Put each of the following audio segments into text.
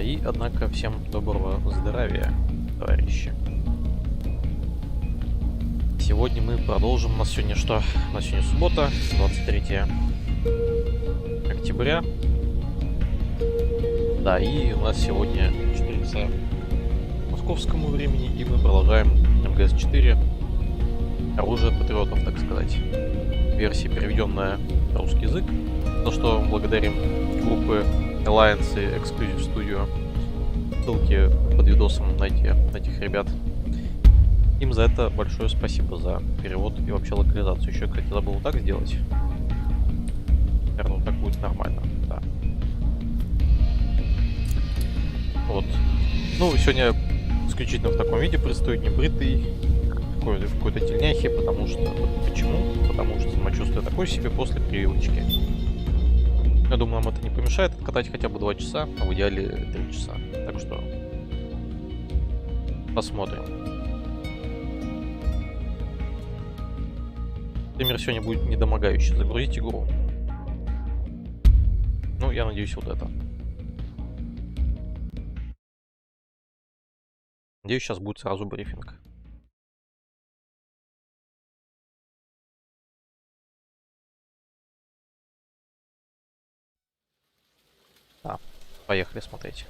И, однако, всем доброго здравия, товарищи. Сегодня мы продолжим. У нас сегодня что? У нас сегодня суббота, 23 октября. Да, и у нас сегодня 4 часа московскому времени, и мы продолжаем МГС-4. Оружие патриотов, так сказать. Версия, переведенная на русский язык. За что благодарим группы Alliance и Exclusive Studio. Ссылки под видосом на этих ребят. Им за это большое спасибо, за перевод и вообще локализацию. Еще, кстати, забыл так сделать. Наверное, так будет нормально, да. Вот. Ну, сегодня исключительно в таком виде предстоит небритый, в какой-то тельняхе, потому что... Почему? Потому что самочувствие такое себе после прививочки. Я думаю, нам это не помешает откатать хотя бы 2 часа, а в идеале 3 часа. Так что посмотрим. Таймер сегодня будет недомогающий. Загрузить игру. Ну, я надеюсь, вот это. Надеюсь, сейчас будет сразу брифинг. Да, поехали смотреть.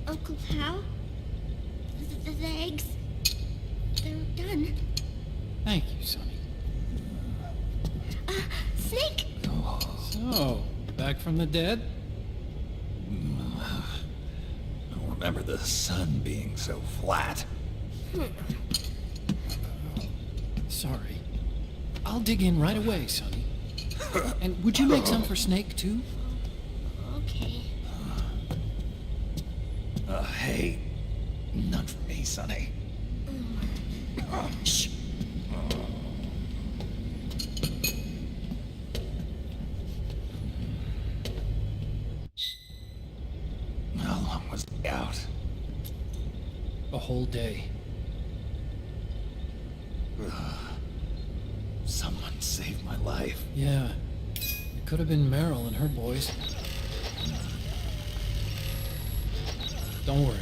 Uncle Hal? The eggs, they're done. Thank you, Sonny. Snake! So, back from the dead? I don't remember the sun being so flat. Sorry. I'll dig in right away, Sonny. And would you make some for Snake, too? Okay. Hey, none for me, Sonny. Shh. How long was he out? A whole day. Someone saved my life. Yeah. It could have been Meryl and her boys. Don't worry.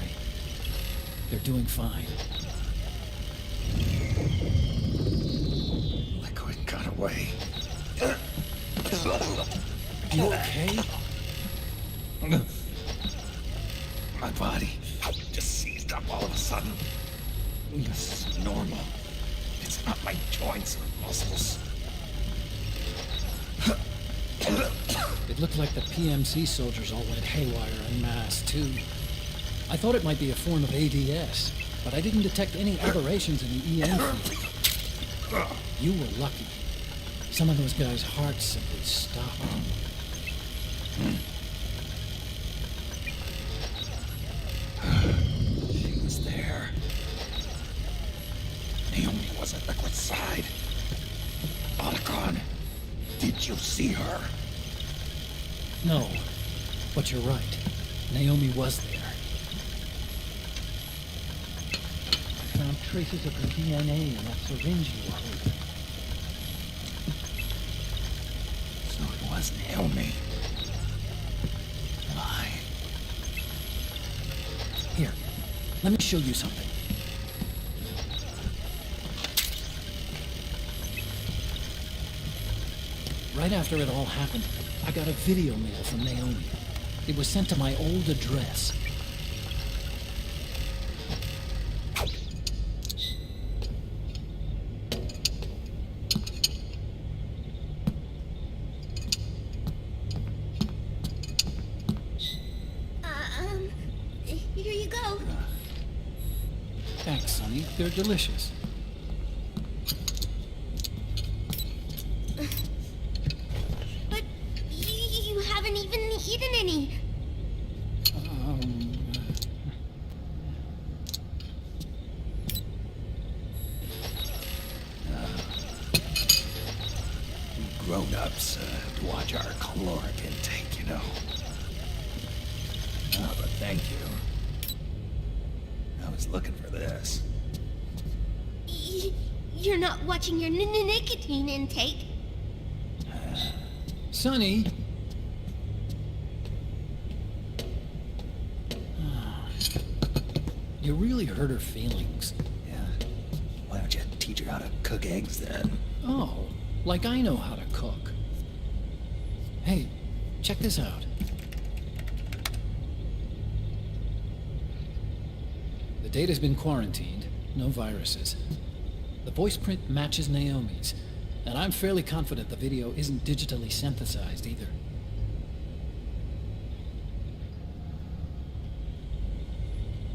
They're doing fine. Liquid got away. You okay? My body just seized up all of a sudden. This is normal. It's not my joints or muscles. It looked like the PMC soldiers all went haywire en masse, too. I thought it might be a form of ADS, but I didn't detect any aberrations in the EM field. You were lucky. Some of those guys' hearts simply stopped. She was there. Naomi was at Liquid's side. Otacon, did you see her? No, but you're right. Naomi was there. traces of her DNA in that syringe you were holding. So it was Naomi. Why? Here, let me show you something. Right after it all happened, I got a video mail from Naomi. It was sent to my old address. Here you go. Thanks, Sonny. They're delicious. But you haven't even eaten any. We grown-ups watch our caloric intake, you know. Oh, but thank you. I was looking for this. You're not watching your nicotine intake. Sonny! You really hurt her feelings. Yeah. Why don't you teach her how to cook eggs then? Oh, like I know how to cook. Hey, check this out. The data's been quarantined, no viruses. The voice print matches Naomi's, and I'm fairly confident the video isn't digitally synthesized either.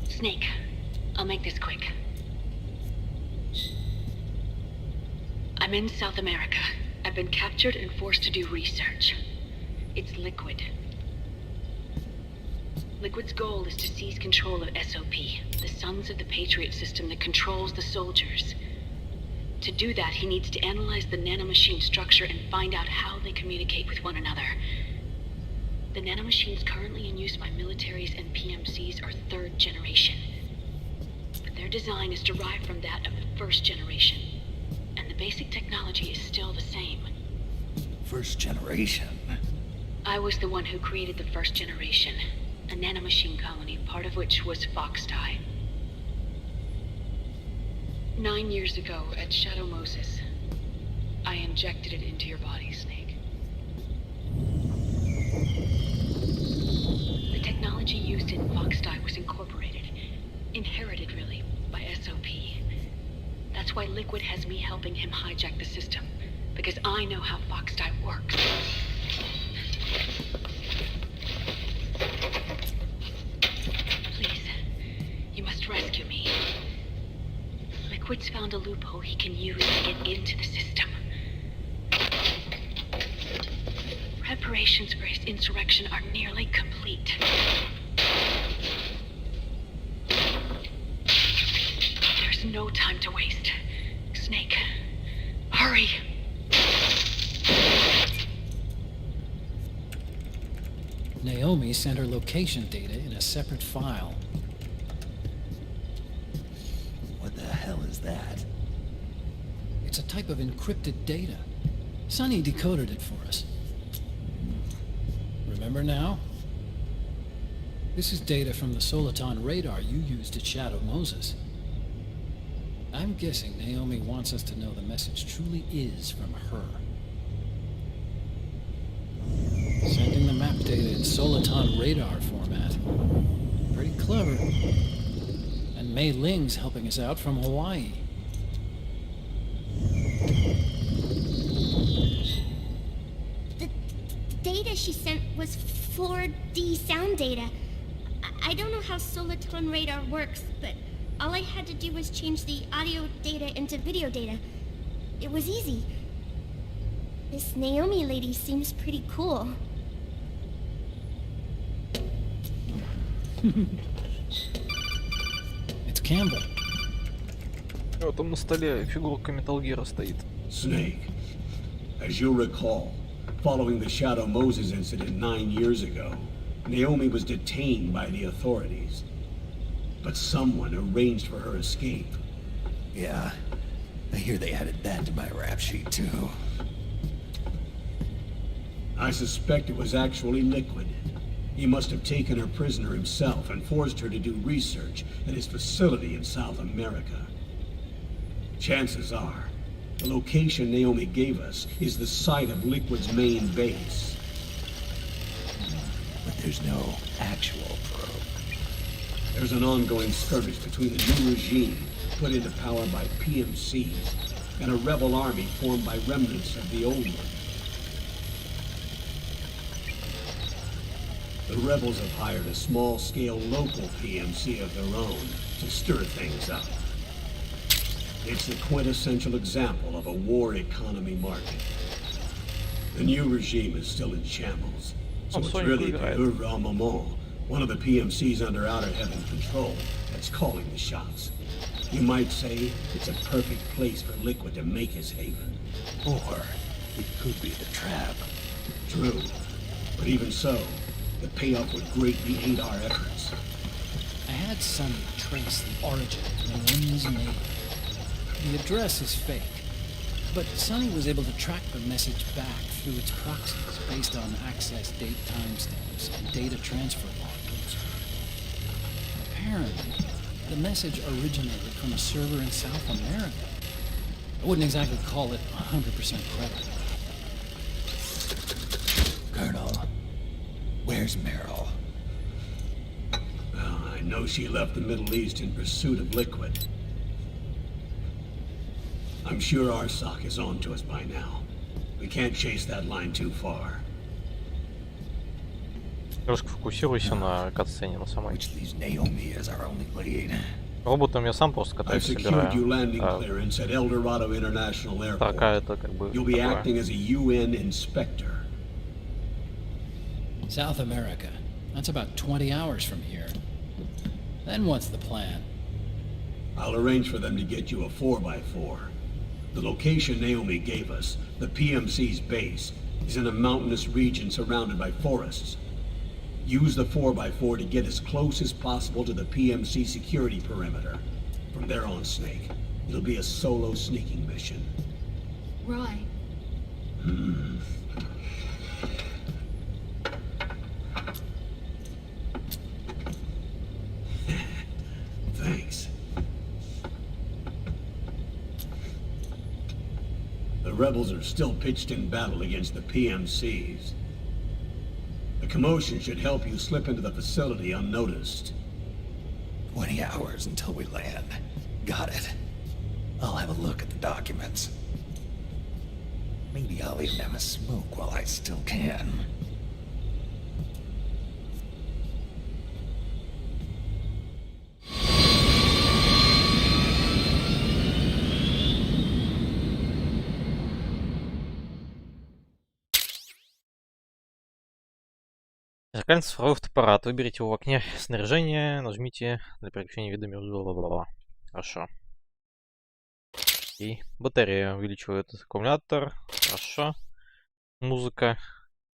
Snake, I'll make this quick. I'm in South America. I've been captured and forced to do research. It's Liquid. Liquid's goal is to seize control of SOP, the sons of the Patriot system that controls the soldiers. To do that, he needs to analyze the nanomachine structure and find out how they communicate with one another. The nanomachines currently in use by militaries and PMCs are third generation. But their design is derived from that of the first generation. And the basic technology is still the same. First generation? I was the one who created the first generation. A nanomachine colony, part of which was Foxdie. 9 years ago, at Shadow Moses, I injected it into your body, Snake. The technology used in Foxdie was incorporated, inherited really, by SOP. That's why Liquid has me helping him hijack the system, because I know how Foxdie works. Rescue me. Liquid's found a loophole he can use to get into the system. Preparations for his insurrection are nearly complete. There's no time to waste. Snake, hurry! Naomi sent her location data in a separate file. What the hell is that? It's a type of encrypted data. Sonny decoded it for us. Remember now? This is data from the Soliton radar you used at Shadow Moses. I'm guessing Naomi wants us to know the message truly is from her. Sending the map data in Soliton radar format. Pretty clever. And Mei Ling's helping us out from Hawaii. The data she sent was 4D sound data. I don't know how Soliton radar works, but all I had to do was change the audio data into video data. It was easy. This Naomi lady seems pretty cool. It's Campbell. Вот там на столе фигурка Metal Gear стоит. Snake, as you'll recall, following the Shadow Moses incident 9 years ago, Naomi was detained by the authorities. But someone arranged for her escape. Yeah, I hear they added that to my rap sheet too. I suspect it was actually Liquid. He must have taken her prisoner himself and forced her to do research at his facility in South America. Chances are, the location Naomi gave us is the site of Liquid's main base. But there's no actual probe. There's an ongoing skirmish between the new regime, put into power by PMCs, and a rebel army formed by remnants of the old one. The rebels have hired a small-scale local PMC of their own to stir things up. It's the quintessential example of a war economy market. The new regime is still in shambles, so it's really the Moment, one of the PMCs under Outer Heaven control, that's calling the shots. You might say it's a perfect place for Liquid to make his haven. Or it could be the trap. True, but even so, the payoff would greatly aid our efforts. I had Sonny trace the origin of Naomi's name. The address is fake, but Sonny was able to track the message back through its proxies based on access date timestamps and data transfer logs. Apparently, the message originated from a server in South America. I wouldn't exactly call it 100% credible. Colonel, where's Meryl? Well, I know she left the Middle East in pursuit of Liquid. I'm sure our sock is on to us by now. We can't chase that line too far. Немножко фокусируйся на катсцене, на самой. Which leaves Naomi as our only lead. Роботом я сам просто I've катаюсь, secured you собираю. landing clearance at El Dorado International Такая Airport. это как бы You'll be такое. acting as a UN inspector. South America. That's about 20 hours from here. Then what's the plan? I'll arrange for them to get you a 4x4. The location Naomi gave us, the PMC's base, is in a mountainous region surrounded by forests. Use the 4x4 to get as close as possible to the PMC security perimeter. From there on, Snake, it'll be a solo sneaking mission. Roy, Thanks. The rebels are still pitched in battle against the PMCs. The commotion should help you slip into the facility unnoticed. 20 hours until we land. Got it. I'll have a look at the documents. Maybe I'll even have a smoke while I still can. Зеркальный цифровой фотоаппарат. Выберите его в окне снаряжения, нажмите для переключения вида между... Бла-бла-бла. Хорошо. И батарея увеличивает аккумулятор. Хорошо. Музыка.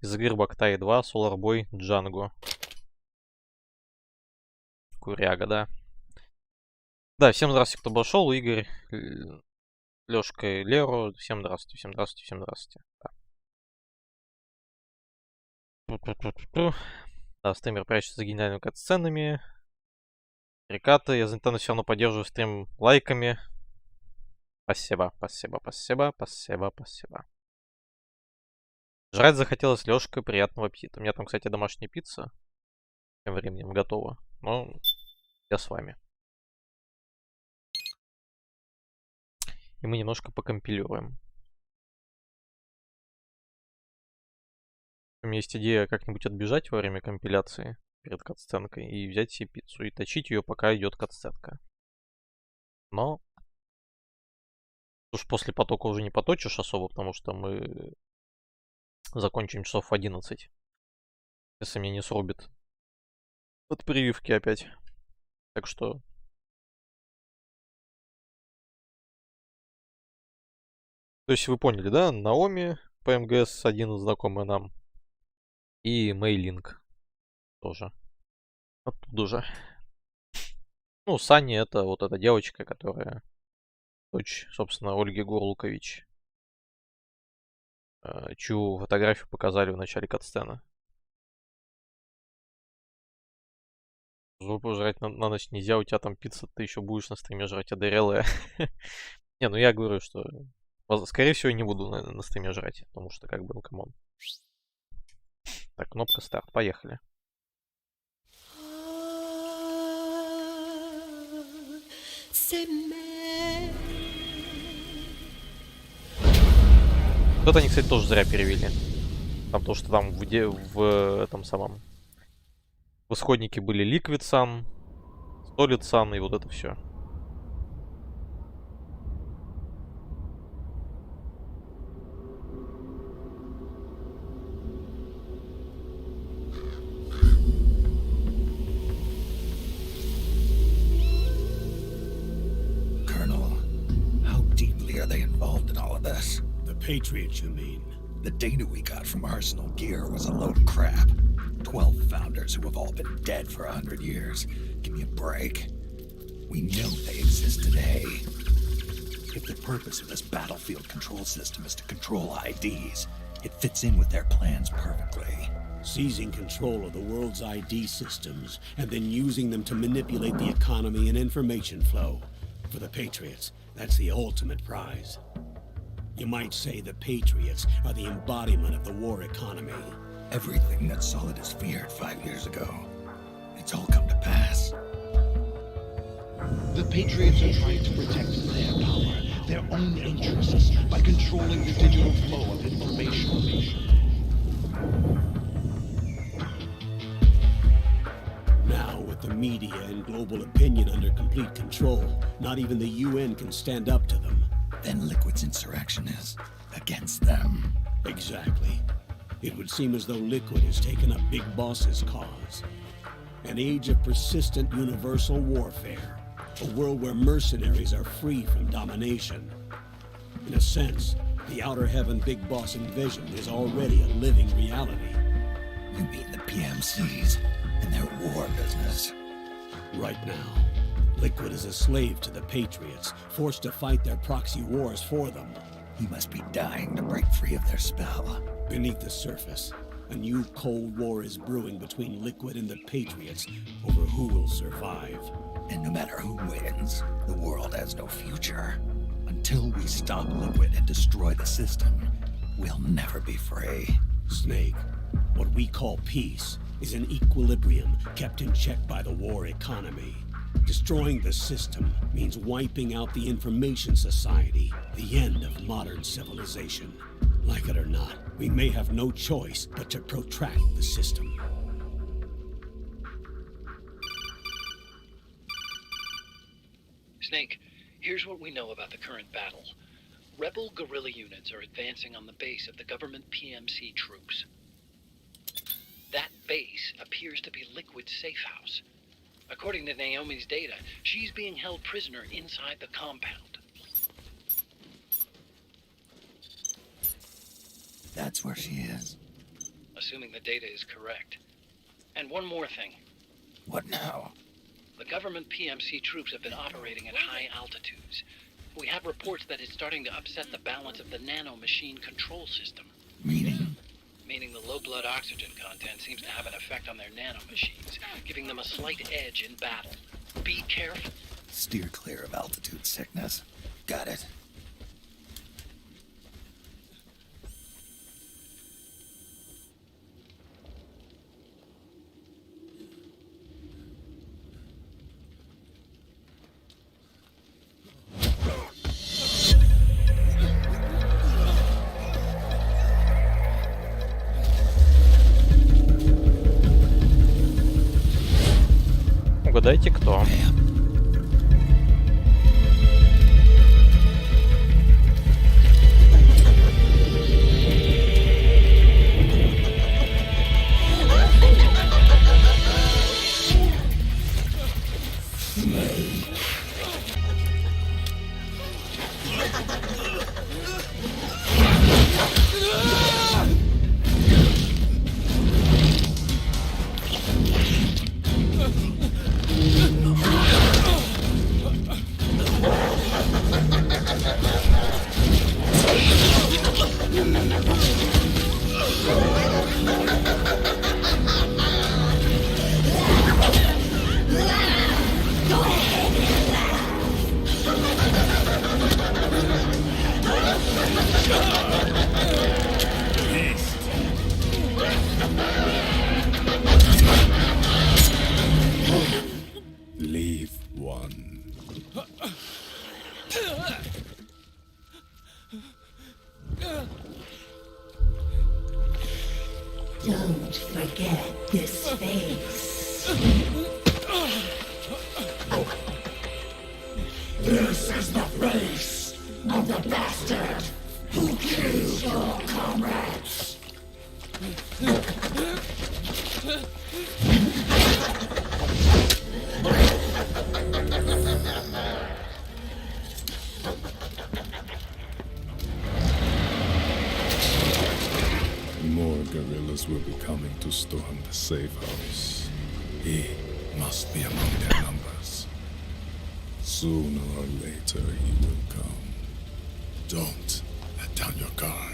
Из игр Бактай 2, Solar Boy, Django. Куряга, да. Да, всем здравствуйте, кто пошел. Игорь, Лёшка и Леру. Всем здравствуйте, всем здравствуйте, всем здравствуйте. Да. Да, стример прячется за гениальными катсценами. Рекаты. Я за Nintendo все равно поддерживаю стрим лайками. Спасибо, спасибо, спасибо, спасибо, спасибо. Жрать захотелось, Лёшка, приятного аппетита. У меня там, кстати, домашняя пицца. Тем временем готова. Но я с вами. И мы немножко покомпилируем. У меня есть идея как-нибудь отбежать во время компиляции перед катсценкой и взять себе пиццу и точить ее, пока идет катсценка. Но уж после потока уже не поточишь особо, потому что мы закончим часов в 11. Если меня не срубит от прививки опять. Так что... То есть вы поняли, да? Наоми по МГС один знакомый нам. И Мейлинг тоже. Оттуда же. Ну, Саня это вот эта девочка, которая дочь, собственно, Ольги Горлукович, чью фотографию показали в начале катсцены. Жопу жрать на ночь нельзя, у тебя там пицца, ты еще будешь на стриме жрать АДРЛ. Не, ну я говорю, что скорее всего не буду на стриме жрать, потому что как бы, ну камон. Так, кнопка старт, поехали. Вот это они, кстати, тоже зря перевели. Там то, что там в этом самом... В исходнике были Liquid Sun, Solid Sun и вот это все. Colonel, how deeply are they involved in all of this? The Patriots, you mean? The data we got from Arsenal Gear was a load of crap. 12 founders who have all been dead for 100 years. Give me a break. We know they exist today. If the purpose of this battlefield control system is to control IDs, it fits in with their plans perfectly. Seizing control of the world's ID systems and then using them to manipulate the economy and information flow. For the Patriots, that's the ultimate prize. You might say the Patriots are the embodiment of the war economy. Everything that Solidus feared 5 years ago, it's all come to pass. The Patriots are trying to protect their power, their own interests, by controlling the digital flow of information. Now, with the media and global opinion under complete control, not even the UN can stand up to them. Then Liquid's insurrection is against them. Exactly. It would seem as though Liquid has taken up Big Boss's cause. An age of persistent universal warfare. A world where mercenaries are free from domination. In a sense, the Outer Heaven Big Boss invasion is already a living reality. You mean the PMCs and their war business? Right now, Liquid is a slave to the Patriots, forced to fight their proxy wars for them. He must be dying to break free of their spell. Beneath the surface, a new Cold War is brewing between Liquid and the Patriots over who will survive. And no matter who wins, the world has no future. Until we stop Liquid and destroy the system, we'll never be free. Snake, what we call peace is an equilibrium kept in check by the war economy. Destroying the system means wiping out the information society, the end of modern civilization. Like it or not, we may have no choice but to protract the system. Snake, here's what we know about the current battle. Rebel guerrilla units are advancing on the base of the government PMC troops. That base appears to be Liquid's safe house. According to Naomi's data, she's being held prisoner inside the compound. That's where she is. Assuming the data is correct. And one more thing. What now? The government PMC troops have been operating at high altitudes. We have reports that it's starting to upset the balance of the nano-machine control system. Meaning? Meaning the low blood oxygen content seems to have an effect on their nano-machines, giving them a slight edge in battle. Be careful. Steer clear of altitude sickness. Got it. Угадайте, кто? forget this face. This is the face of the bastard who killed your comrades. More guerrillas will be coming to storm the safe house. He must be among their numbers. Sooner or later he will come. Don't let down your guard.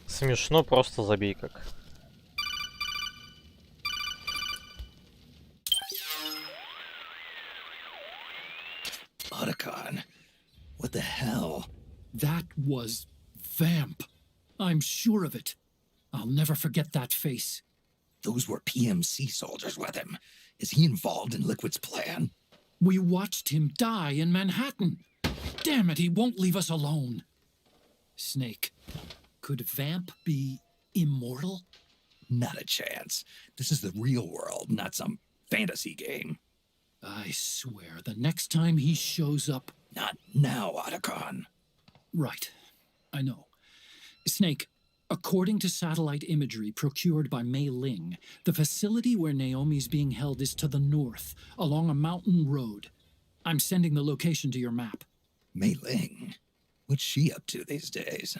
Смешно, просто забей как. Otacon, what the hell? That was Vamp. I'm sure of it. I'll never forget that face. Those were PMC soldiers with him. Is he involved in Liquid's plan? We watched him die in Manhattan. Damn it, he won't leave us alone. Snake, could Vamp be immortal? Not a chance. This is the real world, not some fantasy game. I swear, the next time he shows up... Not now, Otacon. Right. I know. Snake, according to satellite imagery procured by Mei Ling, the facility where Naomi's being held is to the north, along a mountain road. I'm sending the location to your map. Mei Ling? What's she up to these days?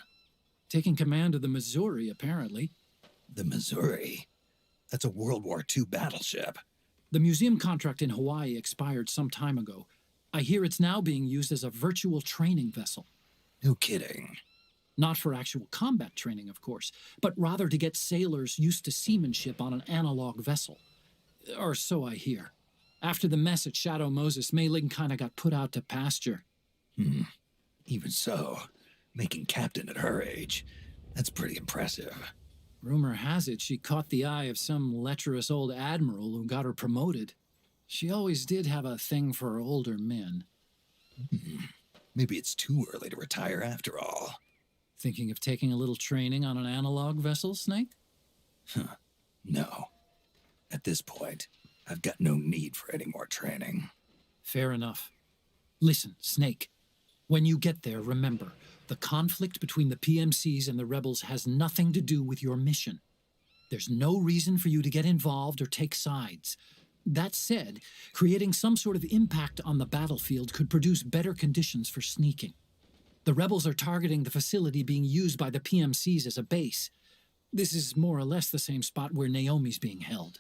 Taking command of the Missouri, apparently. The Missouri? That's a World War II battleship. The museum contract in Hawaii expired some time ago. I hear it's now being used as a virtual training vessel. No kidding. Not for actual combat training, of course, but rather to get sailors used to seamanship on an analog vessel. Or so I hear. After the mess at Shadow Moses, Mei Ling kinda got put out to pasture. Even so, making captain at her age, that's pretty impressive. Rumor has it she caught the eye of some lecherous old admiral who got her promoted. She always did have a thing for older men. Maybe it's too early to retire after all. Thinking of taking a little training on an analog vessel, Snake? No. At this point, I've got no need for any more training. Fair enough. Listen, Snake. When you get there, remember, the conflict between the PMCs and the rebels has nothing to do with your mission. There's no reason for you to get involved or take sides. That said, creating some sort of impact on the battlefield could produce better conditions for sneaking. The rebels are targeting the facility being used by the PMCs as a base. This is more or less the same spot where Naomi's being held.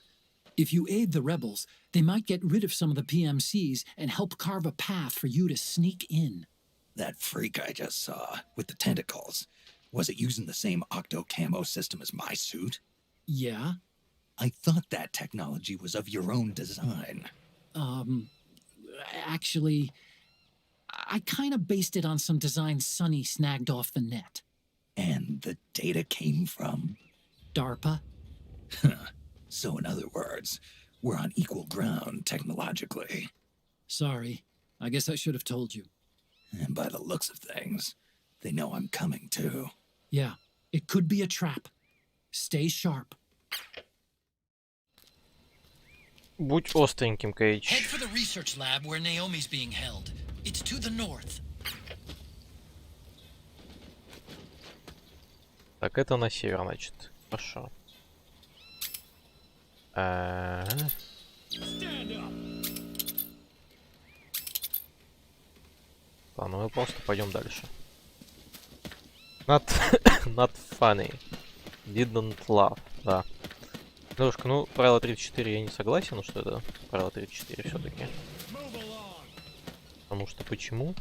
If you aid the rebels, they might get rid of some of the PMCs and help carve a path for you to sneak in. That freak I just saw, with the tentacles, was it using the same octo-camo system as my suit? Yeah? I thought that technology was of your own design. Actually, I kinda based it on some design Sonny snagged off the net. And the data came from? DARPA? So in other words, we're on equal ground technologically. Sorry, I guess I should have told you. And by the looks of things, they know I'm coming too. Yeah, it could be a trap. Stay sharp. Будь остреньким, Кейдж. Head for the research lab where Naomi's being held. It's to the north. Так, это на север, значит. Хорошо. Ладно, мы просто пойдем дальше. Not funny. Didn't laugh. Да. Девушка, ну, правило 34 я не согласен, что это правило 34 все-таки. Потому что почему?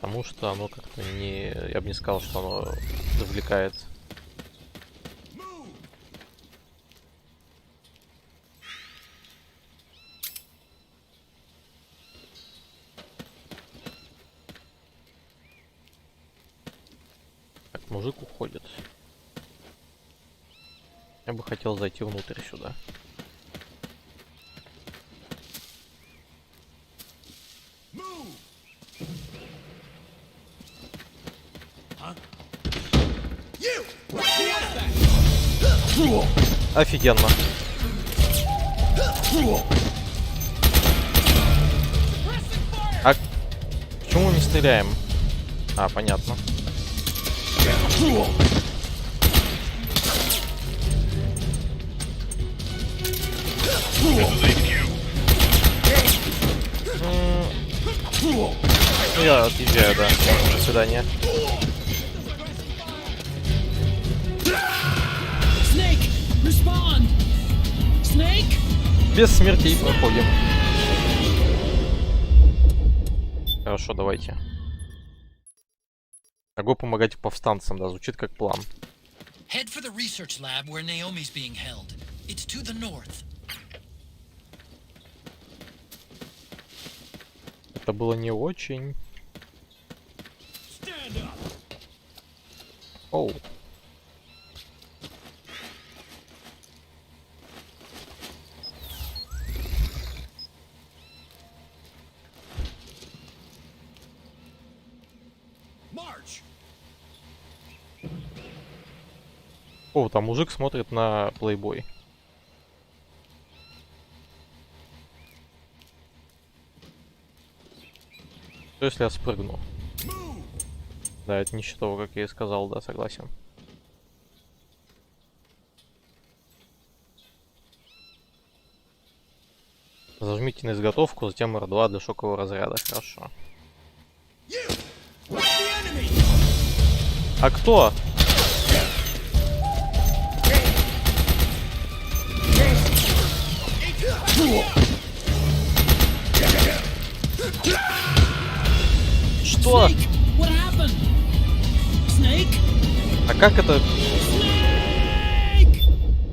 Потому что оно как-то не... Я бы не сказал, что оно завлекает. Так, мужик уходит. Я бы хотел зайти внутрь сюда. Офигенно. А почему мы не стреляем? А, понятно. Я отъезжаю, да. До свидания. Без смертей проходим. Хорошо, давайте. Могу помогать повстанцам, да, звучит как план. Head for the research lab where Naomi's being held. It's to the north. Это было не очень. Оу. О, там мужик смотрит на плейбой. Что если я спрыгну? Да, это ничего, как я и сказал, да, согласен. Зажмите на изготовку, затем R2 для шокового разряда. Хорошо. А кто? Что? А как это?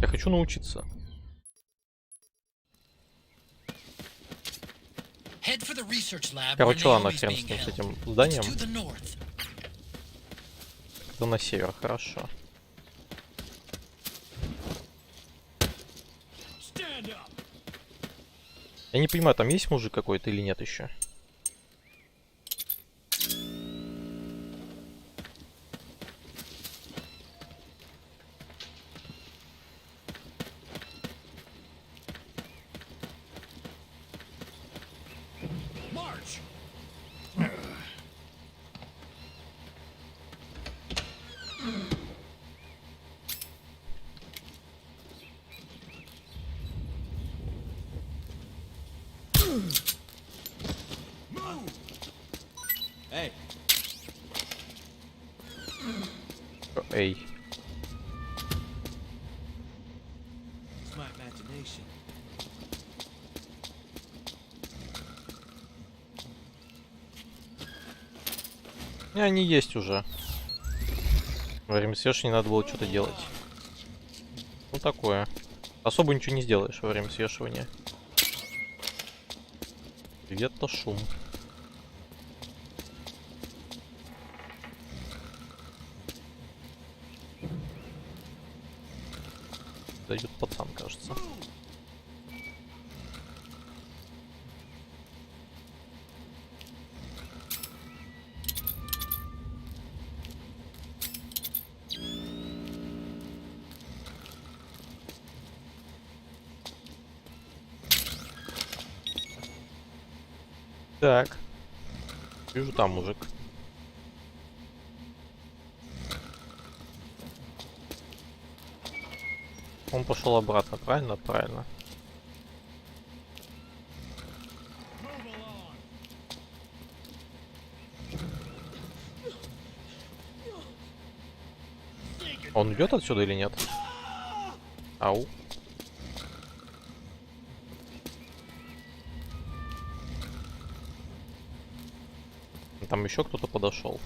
Я хочу научиться. Короче, ладно, хрен с ним, с этим зданием. Это на север, хорошо. Я не понимаю, там есть мужик какой-то или нет еще? Эй. И они есть уже. Во время свешивания надо было что-то делать. Ну такое. Особо ничего не сделаешь во время свешивания. Где-то шум. Дойдет пацан, кажется. Так. Вижу там мужик. Он пошел обратно, правильно? Правильно. Он идет отсюда или нет? Ау. Там еще кто-то подошел.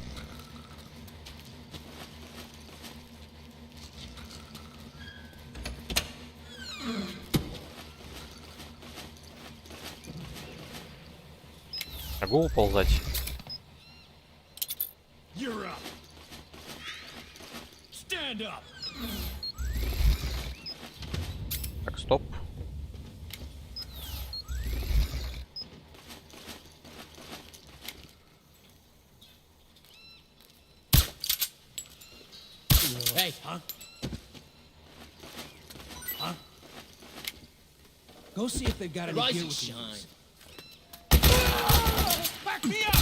Могу уползать? Так, стоп. Hey, huh? Huh? Go see if they've got any gear with these. Back me up!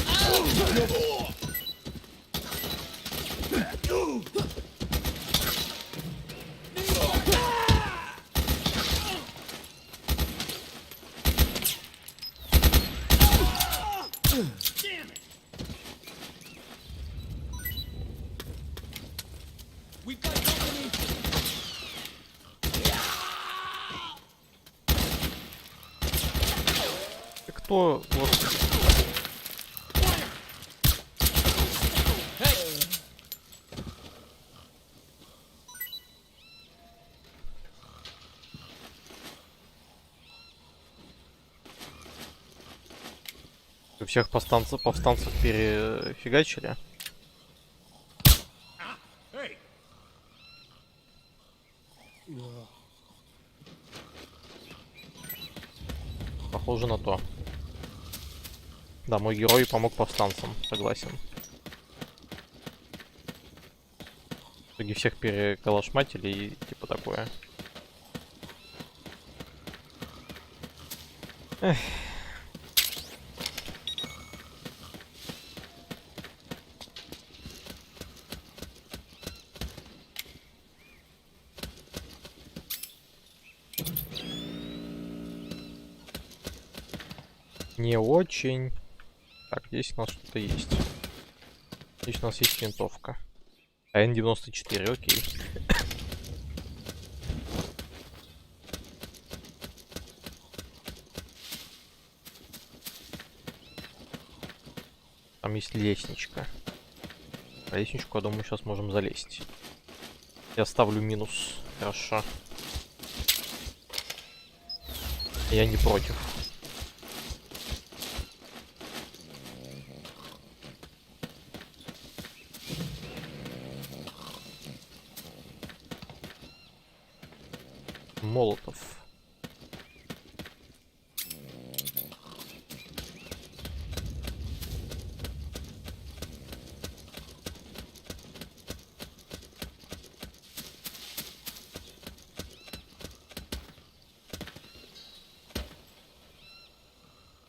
Damn it! We've got company. Ты кто? Вот. Всех повстанцев перефигачили. Похоже на то. Да, мой герой помог повстанцам, согласен. В итоге всех переколошматили и типа такое. Эх. Не очень. Так, здесь у нас что-то есть. Здесь у нас есть винтовка. Н-94, окей. Там есть лестничка. На лестничку, я думаю, сейчас можем залезть. Я ставлю минус. Хорошо. Я не против. Молотов.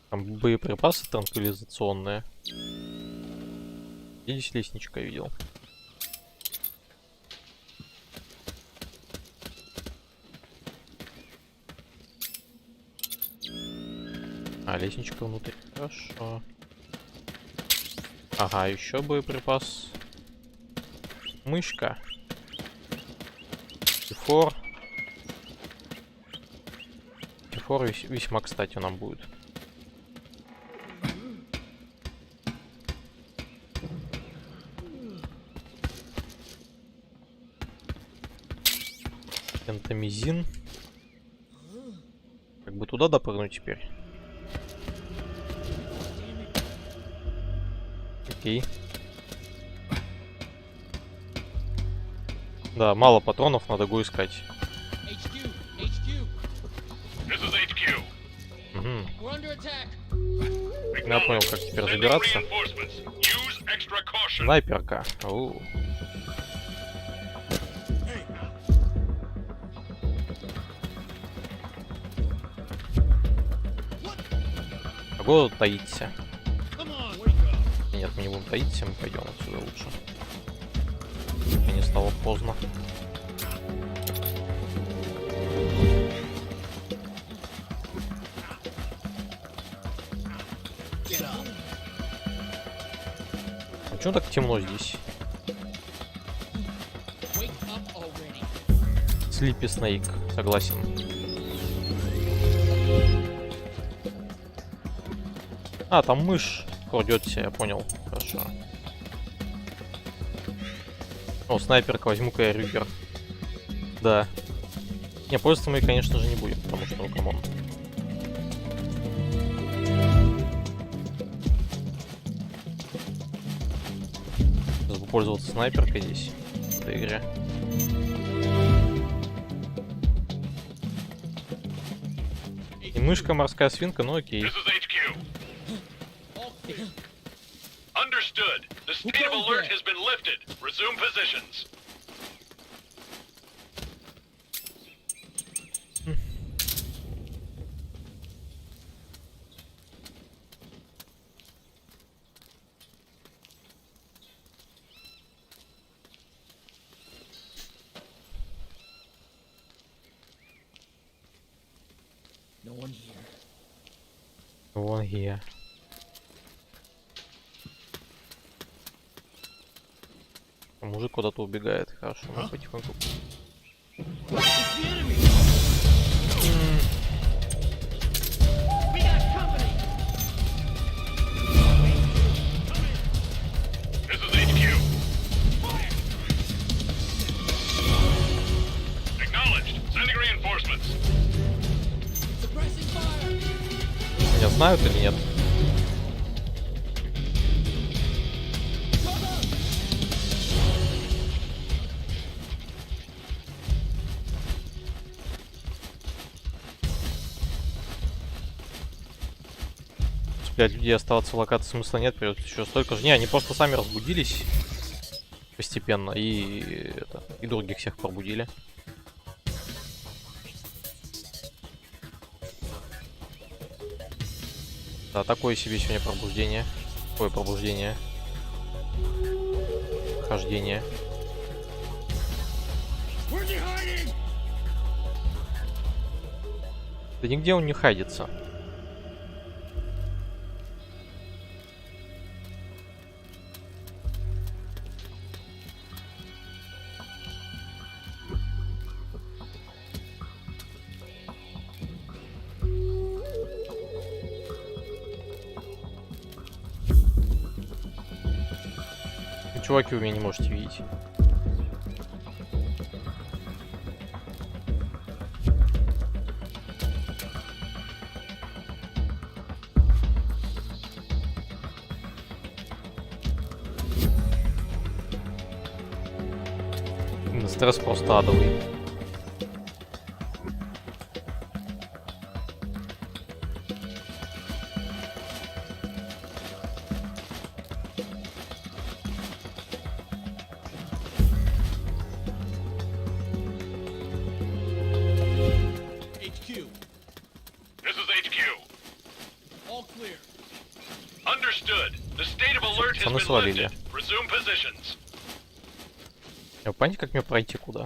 Там боеприпасы транквилизационные. Здесь лестничка я видел. А, лестничка внутрь. Хорошо. Ага, еще боеприпас. Мышка. Фор. Фор весьма кстати нам будет. Пентамизин. Как бы туда допрыгнуть теперь. Окей. Да, мало патронов, надо го искать. Угу. Я понял, как теперь забираться. Снайперка. Го таиться. Нет, мы не будем таиться, мы пойдем отсюда лучше. И не стало поздно. А почему так темно здесь? Sleepy Snake, согласен. А, там мышь крадет себя, я понял. Хорошо. О, снайперка, возьму-ка я Рюгер. Да. Не, пользоваться мы, конечно же, не будем, потому что, ну, камон. Сейчас буду пользоваться снайперкой здесь, в этой игре. И мышка, морская свинка, ну окей. Understood. The state of alert has been lifted. Resume positions. No one here. Вон я. Мужик куда-то убегает. Хорошо, мы потихоньку. Меня знают или нет? Блять, людей оставаться в локации смысла нет, придется еще столько же. Не, они просто сами разбудились постепенно и других всех пробудили. Да, такое себе сегодня пробуждение. Какое пробуждение? Хождение. Да нигде он не хайдится. Чуваки, вы меня не можете видеть. Стресс просто адовый. Пацаны свалили. Вы понимаете, как мне пройти куда?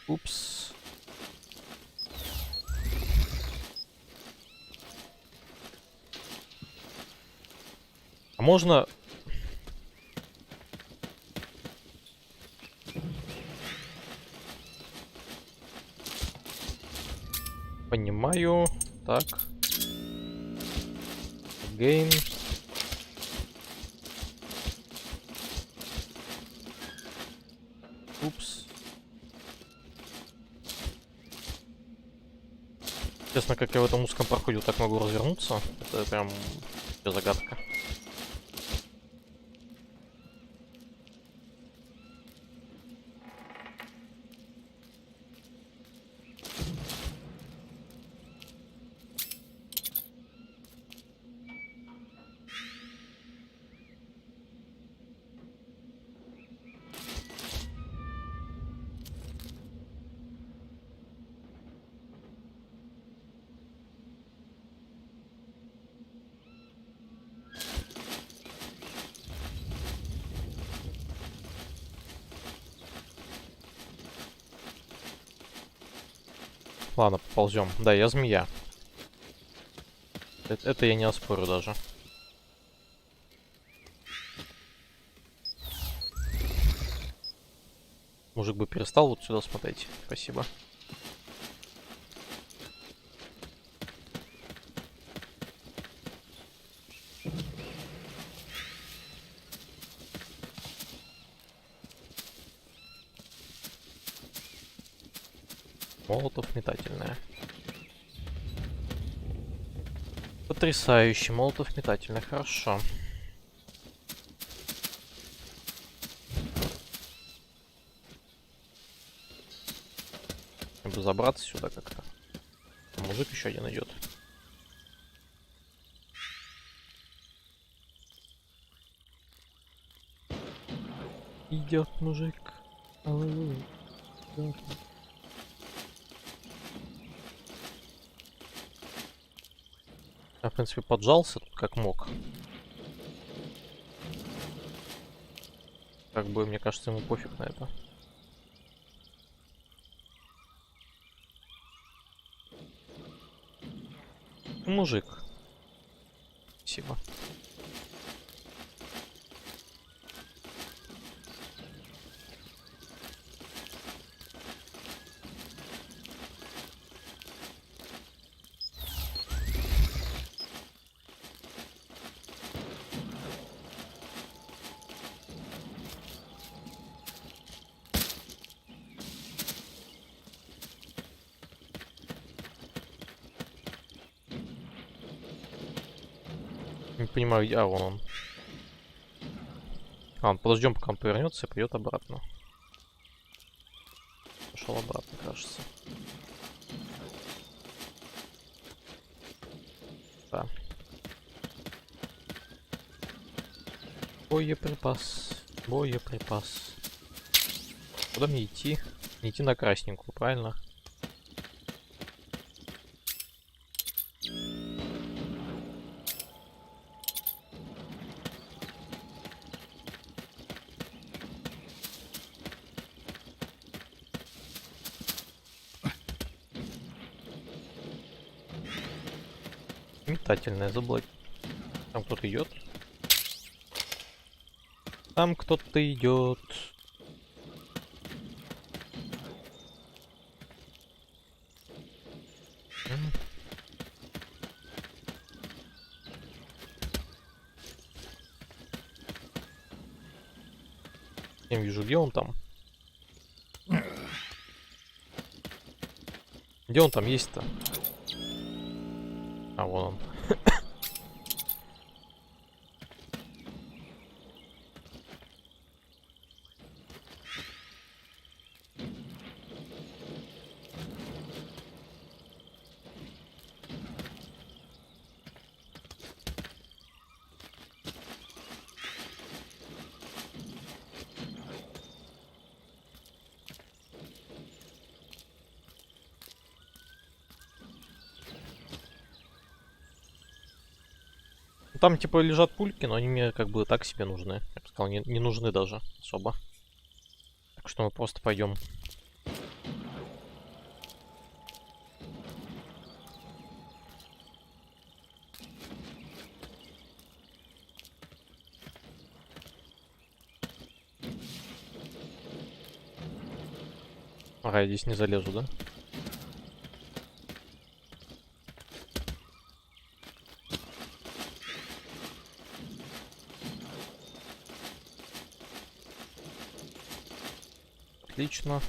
Упс. А можно... Понимаю. Так. Гейм. Упс. Честно, как я в этом узком проходе вот так могу развернуться, это прям загадка. Ладно, поползем. Да, я змея. Это я не оспорю даже. Мужик бы перестал вот сюда смотреть. Спасибо. Молотов метательная. Потрясающе. Молотов метательная. Хорошо. Надо забраться сюда как-то. Мужик еще один идет. Идет мужик. Я, в принципе, поджался тут как мог. Как бы, мне кажется, ему пофиг на это. Мужик. Спасибо. Не понимаю, а вон он. Подождем, пока он повернется и пойдет обратно. Пошел обратно, кажется. Да. Боеприпас. Боеприпас. Куда мне идти? Не идти на красненькую, правильно? Метательная заблок. Там кто-то идет. Там кто-то идет. Я вижу, где он там. Где он там есть-то? А, вон он. Там типа лежат пульки, но они мне как бы так себе нужны. Я бы сказал, не нужны даже особо. Так что мы просто пойдем. Ага, я здесь не залезу, да? Отлично.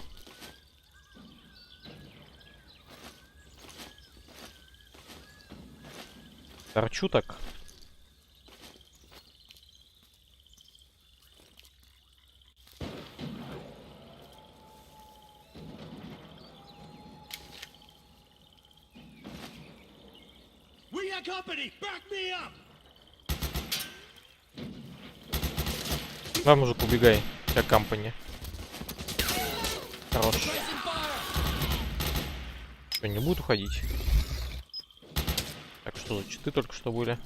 Торчу так. Да, мужик, убегай. Я компани. Хорош. Что, не будет уходить? Так, что за читы только что были?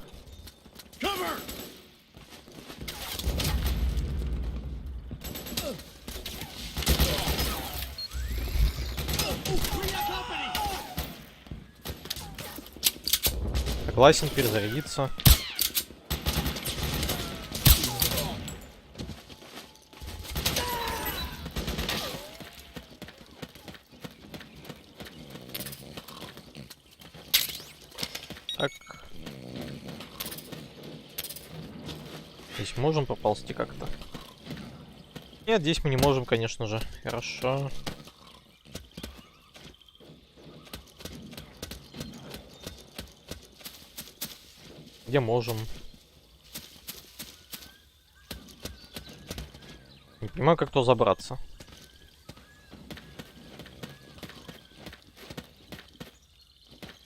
Согласен, перезарядиться. Здесь можем поползти как-то? Нет, здесь мы не можем, конечно же. Хорошо. Где можем? Не понимаю, как то забраться.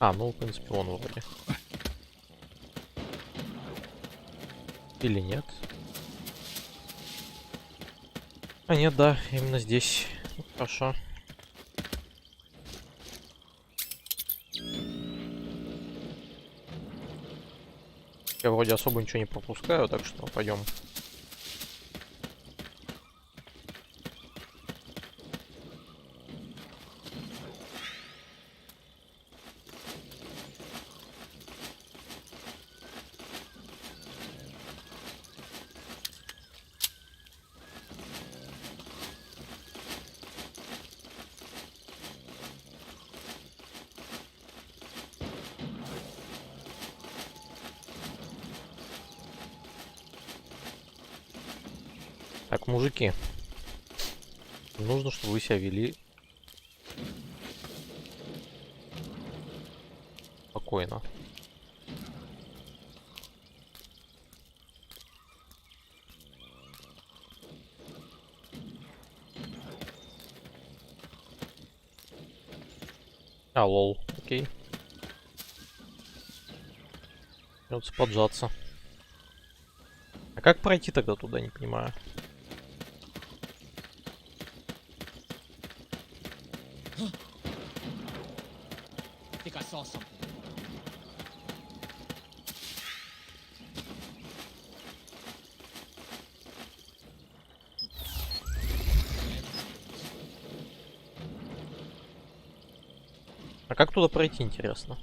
А, ну, в принципе, он вроде. Или нет? А, нет, да, именно здесь. Ну, хорошо. Я вроде особо ничего не пропускаю, так что пойдем. Так, мужики, нужно, чтобы вы себя вели спокойно. А, лол, окей. Придется поджаться. А как пройти тогда туда, не понимаю. А как туда пройти, интересно?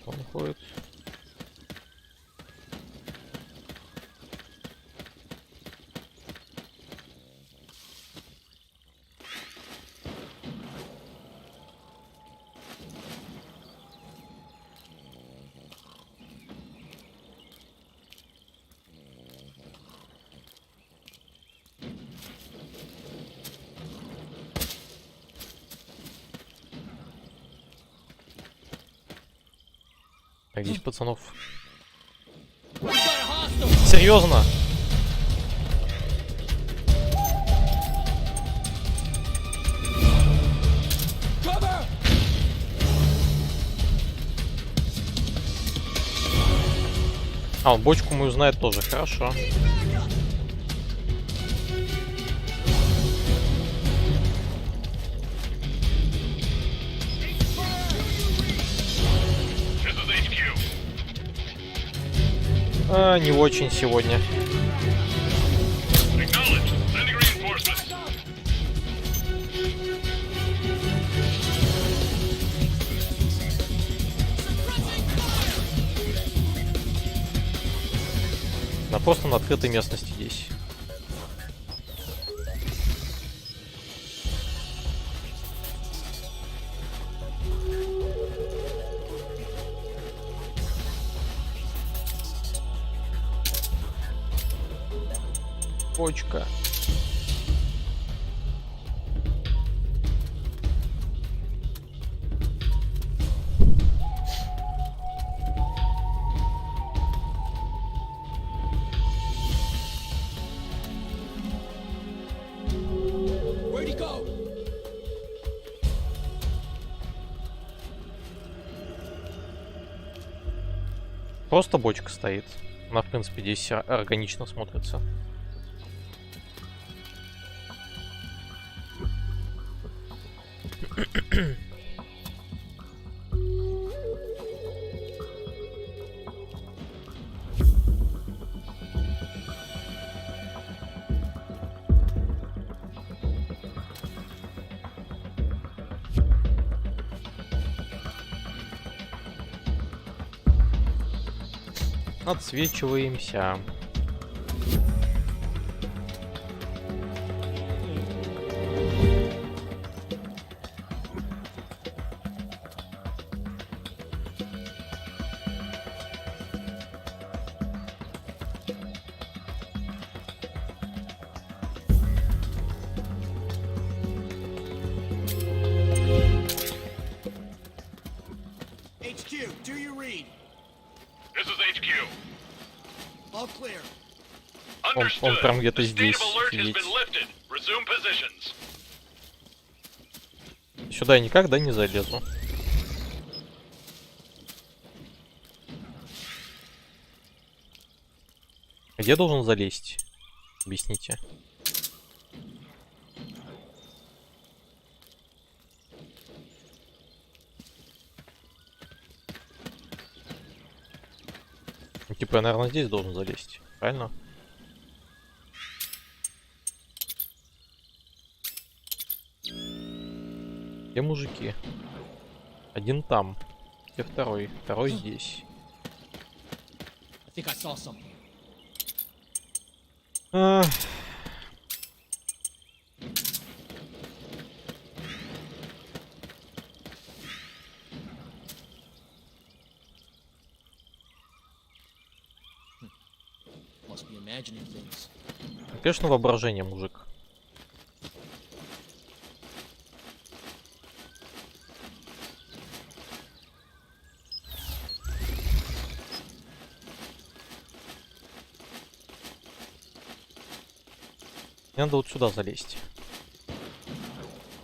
Он ходит. Так, здесь пацанов. Серьезно? А, он бочку мою знает тоже, хорошо. А, не очень сегодня. Просто на открытой местности здесь. Почка. Просто бочка стоит. Она, в принципе, здесь органично смотрится. Отсвечиваемся. Он прям где-то The state здесь of alert has сидит. been lifted. Resume positions. Сюда я никогда не залезу. Где должен залезть? Объясните. Ну, типа я, наверное, здесь должен залезть. Правильно? Где мужики? Один там. Где второй? Второй здесь. I think I saw something. Ах. Must be imagining things. Конечно, воображение, мужик. Мне надо вот сюда залезть.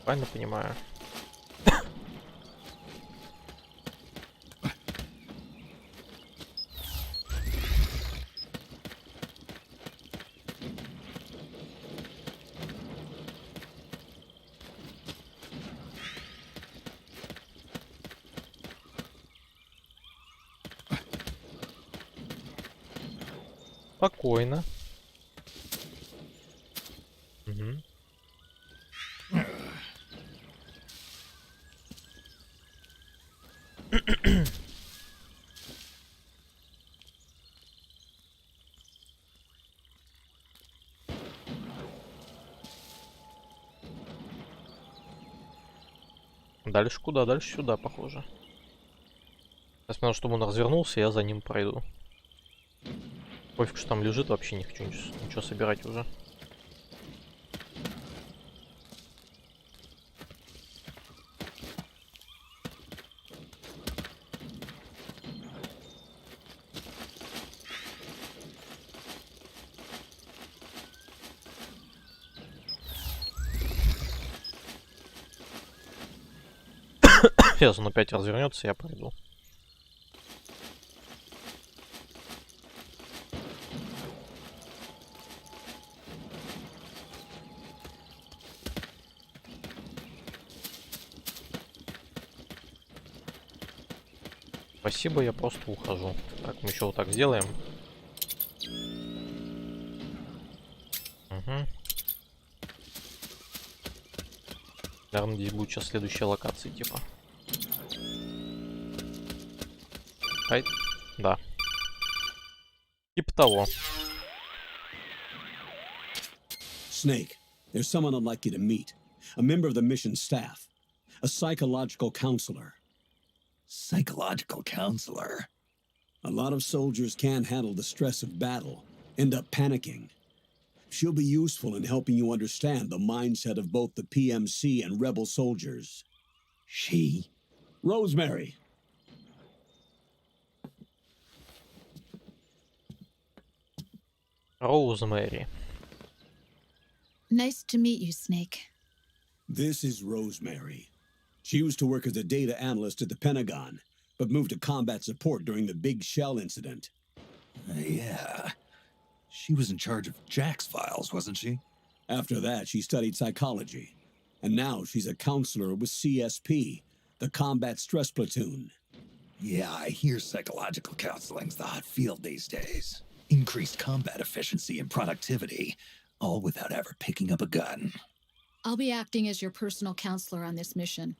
Правильно понимаю? Спокойно. Мгм. Дальше куда? Дальше сюда, похоже. Сейчас надо, чтобы он развернулся, я за ним пройду. Пофиг, что там лежит, вообще не хочу ничего собирать уже. Сейчас он опять развернется, я пройду. Спасибо, я просто ухожу. Так, мы еще вот так сделаем. Угу. Наверное, здесь будет сейчас следующая локация, типа. Ай, да. Типа того. Snake, there's someone I'd like you to meet. A member of the mission staff. A psychological counselor. Psychological counselor? A lot of soldiers can't handle the stress of battle, end up panicking. She'll be useful in helping you understand the mindset of both the PMC and rebel soldiers. She? Rosemary. Rosemary. Nice to meet you, Snake. This is Rosemary. She used to work as a data analyst at the Pentagon, but moved to combat support during the Big Shell incident. Yeah. She was in charge of Jack's files, wasn't she? After that, she studied psychology. And now she's a counselor with CSP, the Combat Stress Platoon. Yeah, I hear psychological counseling's the hot field these days. Increased combat efficiency and productivity, all without ever picking up a gun. I'll be acting as your personal counselor on this mission.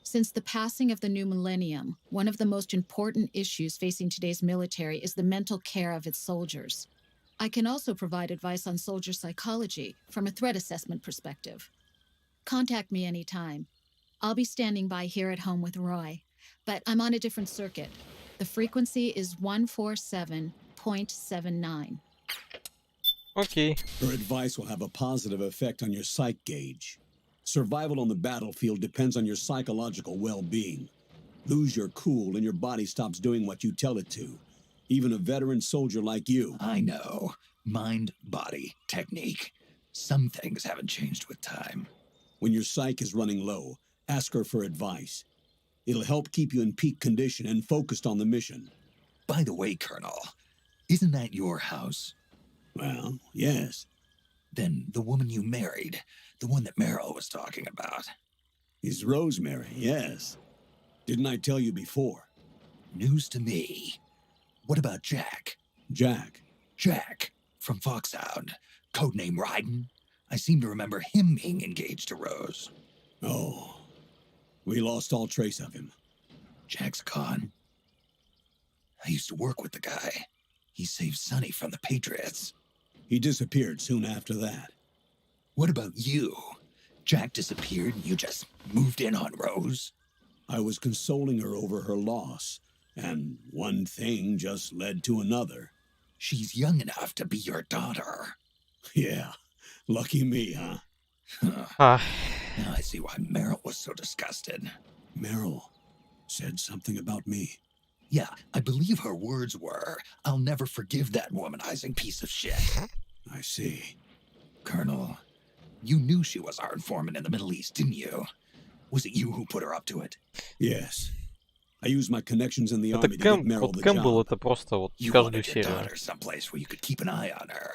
Since the passing of the new millennium, one of the most important issues facing today's military is the mental care of its soldiers. I can also provide advice on soldier psychology from a threat assessment perspective. Contact me anytime. I'll be standing by here at home with Roy, but I'm on a different circuit. The frequency is 147.79. Okay. Her advice will have a positive effect on your psych gauge. Survival on the battlefield depends on your psychological well-being. Lose your cool and your body stops doing what you tell it to. Even a veteran soldier like you. I know. Mind, body, technique. Some things haven't changed with time. When your psyche is running low, ask her for advice. It'll help keep you in peak condition and focused on the mission. By the way, Colonel, isn't that your house? Well, yes. Then the woman you married, the one that Meryl was talking about. Is Rosemary, yes. Didn't I tell you before? News to me. What about Jack? Jack? Jack, from Foxhound. Codename Ryden. I seem to remember him being engaged to Rose. Oh. We lost all trace of him. Jack's gone. I used to work with the guy. He saved Sonny from the Patriots. He disappeared soon after that. What about you? Jack disappeared and you just moved in on Rose? I was consoling her over her loss, and one thing just led to another. She's young enough to be your daughter. Yeah, lucky me, huh? Now I see why Meryl was so disgusted. Meryl said something about me. Yeah, I believe her words were, "I'll never forgive that womanizing piece of shit." I see. Colonel, you knew she was our informant in the Middle East, didn't you? Was it you who put her up to it? Yes. I used my connections in the army to get Meryl the Кэм был job. это просто вот You каждую wanted your серию. daughter someplace where you could keep an eye on her.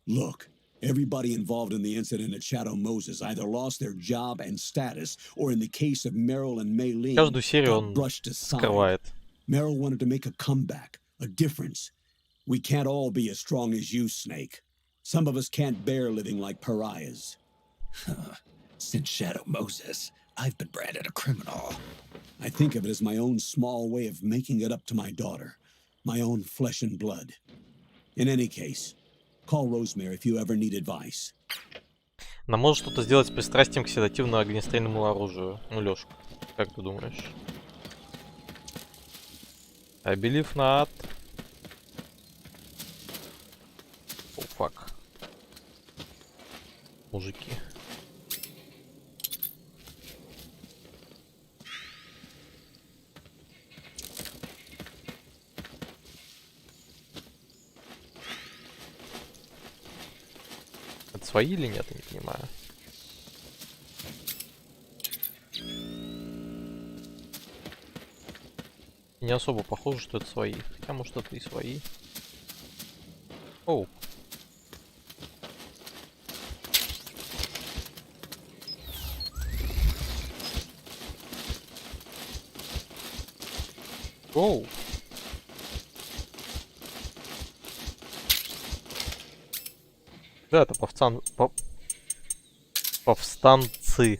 Look, everybody involved in the incident at Shadow Moses either lost their job and status, or in the case of Meryl and Maylene, Каждую серию got он brushed aside. скрывает. Meryl wanted to make a comeback, a difference. We can't all be as strong as you, Snake. Some of us can't bear living like pariahs. Since Shadow Moses, I've been branded a criminal. I think of it as my own small way of making it up to my daughter, my own flesh and blood. In any case, call Rosemary if you ever need advice. Она может что-то сделать с пристрастием к седативному огнестрельному оружию. Ну, Лёшка, как ты думаешь? I believe not. Oh, fuck. Мужики. Это свои или нет, я не понимаю. Не особо похоже, что это свои. Хотя, может, это и свои. Оу. Оу. Да, это повстанцы.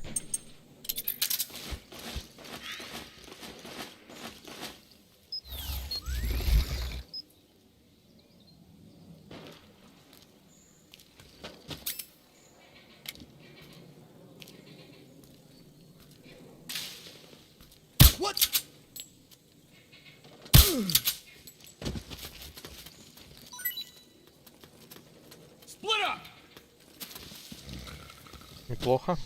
Неплохо.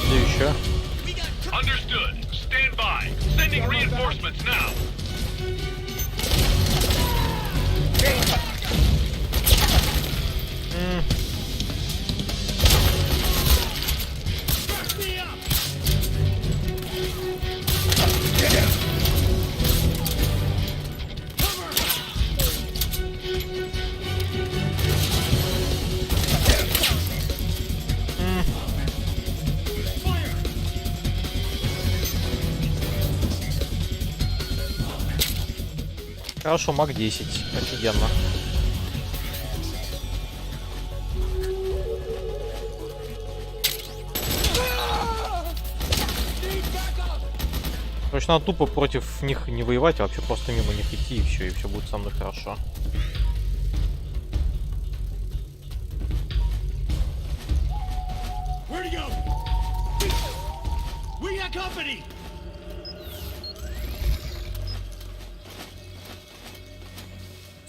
Где еще? Understood. Stand by. Sending reinforcements now. Хорошо, маг 10. Офигенно. Короче, надо тупо против них не воевать, а вообще просто мимо них идти, и все будет со мной хорошо.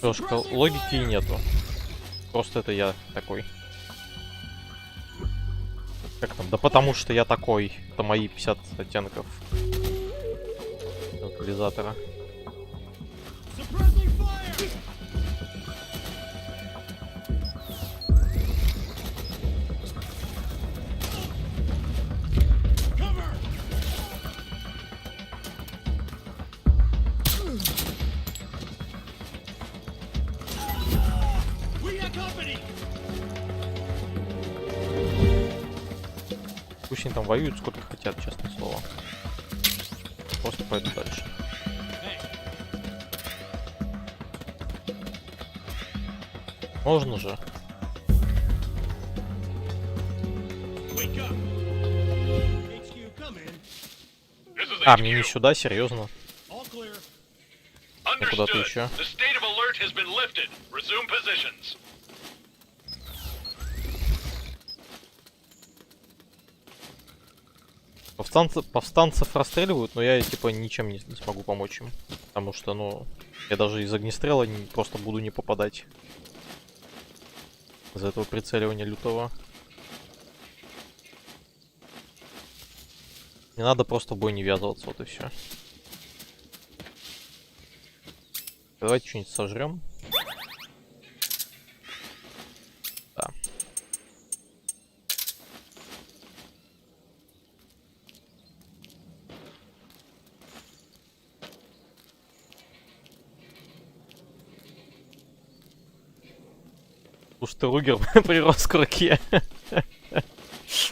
Немножко логики и нету. Просто это я такой. Как там? Да потому что я такой. Это мои 50 оттенков локализатора. Пусть они там воюют сколько хотят, честное слово. Просто пойду дальше. Можно же. А, мне не сюда, серьезно. Куда-то еще. Повстанцев расстреливают, но я типа ничем не смогу помочь им. Потому что, ну, я даже из огнестрела просто буду не попадать. Из-за этого прицеливания лютого. Не надо просто в бой не ввязываться, вот и все. Давайте что-нибудь сожрем. Да. Слушай, ты Ругер прирос к руке.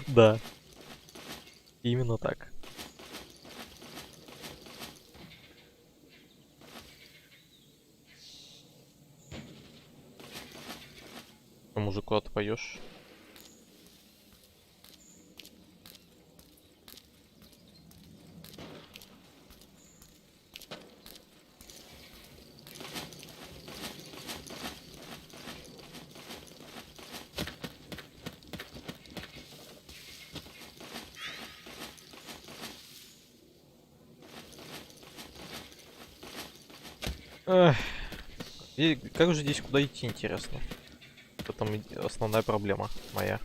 Да. Именно так. Мужик, куда ты поешь? Эх. И как же здесь куда идти, интересно? В этом основная проблема моя.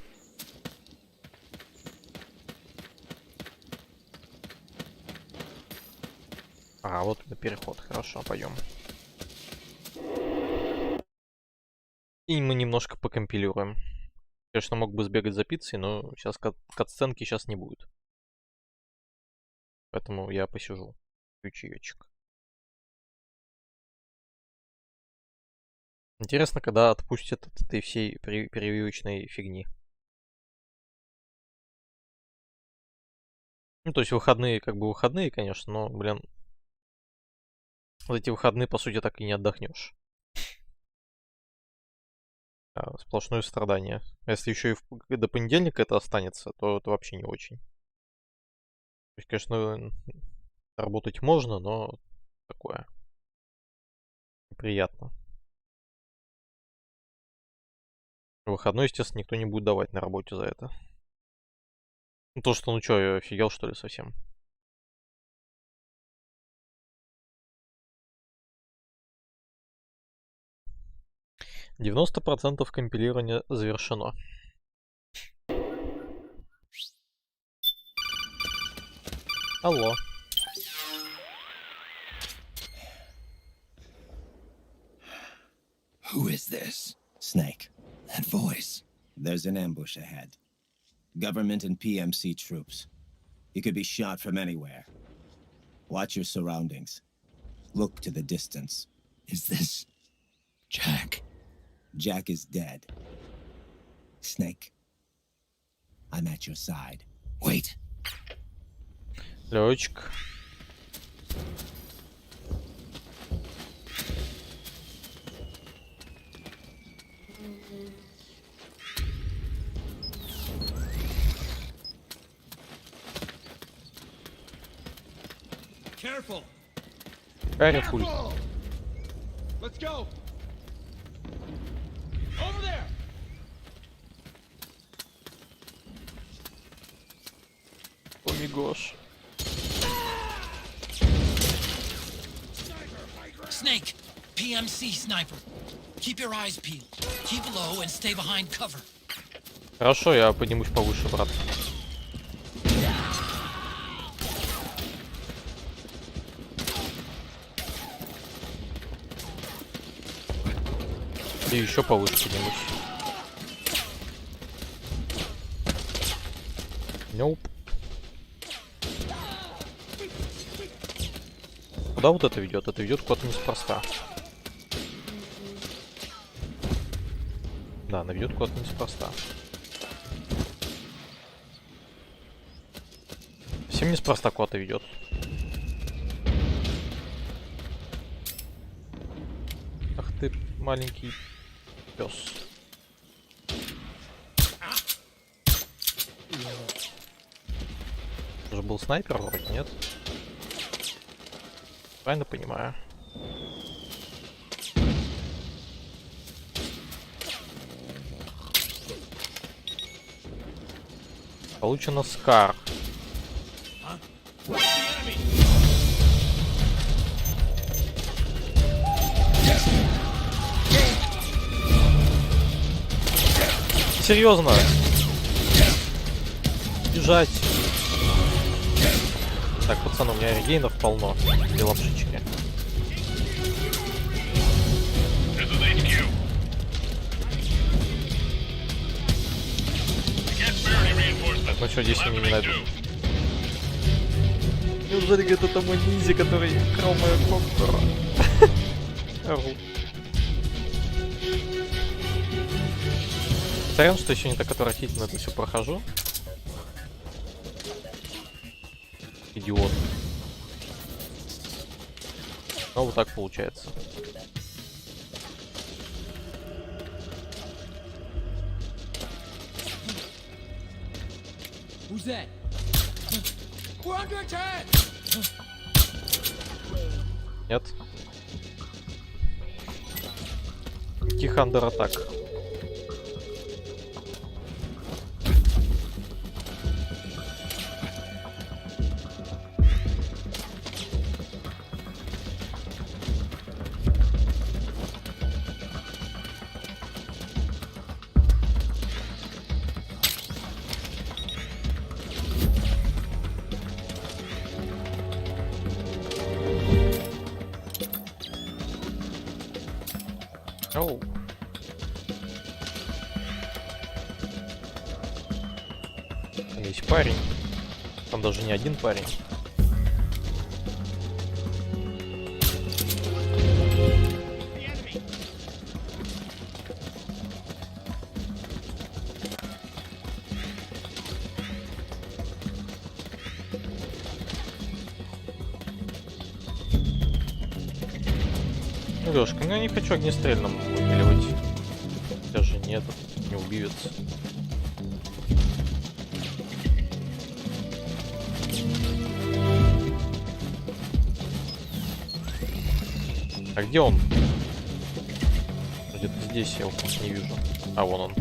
А, вот на переход. Хорошо, пойдем. И мы немножко покомпилируем. Конечно, мог бы сбегать за пиццей, но сейчас кат-сценки сейчас не будет. Поэтому я посижу. Чаечек. Интересно, когда отпустят от этой всей прививочной фигни. Ну, то есть выходные, как бы выходные, конечно, но, блин, вот эти выходные, по сути, так и не отдохнешь. Сплошное страдание. Если еще и до понедельника это останется, то это вообще не очень. То есть, конечно, работать можно, но такое. Неприятно. Выходной, естественно, никто не будет давать на работе за это. Ну, то, что, ну чё, я офигел, что ли, совсем? %90 компилирования завершено. Алло. Who is this? Snake. That voice. There's an ambush ahead. Government and PMC troops. You could be shot from anywhere. Watch your surroundings. Look to the distance. Is this Jack? Jack is dead. Snake. I'm at your side. Wait. Лёчик. Careful. Careful. Let's go. Over there. О мой гош. Snake, PMC sniper. Keep your eyes peeled. Keep low and stay behind cover. Хорошо, я поднимусь повыше, брат. И еще повыше поднимусь. Nope. Куда вот это ведет? Это ведет куда-то неспроста. Да, она ведет куда-то неспроста. Всем неспроста куда-то ведет. Ах ты, маленький пес. Это же был снайпер вроде, нет? Правильно понимаю. Получено скар. Серьезно? Бежать. Так, пацаны, у меня регейнов полно. И лапшички. Так, ну что, здесь они не найдут. Неужели где-то там низи, который крал мою коптера? Сорян, что еще не так отвратительно это все прохожу. Идиот. Но вот так получается. Who's that? We're under attack! Нет. Каких андер-атак? Оу. Там есть парень. Там даже не один парень. Лёшка, ну я не хочу огнестрельным выпиливать. Даже нет, не убивец. А где он? Где-то здесь я его не вижу. А вон он.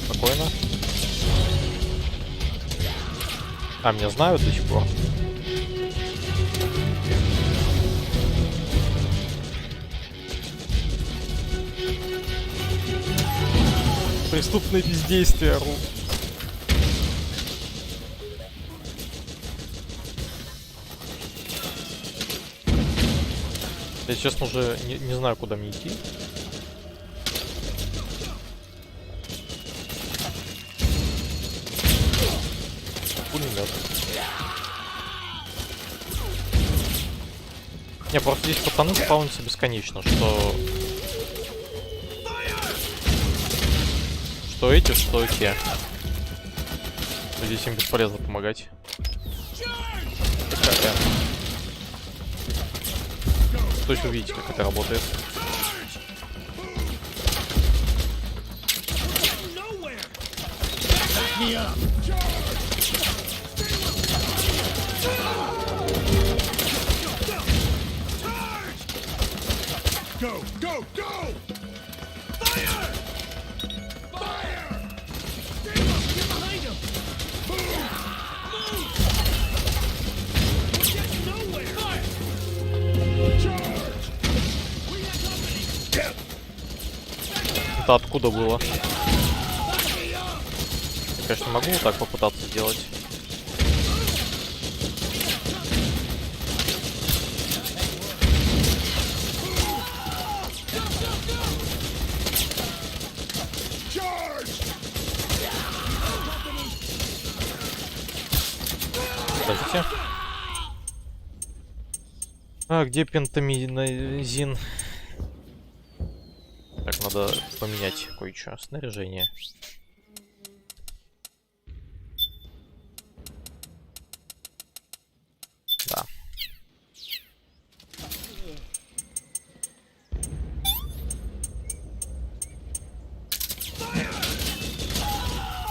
Спокойно. А, меня знают до сих пор. Преступное бездействие, ру. Я, честно, уже не знаю, куда мне идти. Пулемет. Не, просто здесь пацаны спаунятся бесконечно, что Что эти, что те. Здесь им бесполезно помогать. То есть вы видите, как это работает. Go, go, go! Fire! Fire! Get behind him! Move! Move! We're getting nowhere! Fire! Charge! We have company! Это откуда было? Я, конечно, могу вот так попытаться сделать. Подождите. А, где пентаминозин? Так, надо поменять кое-что. Снаряжение. Да.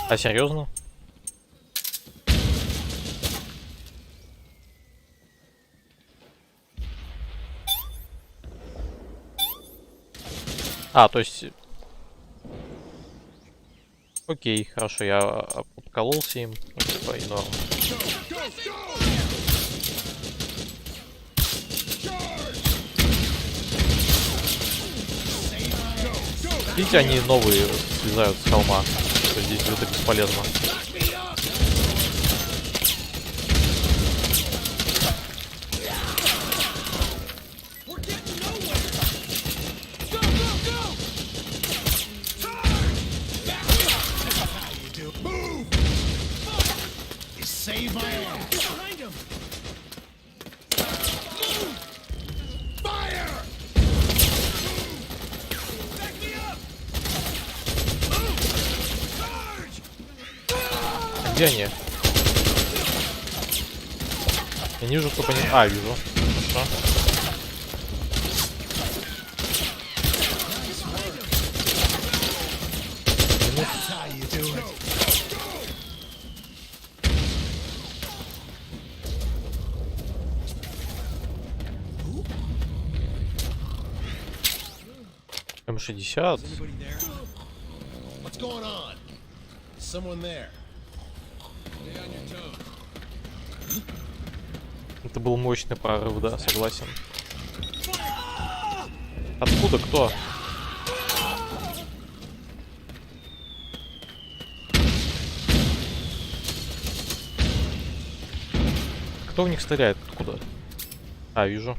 А серьезно? А, то есть... Окей, хорошо, я обкололся им. Ну, типа, и норм. Видите, они новые слезают с холма. То есть здесь это бесполезно. Save my ass! Behind him! Move! Fire! Back me up! Move! Charge! Где они? Я не вижу, только не... А, вижу. Хорошо. М60. What's going on? Someone there. Stay on your toes. Это был мощный прорыв, да, согласен. Откуда? Кто? Кто в них стреляет? Откуда? А, вижу.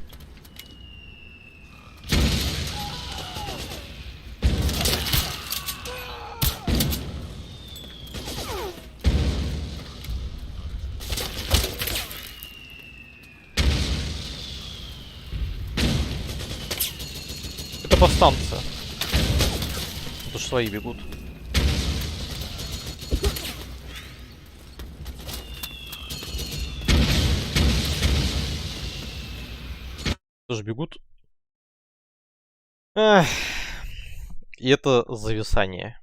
Это повстанцы. Тут уж свои бегут. Тоже бегут. Эх. И это зависание.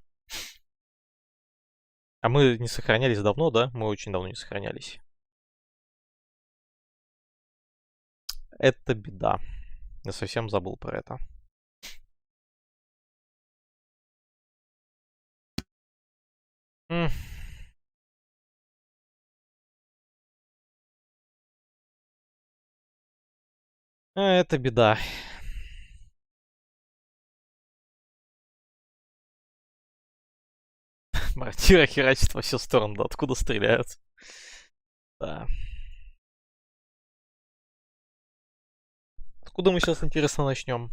А мы не сохранялись давно, да? Мы очень давно не сохранялись. Это беда. Я совсем забыл про это. Это беда. Мортира херачит во все стороны, да, откуда стреляют. Да. Откуда мы сейчас, интересно, начнем?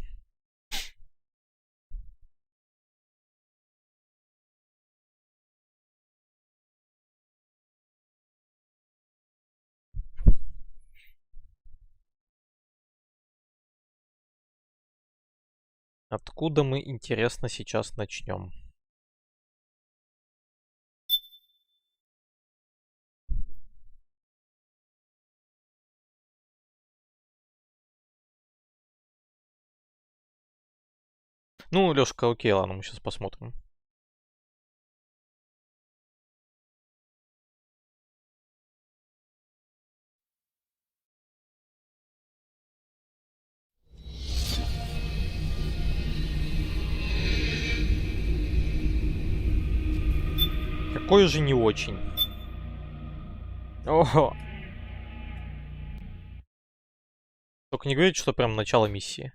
Откуда мы, интересно, сейчас начнем? Ну, Лёшка, окей, ладно, мы сейчас посмотрим. Какой же не очень. Ого. Только не говорите, что прям начало миссии.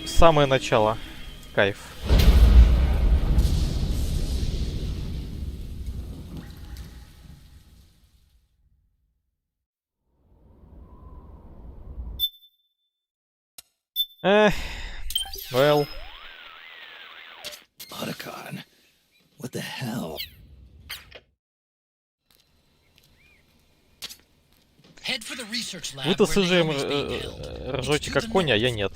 Самое начало. Кайф. Well. Otacon, what the hell? Вы-то с ИЖем ржете как кони, а я нет.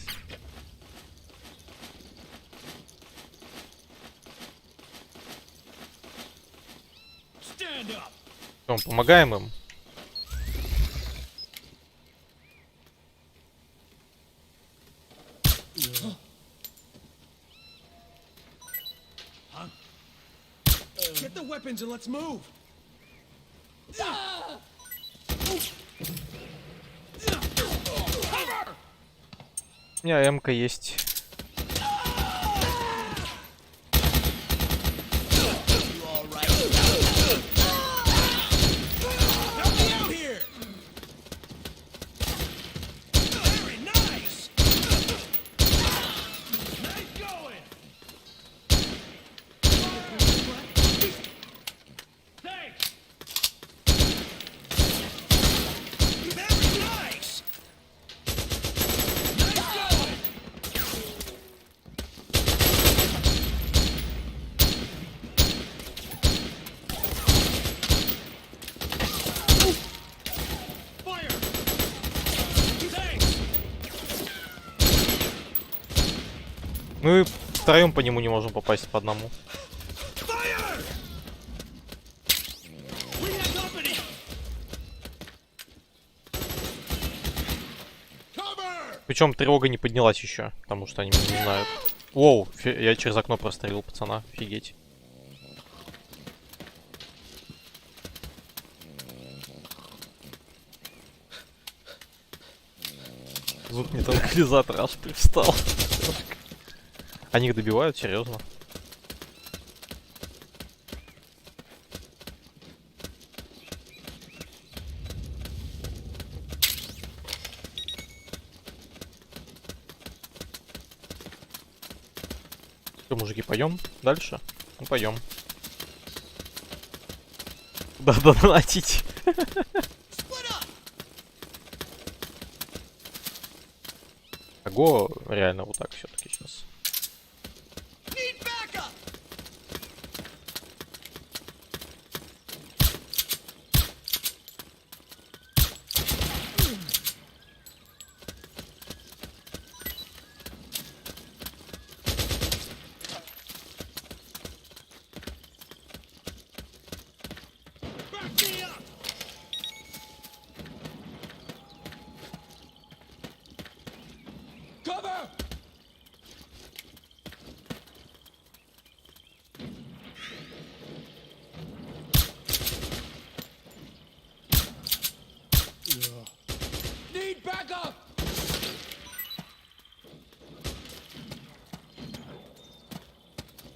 Что, помогаем им? Get the weapons and let's move. У меня М-ка есть. Мы втроем по нему не можем попасть по одному. Причем тревога не поднялась еще, потому что они меня не знают. Воу, я через окно прострелил пацана, офигеть. Звук металлизатора аж привстал. Они их добивают, серьезно. Что, мужики, пойдем дальше? Ну, пойдем. Да, донатить. Ого, реально вот так все-таки сейчас.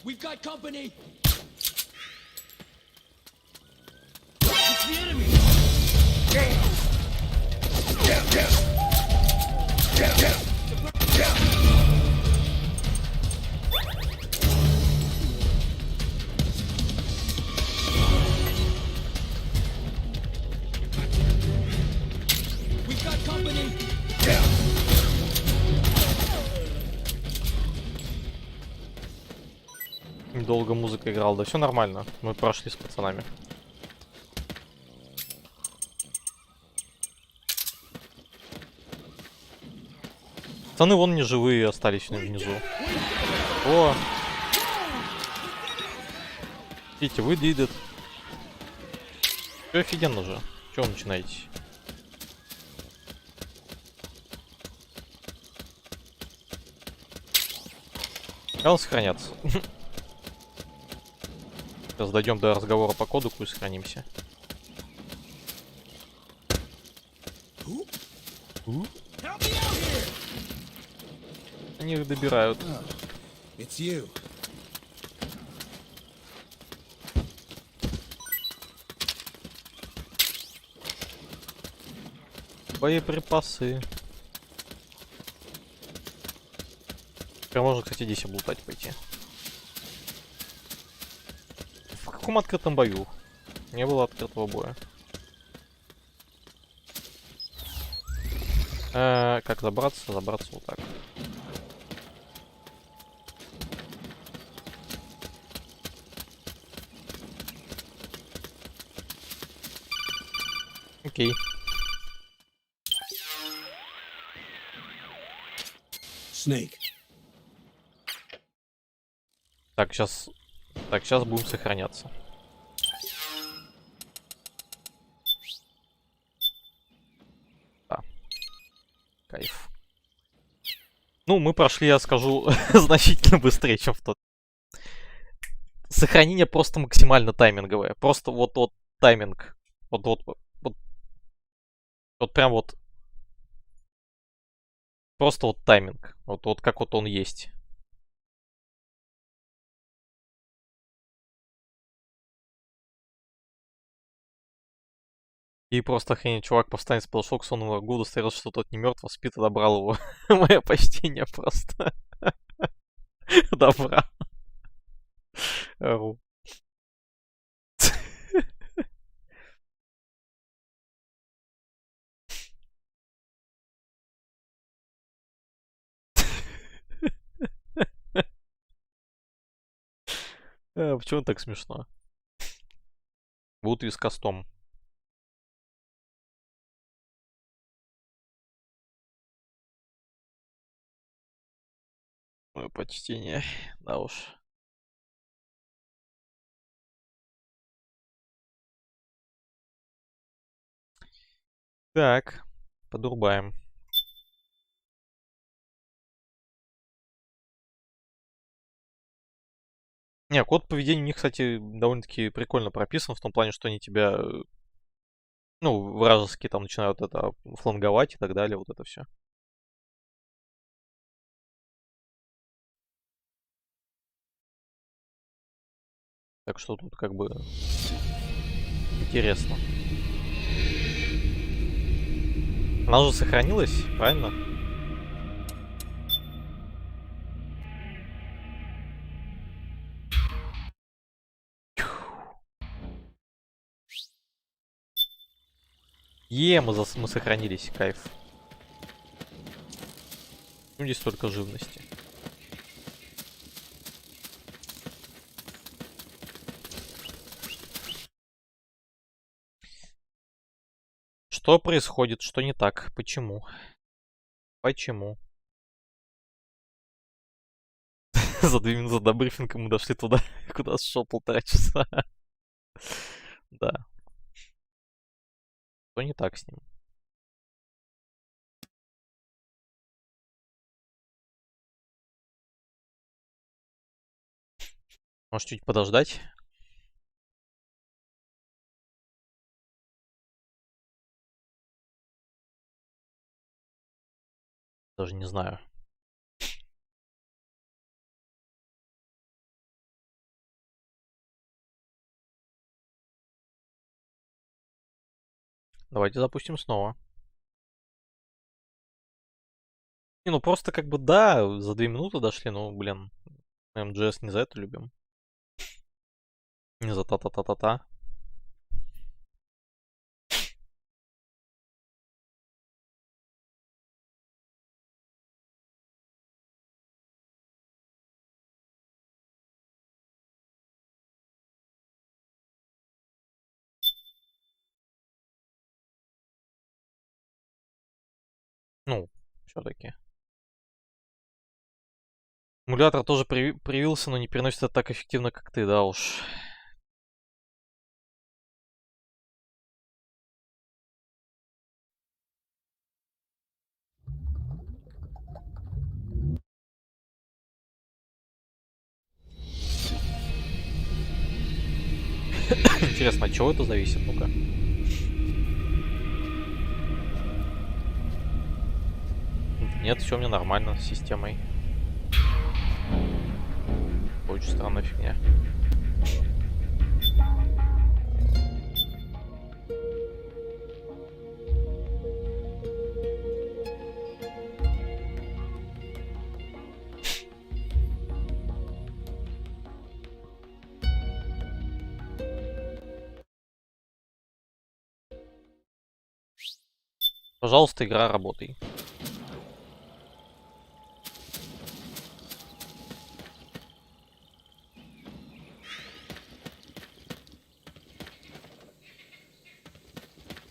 We've got company. It's the enemy. We've got company. Долго музыка играла, да все нормально. Мы прошли с пацанами. Пацаны вон не живые остались внизу. О! Видите, вы did it. Всё офигенно же. Чего вы начинаете? Надо сохраняться. Сейчас дойдем до разговора по кодеку и сохранимся. Они их добирают. Боеприпасы. Теперь можно, кстати, здесь облутать пойти. В каком открытом бою? Не было открытого боя. Как забраться? Забраться вот так. Окей. Snake. Так, сейчас будем сохраняться. Да. Кайф. Ну, мы прошли, я скажу, значительно быстрее, чем в тот. Сохранение просто максимально тайминговое. Просто вот тайминг. Вот прям вот. Просто вот тайминг. Вот как вот он есть. И просто охренеть, чувак повстанец подошел к сонному врагу, удостоверился, что тот не мертв, а спит, и добрал его. Мое почтение просто. Добра. Ру. Почему так смешно? Будут вискостом. Мое почтение. Да уж. Так, подурбаем. Не, код поведения у них, кстати, довольно-таки прикольно прописан, в том плане, что они тебя, ну, вражеские там начинают это фланговать и так далее, вот это все. Так что тут как бы интересно. Она же сохранилась, правильно? Мы сохранились, кайф. Ну, здесь только живности. Что происходит? Что не так? Почему? Почему? За 2 минуты до брифинга мы дошли туда, куда шел 1,5 часа. Да. Что не так с ним? Может, чуть подождать? Даже не знаю. Давайте запустим снова. Не, ну просто как бы да, за 2 минуты дошли, ну блин. МГС не за это любим. Не за та-та-та-та-та. Ну, все-таки. Эмулятор тоже привился, но не переносит это так эффективно, как ты, да уж. Интересно, от чего это зависит? Ну-ка. Нет, все мне нормально с системой. Очень странная фигня. Пожалуйста, игра, работай.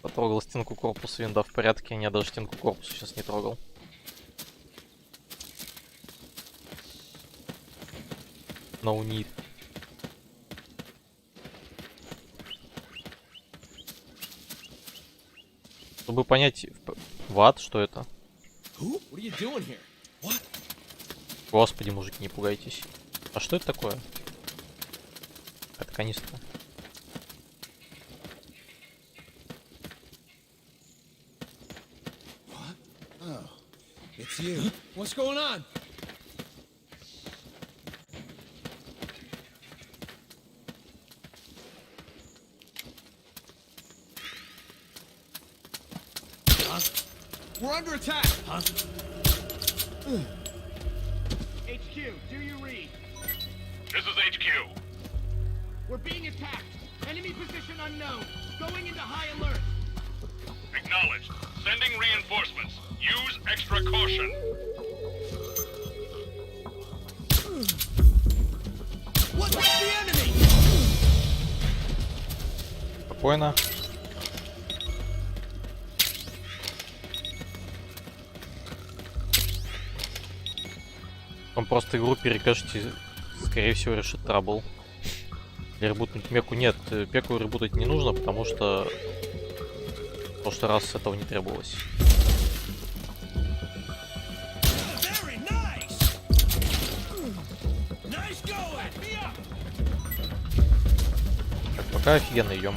Потрогал стенку корпуса, винда в порядке. Я даже стенку корпуса сейчас не трогал. No need. Чтобы понять в ад, что это. Господи, мужики, не пугайтесь. А что это такое? Это канистра. It's you. What's going on? We're under attack. Huh? HQ, do you read? This is HQ. We're being attacked. Enemy position unknown. Going into high alert. Acknowledged. Sending reinforcements. Use extra caution. What's the enemy? Спокойно. Он просто игру перекажете, скорее всего, решит трабл. Или ребутнуть меку. Нет, пеку ребутать не нужно, потому что в прошлый раз этого не требовалось. Так, пока офигенно идем.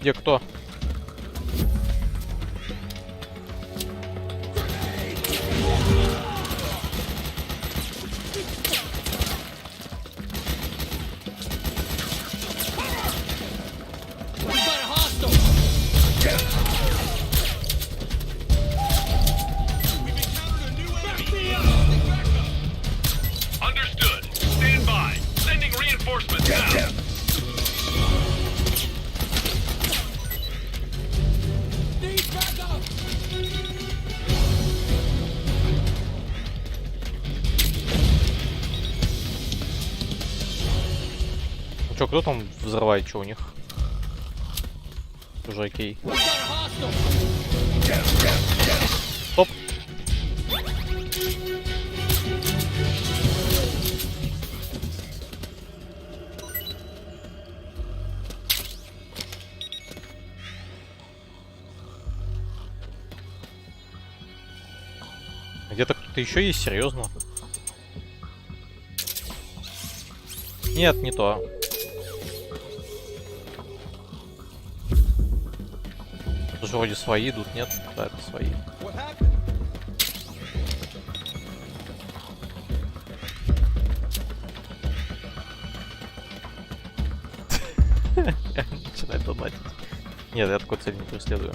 Где кто? Чё, кто там взрывает, что у них? Уже окей. Стоп. Где-то кто-то еще есть, серьезно? Нет, не то. Это же вроде свои идут, нет? Да, это свои. Начинает донатить. Нет, я такой цель не преследую.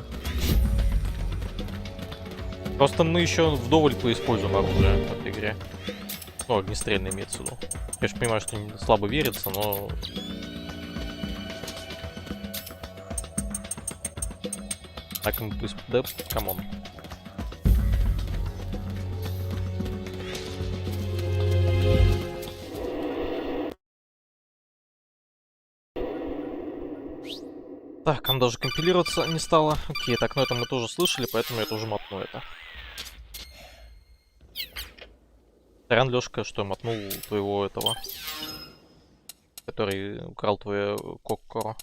Просто мы еще вдоволь поиспользуем оружие в этой игре. Ну, огнестрельное имеется в виду. Я, конечно, понимаю, что слабо верится, но... Так, мы да, камон. Так, он даже компилироваться не стало. Окей, так, ну это мы тоже слышали, поэтому я тоже мотну это. Сорян, Лёшка, что я мотнул твоего этого, который украл твою коккоро.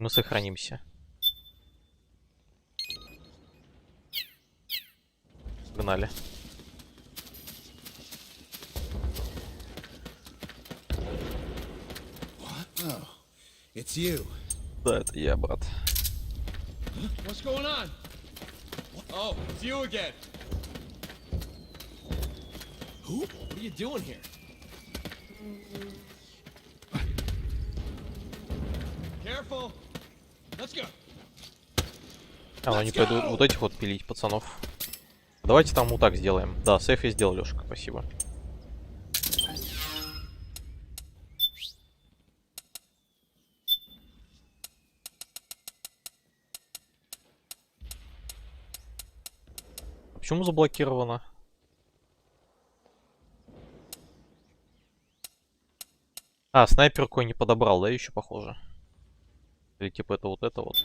Мы сохранимся. Погнали. Oh, it's you. Да, это я, брат. What's going on? Oh, it's you again. Who? What are you doing here? Careful. Let's go. А, они пойдут вот этих вот пилить, пацанов. Давайте там вот так сделаем. Да, сейф я сделал, Лёшка, спасибо. А почему заблокировано? А, снайперку я не подобрал, да, еще похоже. Или типа это вот это вот.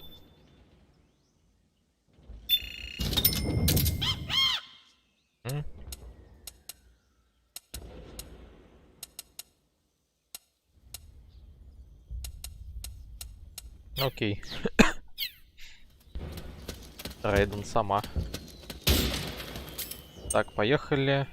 Окей. Рейден сама. Так, поехали.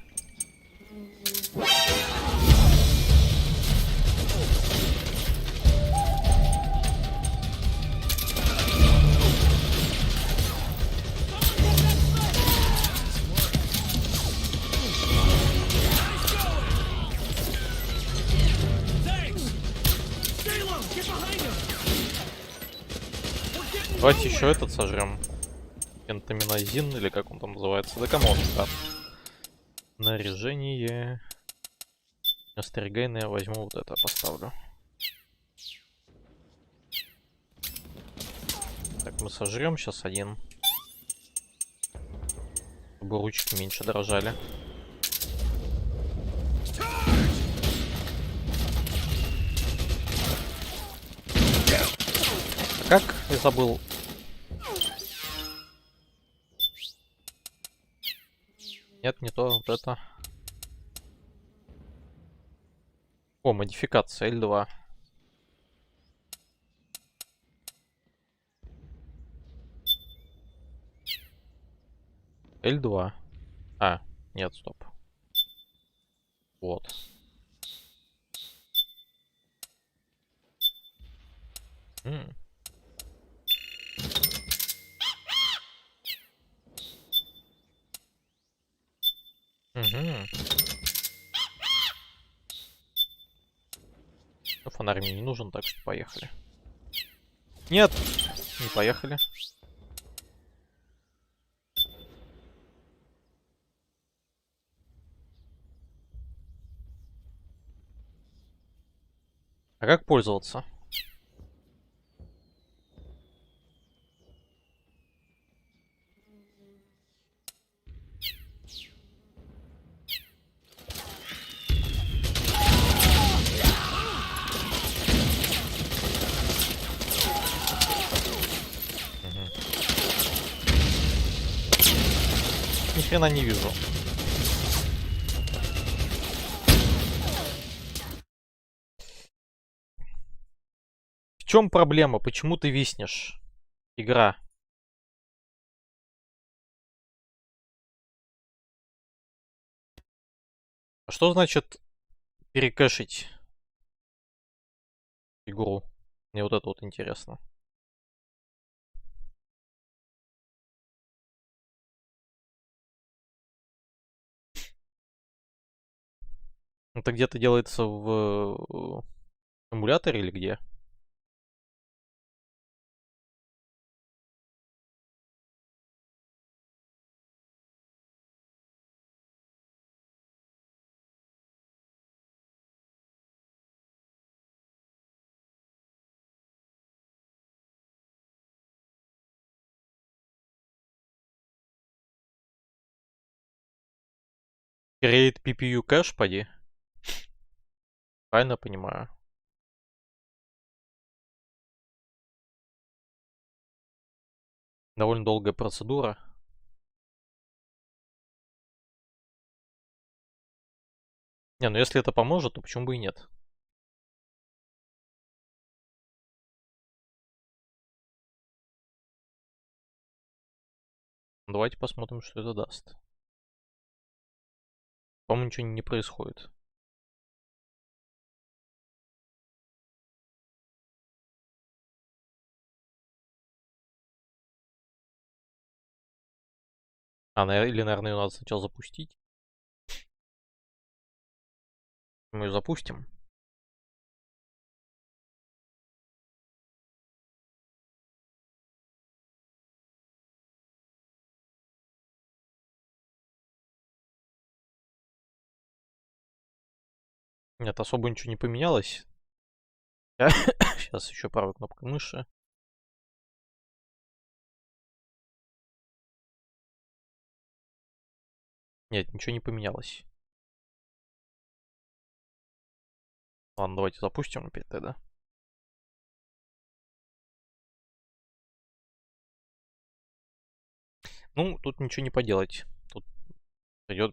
Давайте еще этот сожрем. Пентаминозин, или как он там называется. Да камон, да. Снаряжение. Остерегайное возьму вот это, поставлю. Так, мы сожрем сейчас один. Чтобы ручки меньше дрожали. Как? Я забыл. Нет, не то, вот это. О, модификация L2. L2. А, нет, стоп. Вот. Угу. Фонарь мне не нужен, так что поехали. Нет, не поехали. А как пользоваться? Ни хрена не вижу. В чем проблема? Почему ты виснешь? Игра. А что значит перекэшить игру? Мне вот это вот интересно. Это где-то делается в эмуляторе или где? Create PPU кэш, поди. Правильно понимаю. Довольно долгая процедура. Не, ну если это поможет, то почему бы и нет? Давайте посмотрим, что это даст. По-моему, ничего не происходит. Или, наверное, ее надо сначала запустить. Мы ее запустим. Нет, особо ничего не поменялось. Сейчас еще правой кнопкой мыши. Нет, ничего не поменялось. Ладно, давайте запустим опять тогда. Ну, тут ничего не поделать. Тут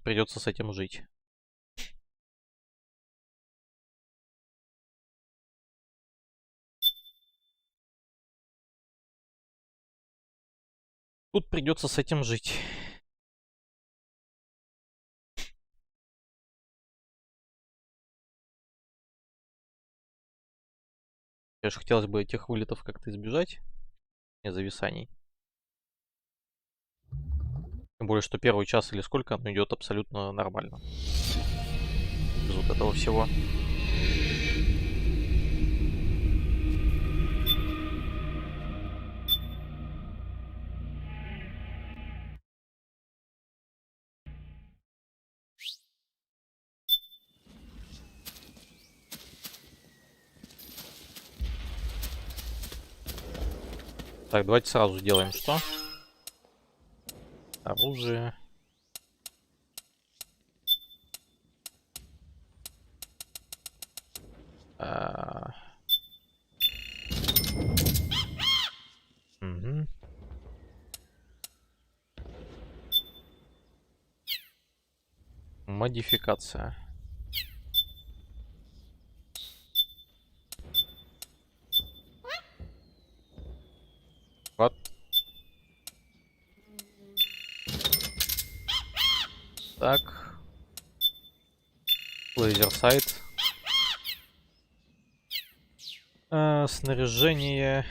придется с этим жить. Тут придется с этим жить. Конечно, хотелось бы этих вылетов как-то избежать. Не зависаний. Тем более, что первый час или сколько оно идет абсолютно нормально. Без вот этого всего. Так, давайте сразу сделаем что? Оружие. Угу. Модификация. Вот. Так. Лазерсайт. Снаряжение.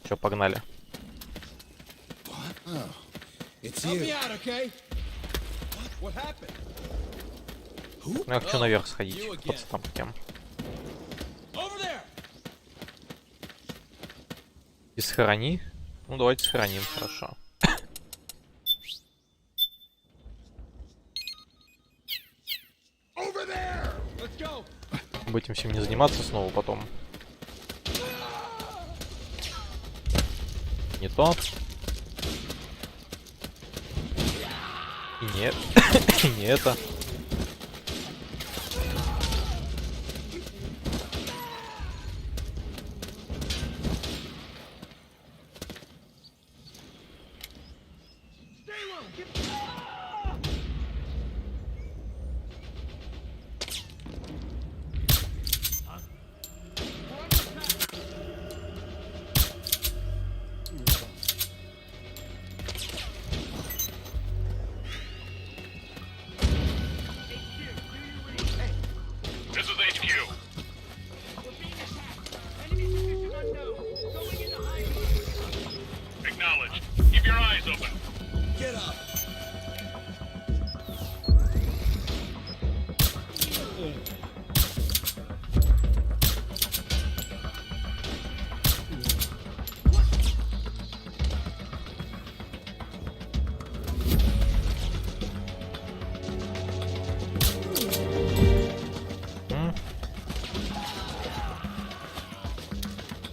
Чё, погнали. Я хочу наверх сходить. Вот там кем. И сохрани. Ну, давайте сохраним, хорошо. Этим всем не заниматься снова потом. Не то. И нет. И не это.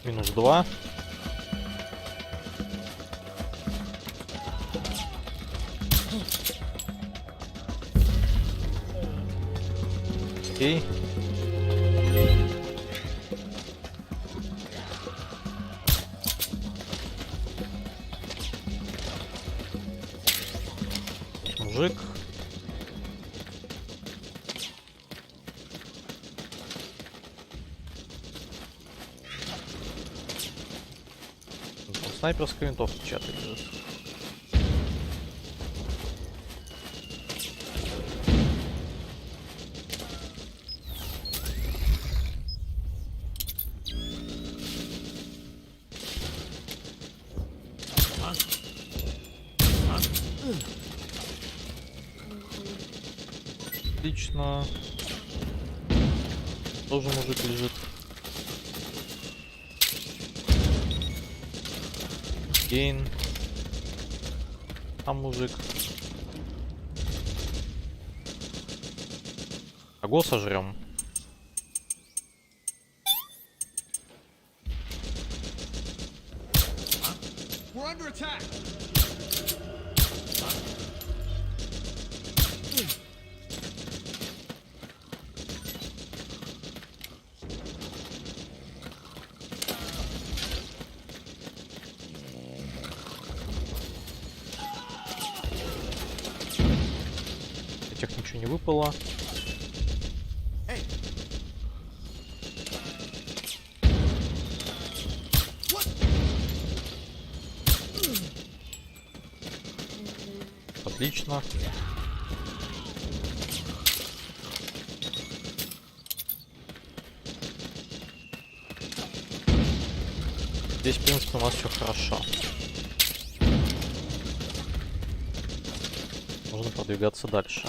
Минус 2. Окей. Мужик. Снайперская винтовка чья-то лежит. Отлично. Тоже мужик лежит. Гейн. Там мужик. Кого сожрем? We're under attack. Этих ничего не выпало. Отлично. Здесь, в принципе, у нас все хорошо. Можно продвигаться дальше.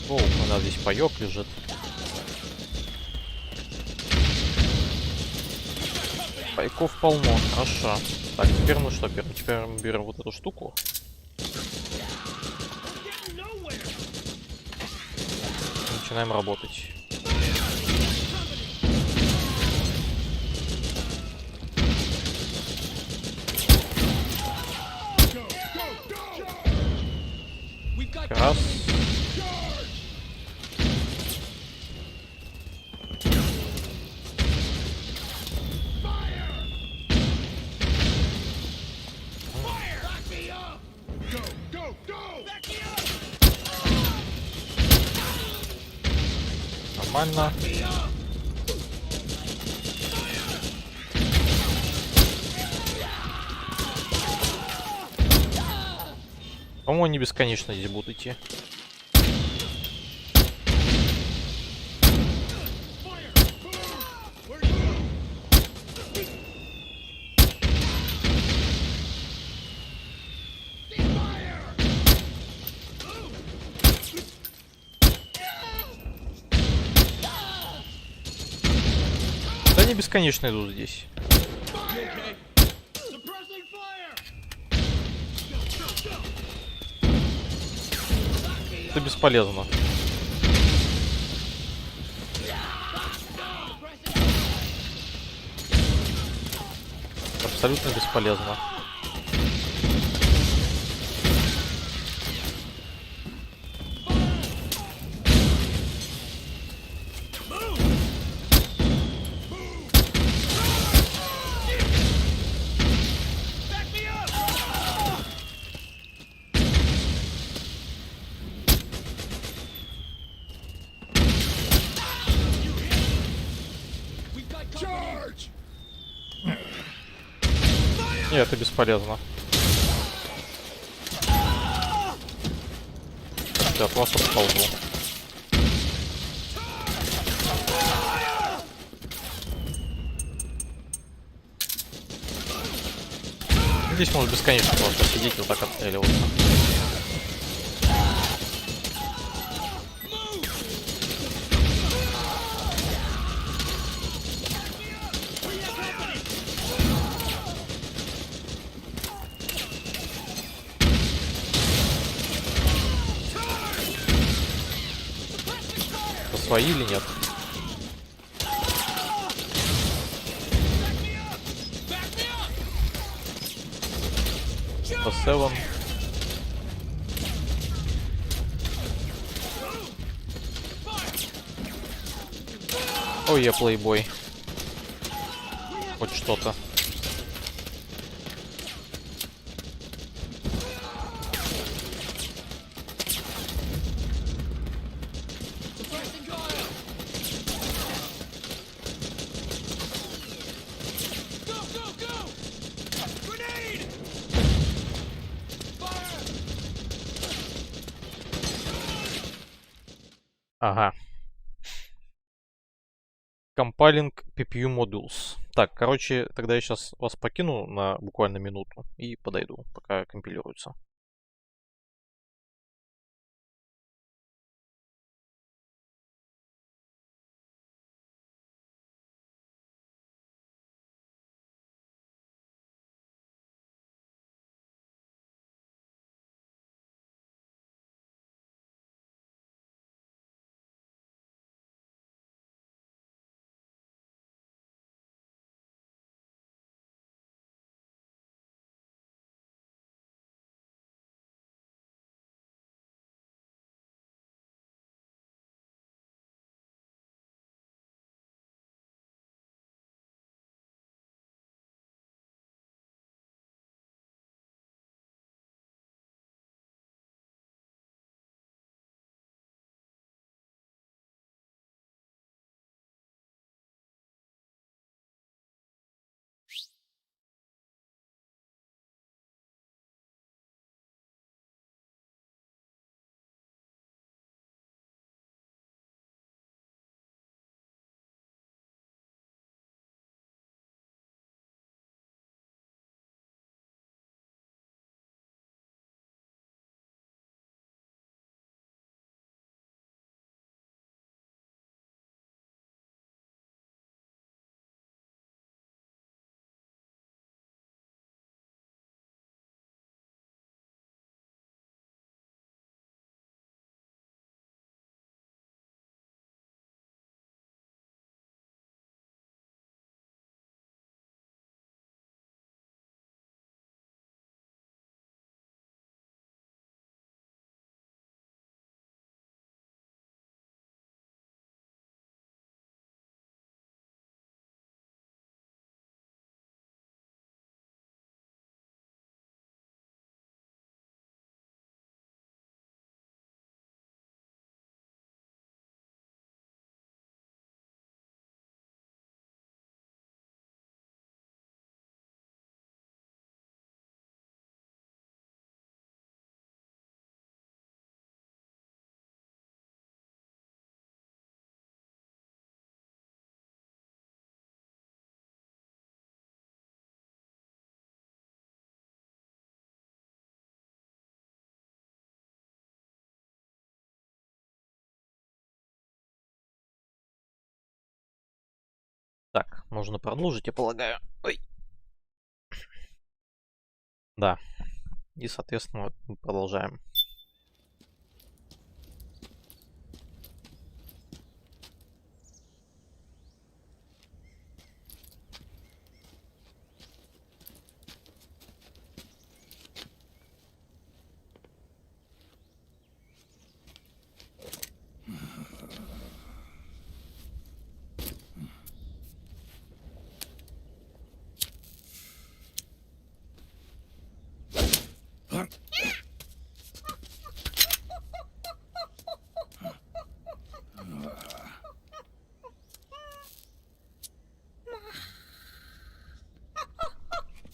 О, у нас здесь паёк лежит. Пайков полно, хорошо. Так, теперь мы что берем? Теперь мы берем вот эту штуку. Начинаем работать. Раз. Нормально. По-моему, они бесконечно здесь будут идти. Да они бесконечно идут здесь. Это бесполезно. Абсолютно бесполезно. Нет, это бесполезно. Я от вас отползу. Здесь можно бесконечно просто сидеть и вот так отстреливаться. Свои или нет? По 7. Ой, я плейбой. Хоть что-то. Ага. Compiling PPU modules. Так, короче, тогда я сейчас вас покину на буквально минуту и подойду, пока компилируется. Можно продолжить, я полагаю. Ой. Да. И, соответственно, мы продолжаем.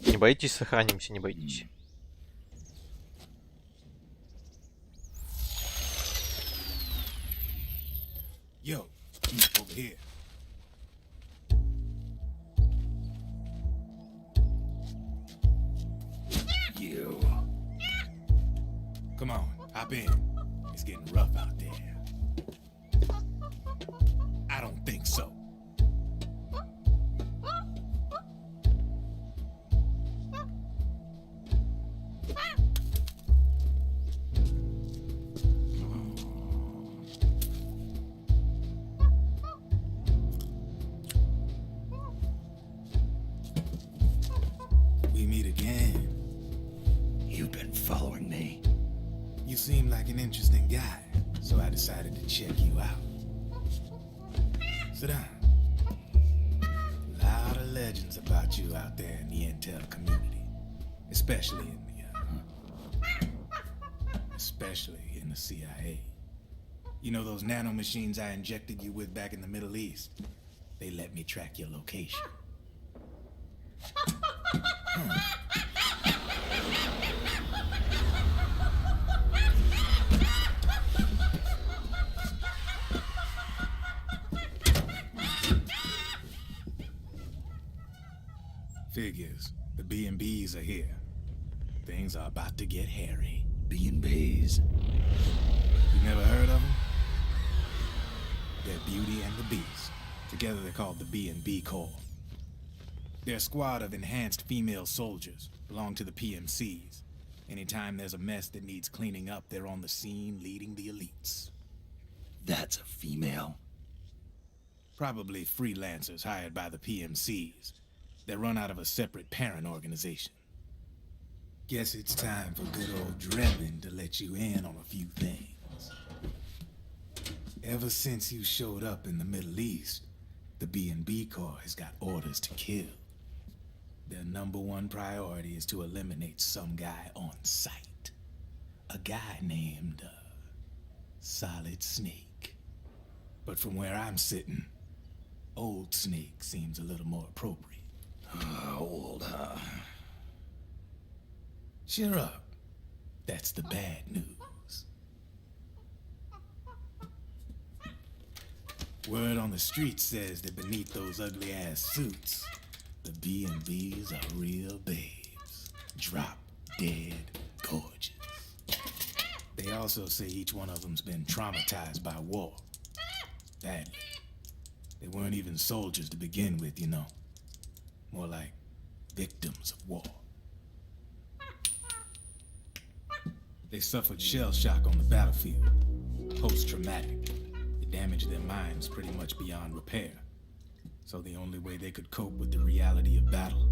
Не боитесь, сохранимся, не боитесь. Yo, over here. You. Come on, hop in. It's getting rough out there. I don't think so. We meet again. You've been following me. You seem like an interesting guy, so I decided to check you out. Sit down. A lot of legends about you out there in the intel community, especially in the CIA. You know those nanomachines I injected you with back in the Middle East? They let me track your location. Figures. The B&Bs are here. Things are about to get hairy. B&Bs. You never heard of them? They're Beauty and the Beast. Together they're called the B&B Corps. They're a squad of enhanced female soldiers, belong to the PMCs. Anytime there's a mess that needs cleaning up, they're on the scene leading the elites. That's a female. Probably freelancers hired by the PMCs. They run out of a separate parent organization. Guess it's time for good old Drebin to let you in on a few things. Ever since you showed up in the Middle East, the B&B Corps has got orders to kill. Their #1 priority is to eliminate some guy on sight. A guy named, Solid Snake. But from where I'm sitting, Old Snake seems a little more appropriate. Old, huh? Cheer up. That's the bad news. Word on the street says that beneath those ugly-ass suits, the B&Bs are real babes. Drop dead gorgeous. They also say each one of them's been traumatized by war. Badly. They weren't even soldiers to begin with, you know. More like victims of war. They suffered shell shock on the battlefield. Post-traumatic. It damaged their minds pretty much beyond repair. So the only way they could cope with the reality of battle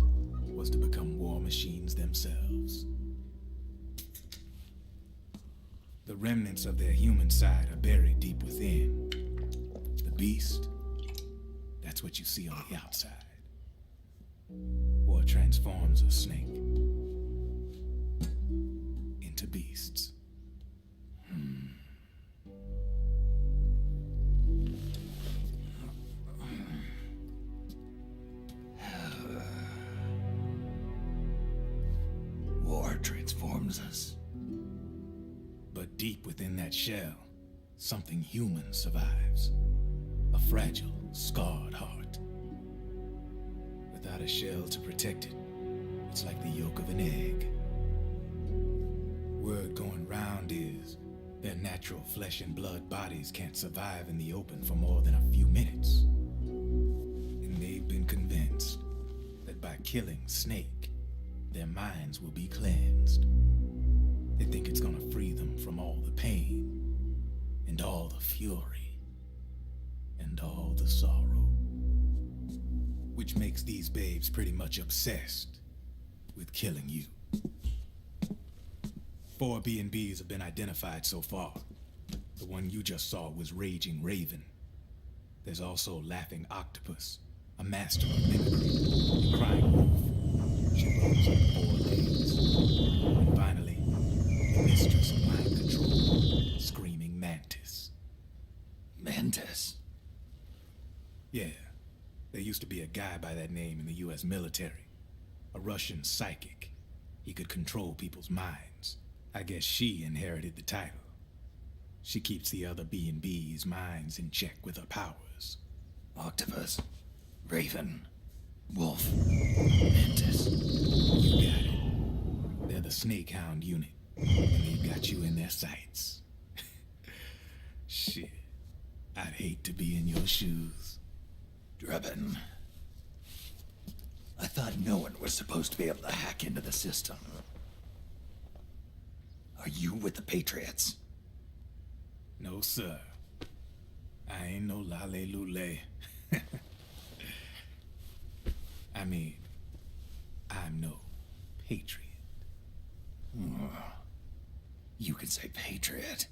was to become war machines themselves. The remnants of their human side are buried deep within. The beast, that's what you see on the outside. War transforms a snake into beasts. War transforms us. But deep within that shell, something human survives. A fragile, scarred heart. Without a shell to protect it, it's like the yolk of an egg. Word going round is their natural flesh and blood bodies can't survive in the open for more than a few minutes. And they've been convinced killing Snake, their minds will be cleansed. They think it's gonna free them from all the pain, and all the fury, and all the sorrow. Which makes these babes pretty much obsessed with killing you. 4 B&Bs have been identified so far. The one you just saw was Raging Raven. There's also Laughing Octopus, a master of mimicry, and Crying Wolf. She runs on 4 legs. And finally, the mistress of mind control, Screaming Mantis. Mantis? Yeah. There used to be a guy by that name in the US military. A Russian psychic. He could control people's minds. I guess she inherited the title. She keeps the other B&B's minds in check with her powers. Octopus, Raven, Wolf, Mantis. You got it. They're the Snake Hound unit, and they've got you in their sights. Shit. I'd hate to be in your shoes. Drebin. I thought no one was supposed to be able to hack into the system. Are you with the Patriots? No, sir. I ain't no lale-lule. I mean, I'm no patriot. You can say patriot.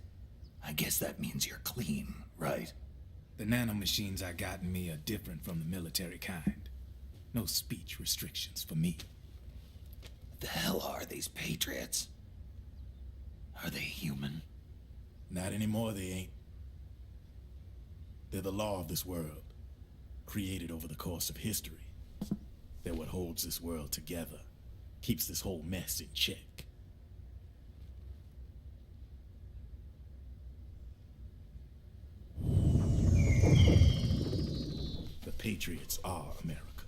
I guess that means you're clean, right? The nanomachines I got in me are different from the military kind. No speech restrictions for me. What the hell are these Patriots? Are they human? Not anymore, they ain't. They're the law of this world, created over the course of history. They're what holds this world together, keeps this whole mess in check. The Patriots are America,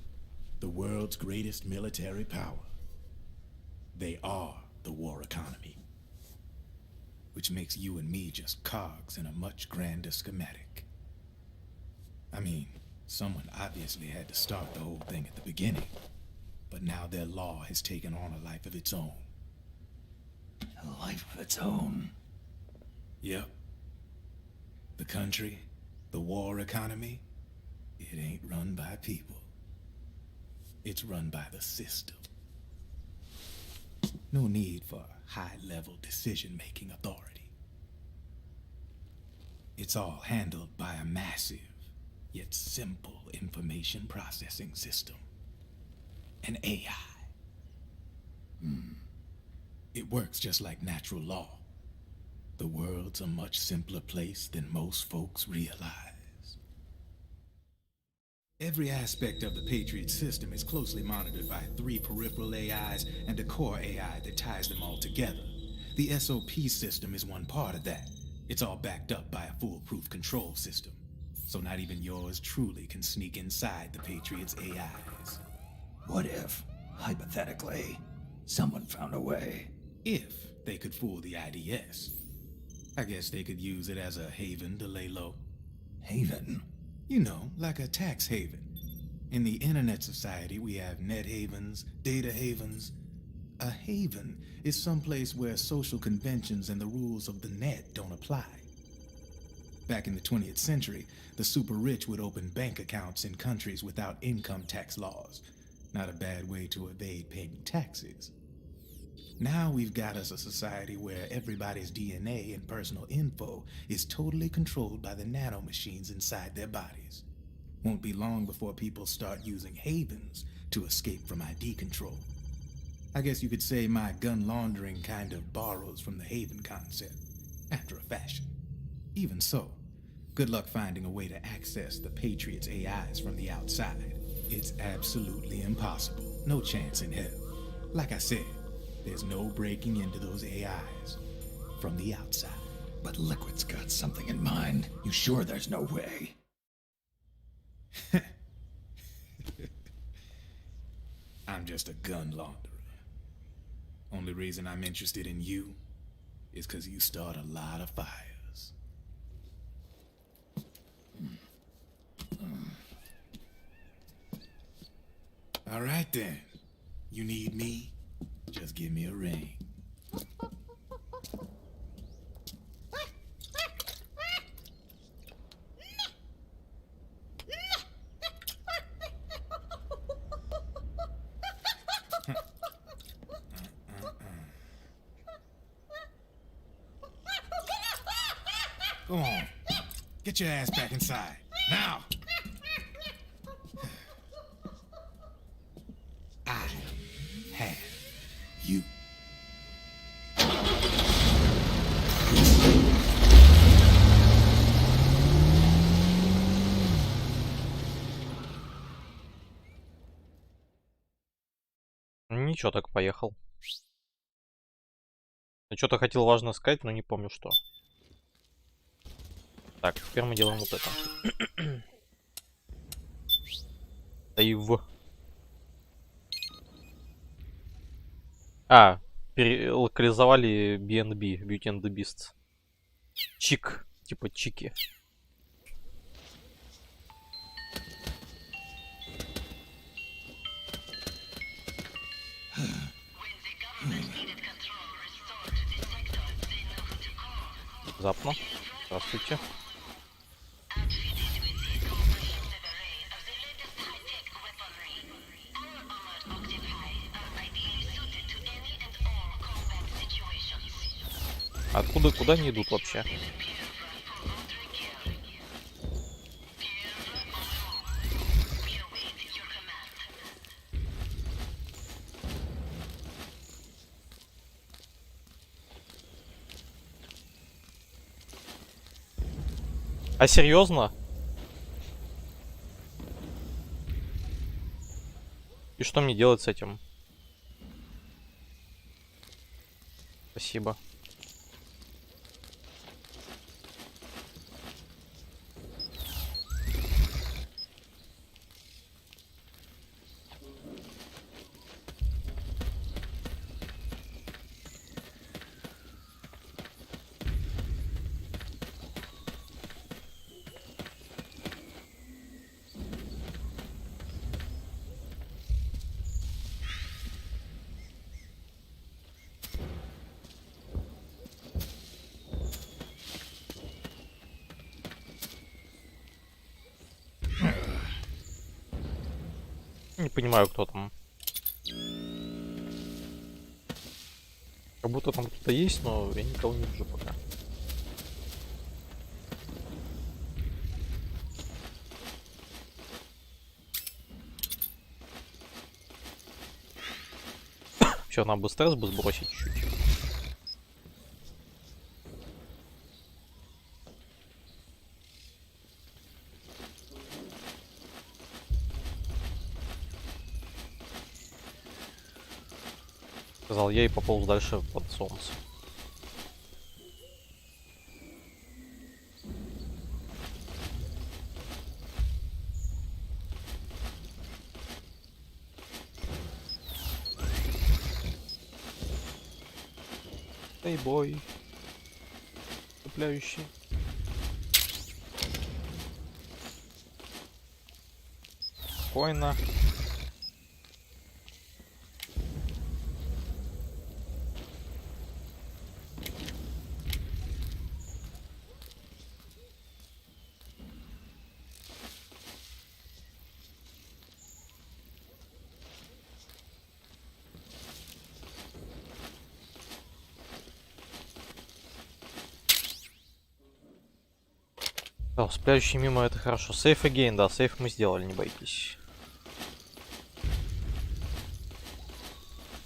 the world's greatest military power. They are the war economy, which makes you and me just cogs in a much grander schematic. I mean, someone obviously had to start the whole thing at the beginning, but now their law has taken on a life of its own. A life of its own? Yep. The country, the war economy, it ain't run by people. It's run by the system. No need for high-level decision-making authority. It's all handled by a massive, yet simple information processing system. An AI. It works just like natural law. The world's a much simpler place than most folks realize. Every aspect of the Patriot system is closely monitored by 3 peripheral AIs and a core AI that ties them all together. The SOP system is one part of that. It's all backed up by a foolproof control system. So not even yours truly can sneak inside the Patriots' AIs. What if, hypothetically, someone found a way? If they could fool the IDS. I guess they could use it as a haven to lay low. Haven? You know, like a tax haven. In the internet society, we have net havens, data havens. A haven is someplace where social conventions and the rules of the net don't apply. Back in the 20th century, the super rich would open bank accounts in countries without income tax laws. Not a bad way to evade paying taxes. Now we've got us a society where everybody's DNA and personal info is totally controlled by the nanomachines inside their bodies. Won't be long before people start using havens to escape from ID control. I guess you could say my gun laundering kind of borrows from the haven concept, after a fashion. Even so, good luck finding a way to access the Patriots' AIs from the outside. It's absolutely impossible. No chance in hell. Like I said, there's no breaking into those AIs from the outside. But Liquid's got something in mind. You sure there's no way? I'm just a gun launderer. Only reason I'm interested in you is because you start a lot of fires. All right then. You need me? Just give me a ring. Go on. Get your ass back inside. Now! I have you. Ничего, так поехал. Я что-то хотел важно сказать, но не помню что. Так, теперь мы делаем вот это. Сейв. А, перелокализовали B&B, Beauty and the Beast. Чик, типа чики. Запно. Здравствуйте. Откуда, куда они идут вообще? А серьезно? И что мне делать с этим? Спасибо. Не понимаю, кто там. Как будто там кто-то есть, но я никого не вижу пока. Все, надо бы стресс бы сбросить чуть-чуть. Сказал я и пополз дальше под солнце. Эй, бой. Цепляющий. Спокойно. Да, спляющий мимо это хорошо. Сейф again, да, сейф мы сделали, не бойтесь.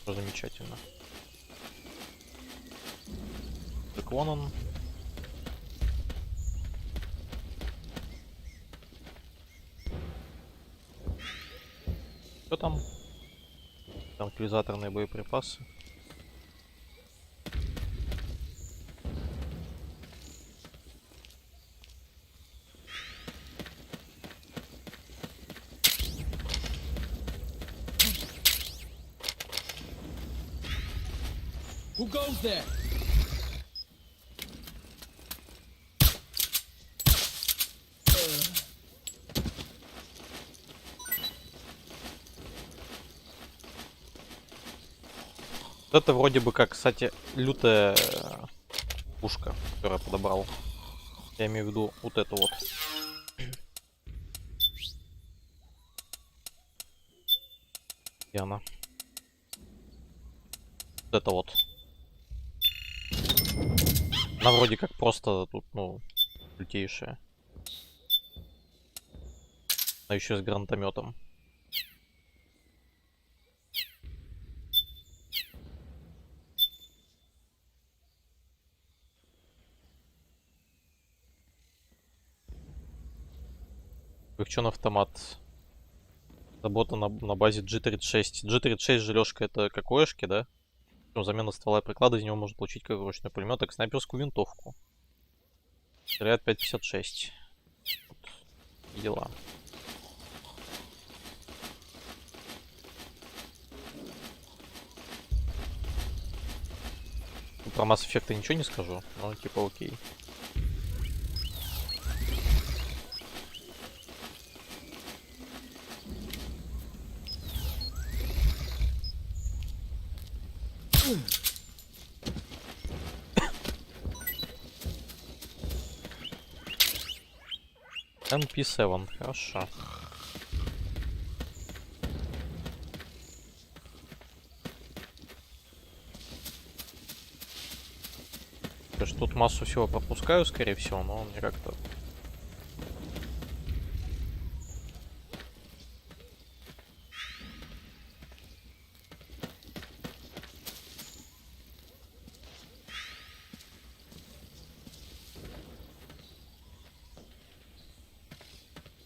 Замечательно. Так вон он. Что там? Транквилизаторные боеприпасы. Who goes there? Это вроде бы как, кстати, лютая пушка, которую я подобрал. Я имею в виду вот эту вот. Где она? Вот это вот. Она вроде как просто тут, ну, лютейшая. А еще с гранатометом. Облегченный автомат. Работа на базе G36. G36 желешка это как ОЭшки, да? Замена ствола и приклада из него можно получить как ручной пулемет, так снайперскую винтовку. Стреляет 5.56. Вот. Дела. Про Mass Effect ничего не скажу, но типа окей. MP7, хорошо. Я ж тут массу всего пропускаю, скорее всего, но мне как-то...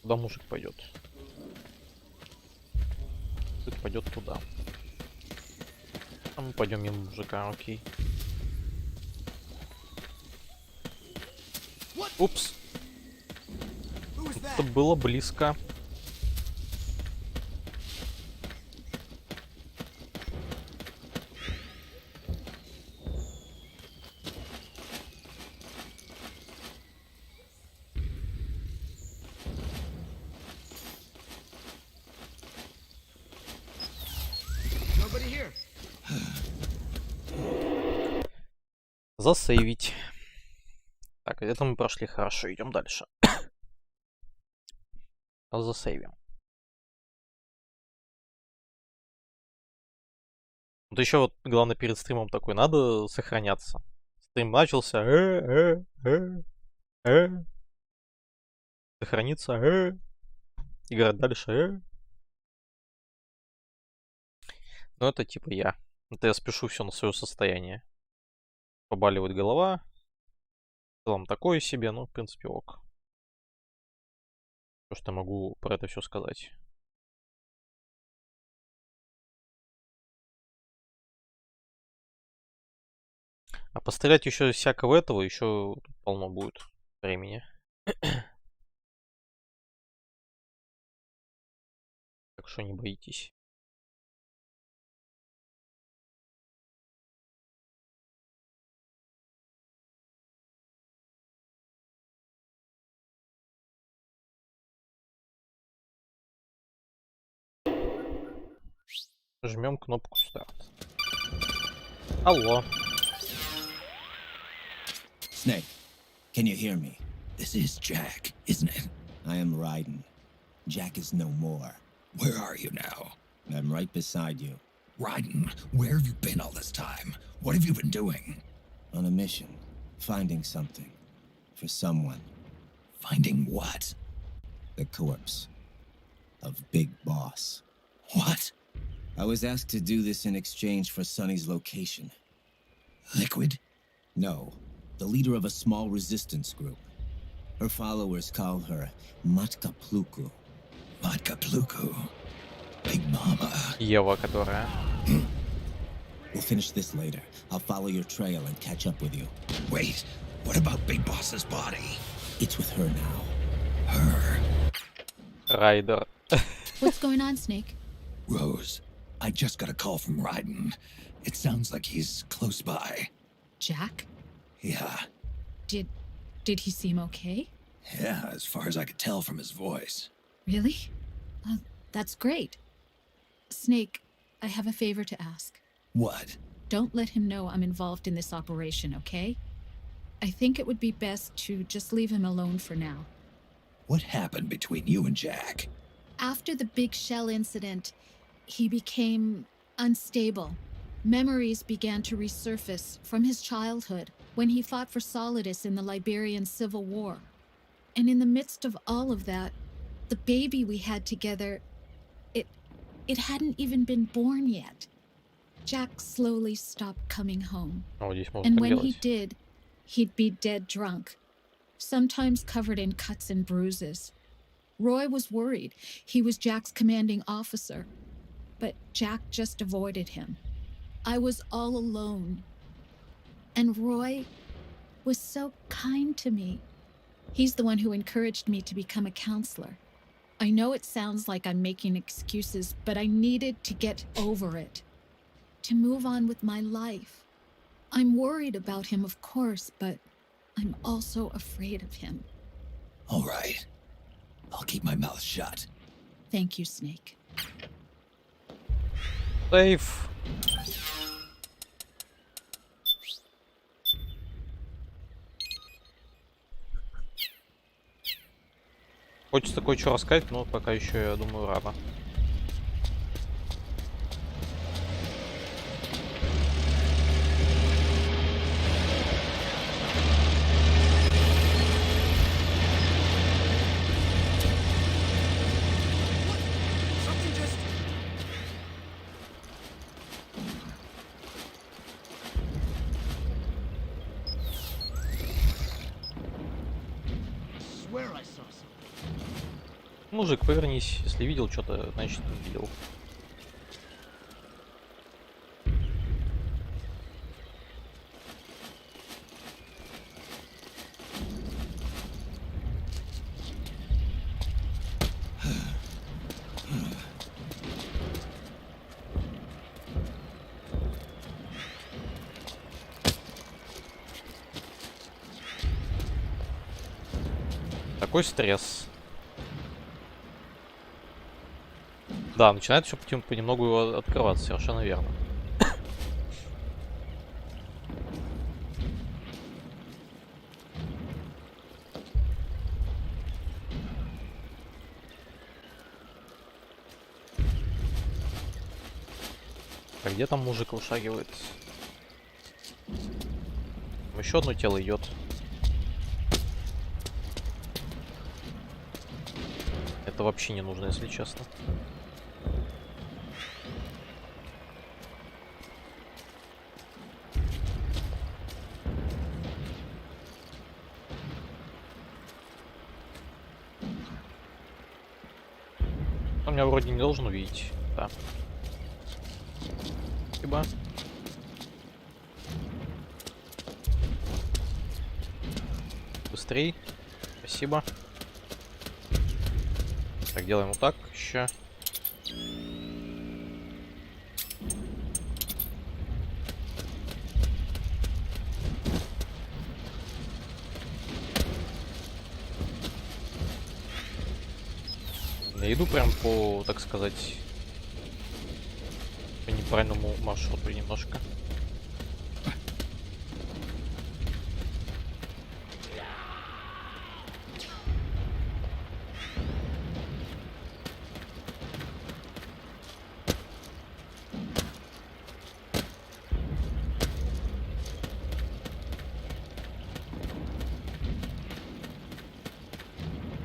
Куда мужик пойдет? Мужик пойдет туда. А мы пойдем мимо мужика, окей. Упс. Это было близко. Засейвить. Так, это мы прошли хорошо, идем дальше. Засейвим. Вот еще вот, главное, перед стримом такой, надо сохраняться. Стрим начался. Сохраниться. Играть дальше. Ну, это типа я. Это я спешу все на свое состояние. Побаливает голова. В целом такое себе, но в принципе ок. То, что могу про это все сказать. А пострелять еще всякого этого еще полно будет времени. Так что не боитесь. Жмем кнопку старт. Алло. Snake, can you hear me? This is Jack, isn't it? I am Raiden. Jack is no more. Where are you now? I'm right beside you. Raiden, where have you been all this time? What have you been doing? On a mission. Finding something. For someone. Finding what? The corpse. Of Big Boss. What? I was asked to do this in exchange for Sonny's location. Liquid? No. The leader of a small resistance group. Her followers call her Matka Pluku. Matka Pluku? Big Mama. Ева, которая... We'll finish this later. I'll follow your trail and catch up with you. Wait, what about Big Boss's body? It's with her now. Her? Райдер. What's going on, Snake? Rose, I just got a call from Raiden. It sounds like he's close by. Jack? Yeah. Did he seem okay? Yeah, as far as I could tell from his voice. Really? That's great. Snake, I have a favor to ask. What? Don't let him know I'm involved in this operation, okay? I think it would be best to just leave him alone for now. What happened between you and Jack? After the big shell incident, he became unstable. Memories began to resurface from his childhood when he fought for Solidus in the Liberian Civil War. And in the midst of all of that, the baby we had together, it hadn't even been born yet. Jack slowly stopped coming home. And when he did, he'd be dead drunk, sometimes covered in cuts and bruises. Roy was worried. He was Jack's commanding officer, but Jack just avoided him. I was all alone. And Roy was so kind to me. He's the one who encouraged me to become a counselor. I know it sounds like I'm making excuses, but I needed to get over it, to move on with my life. I'm worried about him, of course, but I'm also afraid of him. All right. I'll keep my mouth shut. Thank you, Snake. Сейф. Хочется кое-что рассказать, но пока еще, я думаю, рано. Мужик, повернись. Если видел что-то, значит не видел. Такой стресс. Да, начинает все понемногу открываться, совершенно верно. А где там мужик вышагивает? Еще одно тело идет. Это вообще не нужно, если честно. Он меня вроде не должен увидеть. Да. Спасибо. Быстрей. Спасибо. Так, делаем вот так еще. Я иду прям по, так сказать, по неправильному маршруту немножко.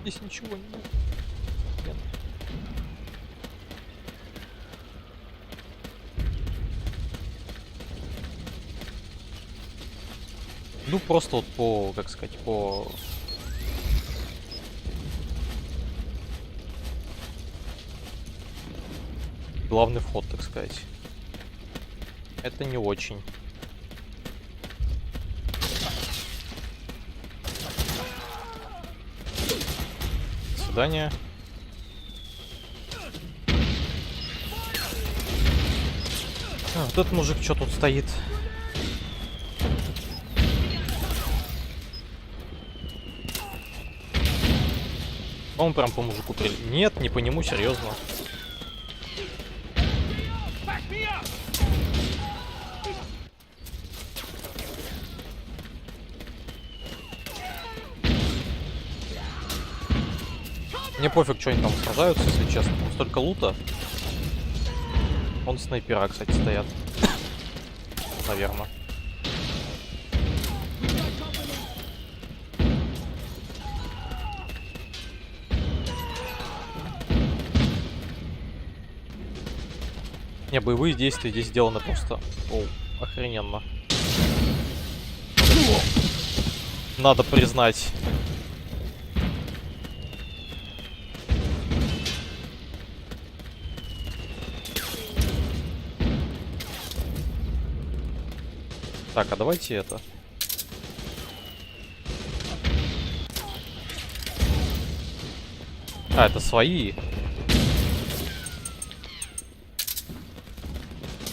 Здесь ничего нет. Ну просто вот по, как сказать, по главный вход, так сказать. Это не очень. До свидания. А, вот этот мужик что тут стоит? Он прям по мужику Нет, не по нему, серьезно. Мне пофиг, что они там сражаются, если честно. Там столько лута. Вон снайпера, кстати, стоят. Наверное. Не, боевые действия здесь сделаны просто... О, охрененно. Надо признать. Так, а давайте это. А, это свои.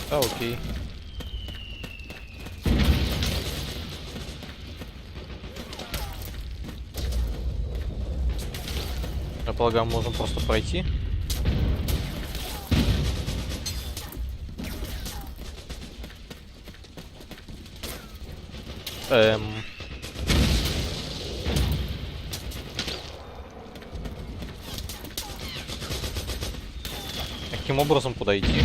А, окей. Я полагаю, мы можем просто пройти. Каким образом куда идти?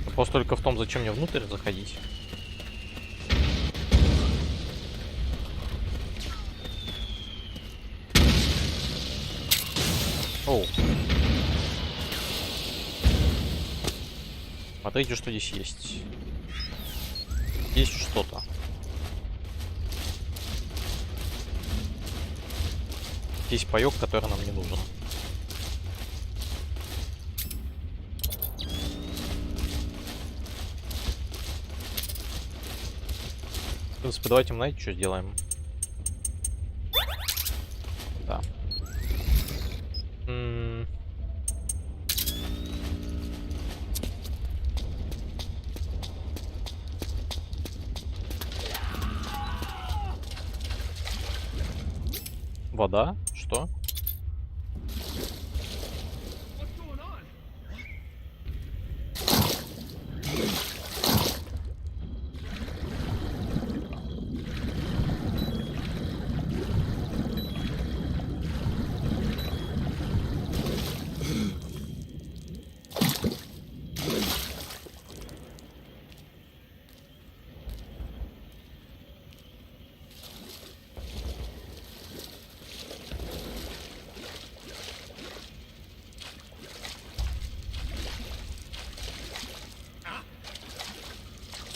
Вопрос только в том, зачем мне внутрь заходить. Оу. Смотрите, что здесь есть. Есть что-то. Есть паёк, который нам не нужен. В принципе, давайте мы, знаете, что сделаем? Да. Вода? Что?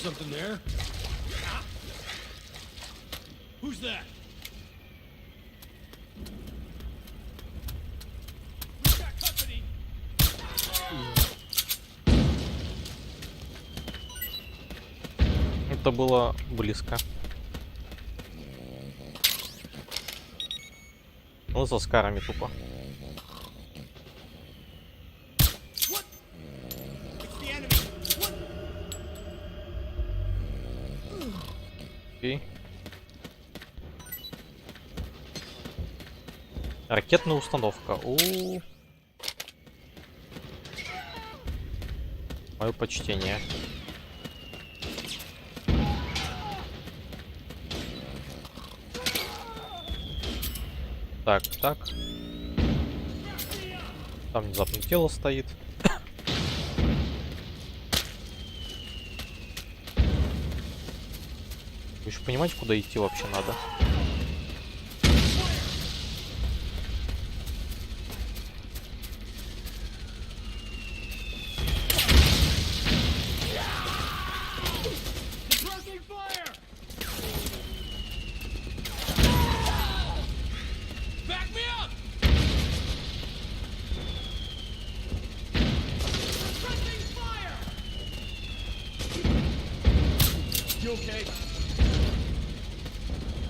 Something there? Who's that? We've got company. Это было близко. Ну, за скарами тупо. Окей. Ракетная установка. У-у-у. Мое почтение. Так, так. Там внезапно тело стоит. Вы еще понимаете, куда идти вообще надо?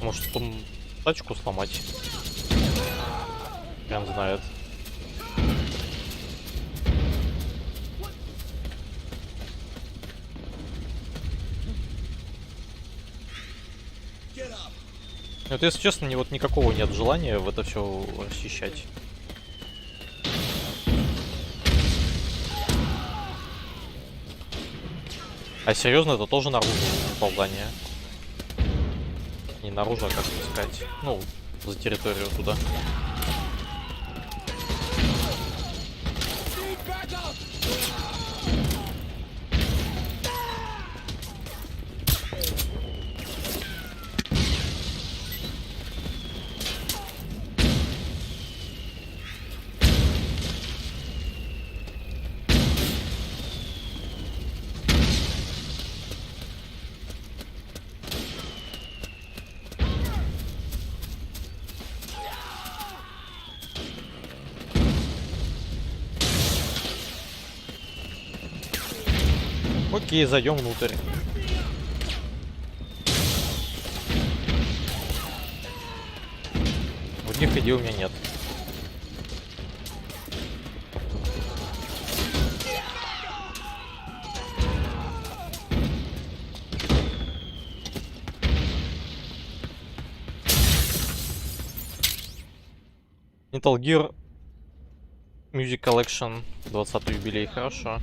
Может, там тачку сломать? Прям знает. Вот, если честно, никакого нет желания в это все расчищать. А серьезно, это тоже наружу ползание. Не наружу, а как сказать. Ну, за территорию туда. Окей, зайдем внутрь. Других идей у меня нет. Metal Gear Music Collection 20-й юбилей, хорошо.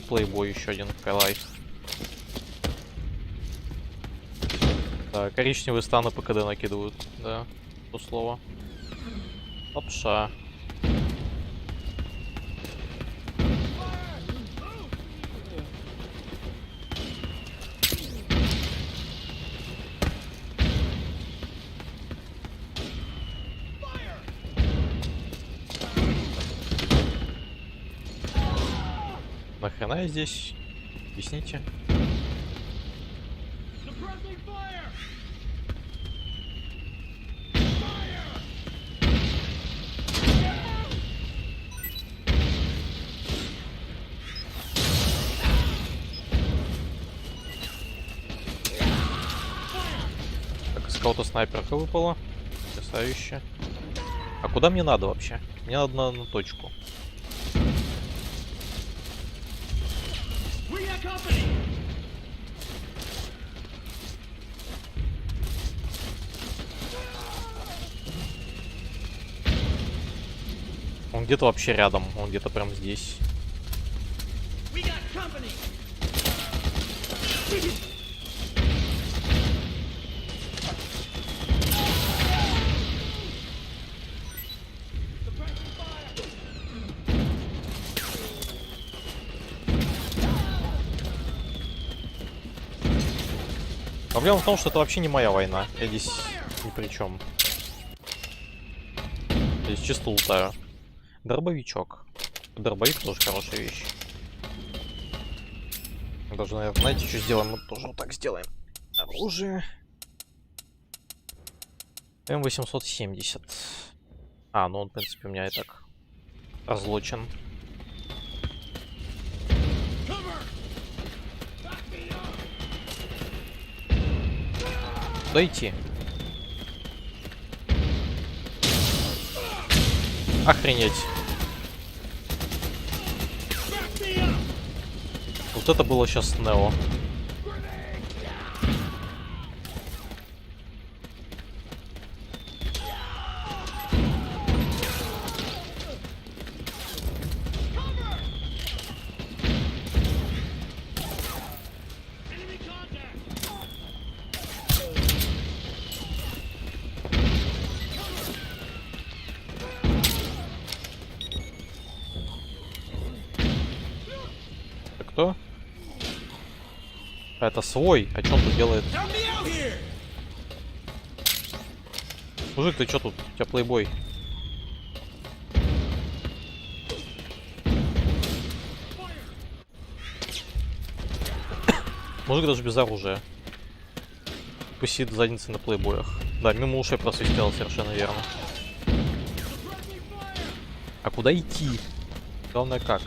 Плейбой еще один, Кайлайф. Да, коричневые станы по КД накидывают, да, то слово. Лапша. Нахрена я здесь? Объясните. Так, из кого-то снайперка выпала. Потрясающе. А куда мне надо вообще? Мне надо на точку. Он где-то вообще рядом, он где-то прям здесь. Проблема в том, что это вообще не моя война. Я здесь ни при чем. Здесь чисто лутаю. Дробовичок. Дробовик тоже хорошая вещь. Даже, наверное, знаете, что сделаем? Мы тоже вот так сделаем. Оружие. М870. А, ну он, в принципе, у меня и так разлочен. Куда идти? Охренеть. Вот это было сейчас Нео. Кто? А это свой. А что он тут делает? Мужик, ты что тут? У тебя плейбой. Мужик даже без оружия. Пусит задницы на плейбоях. Да, мимо ушей просвистел, совершенно верно. А куда идти? Главное как?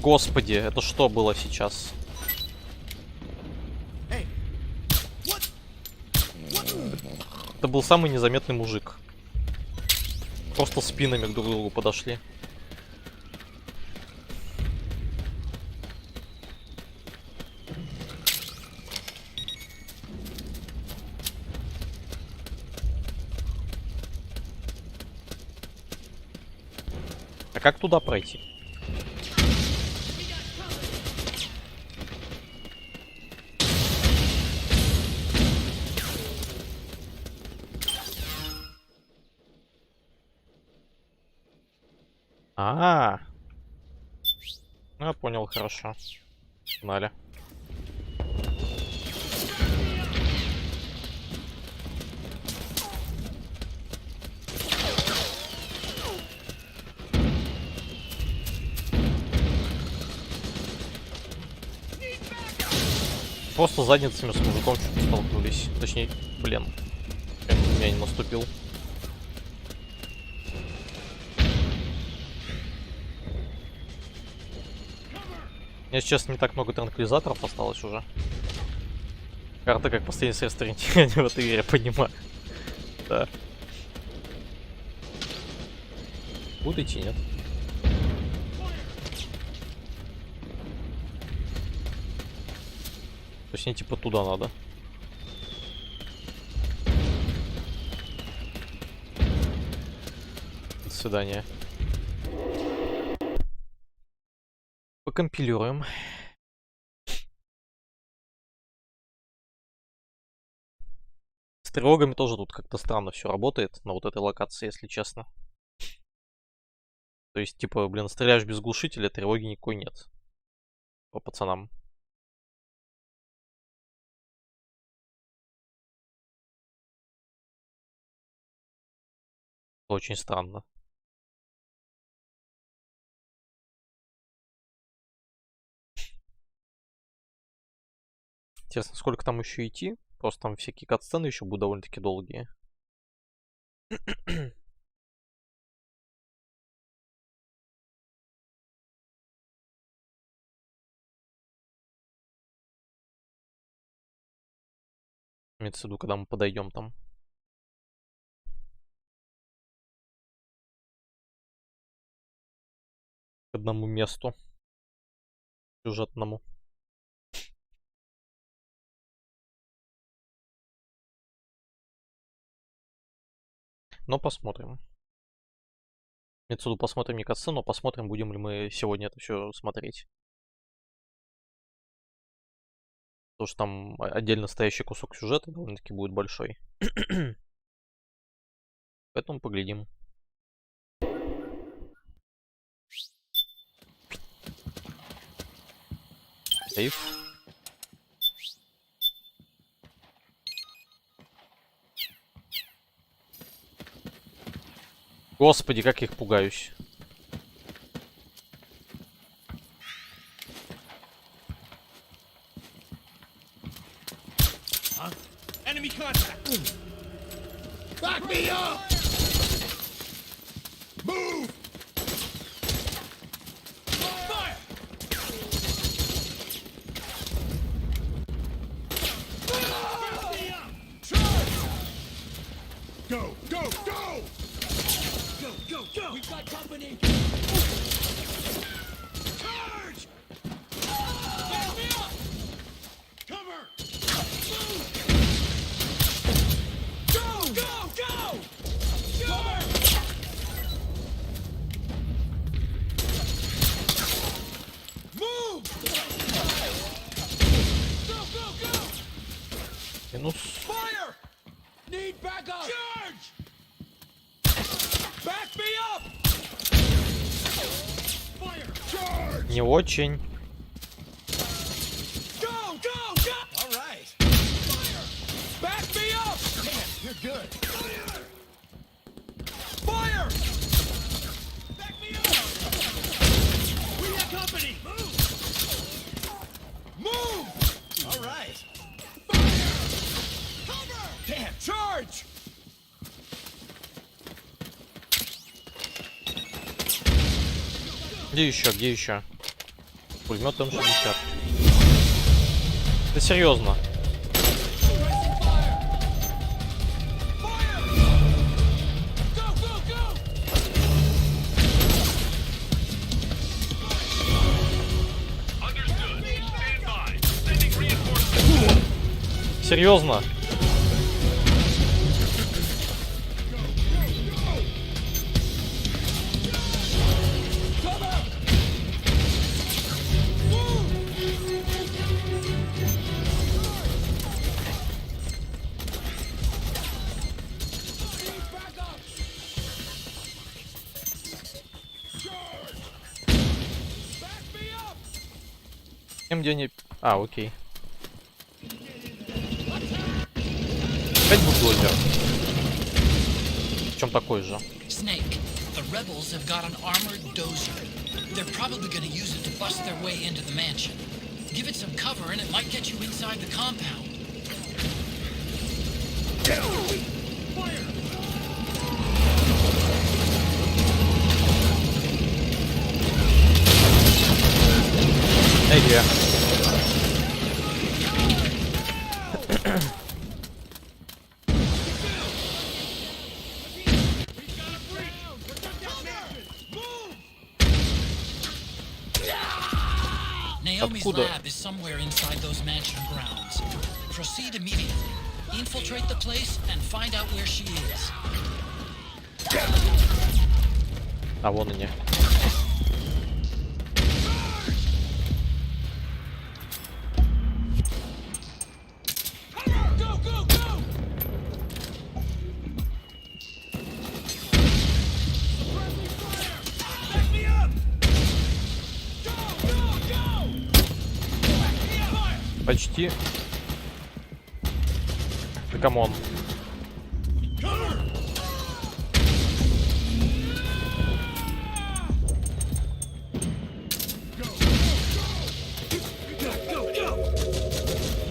Господи, это что было сейчас? Это был самый незаметный мужик. Просто спинами друг к другу подошли. А как туда пройти? Ну, я понял, хорошо. Погнали. Просто задницами с мужиком чуть столкнулись. Точнее, блин. Я не наступил. Мне сейчас не так много транквилизаторов осталось уже. Карта как последнее средство ориентирования в этой игре, понимаю. Да. Будет идти, нет? То есть мне типа туда надо. До свидания. Покомпилируем. С тревогами тоже тут как-то странно все работает на вот этой локации, если честно. То есть, типа, блин, стреляешь без глушителя, тревоги никакой нет. По пацанам. Очень странно. Интересно, сколько там еще идти? Просто там всякие катсцены еще будут довольно-таки долгие. Имеется в виду, когда мы подойдем там. К одному месту. Сюжетному. Но посмотрим. Имеется в виду, посмотрим не катсцену, но посмотрим, будем ли мы сегодня это все смотреть. Потому что там отдельно стоящий кусок сюжета довольно-таки будет большой. Поэтому поглядим. Сейф. Господи, как я их пугаюсь. Enemy contact! Back me up! Move! Fire! Go, go, go! Go, go, go! We've got company! Charge! Back me up! Cover! Move! Go, go, go! Cover! Move! Go, go, go! Минус. Fire! Need backup! Charge! Back me up! Fire! Charge! Не очень. Go, go, go! All right. Fire! Back me up! Man, you're good. Fire! Fire! Back me up! We have company! Move! Move! All right. Fire! Cover! Damn! Charge! Где еще? Где еще? Пулемет М60. Да серьезно. Серьезно? Где они... А, окей. Опять бульдозер. Причем такой же. Snake, the rebels have got an armored dozer. They're probably gonna use it to bust their way into the mansion. Give it some cover and it might get you inside the compound. Где? Naomi's lab is somewhere inside those mansion grounds. Proceed immediately. Infiltrate the place and find out where she is. А вон они. Почти. Да камон.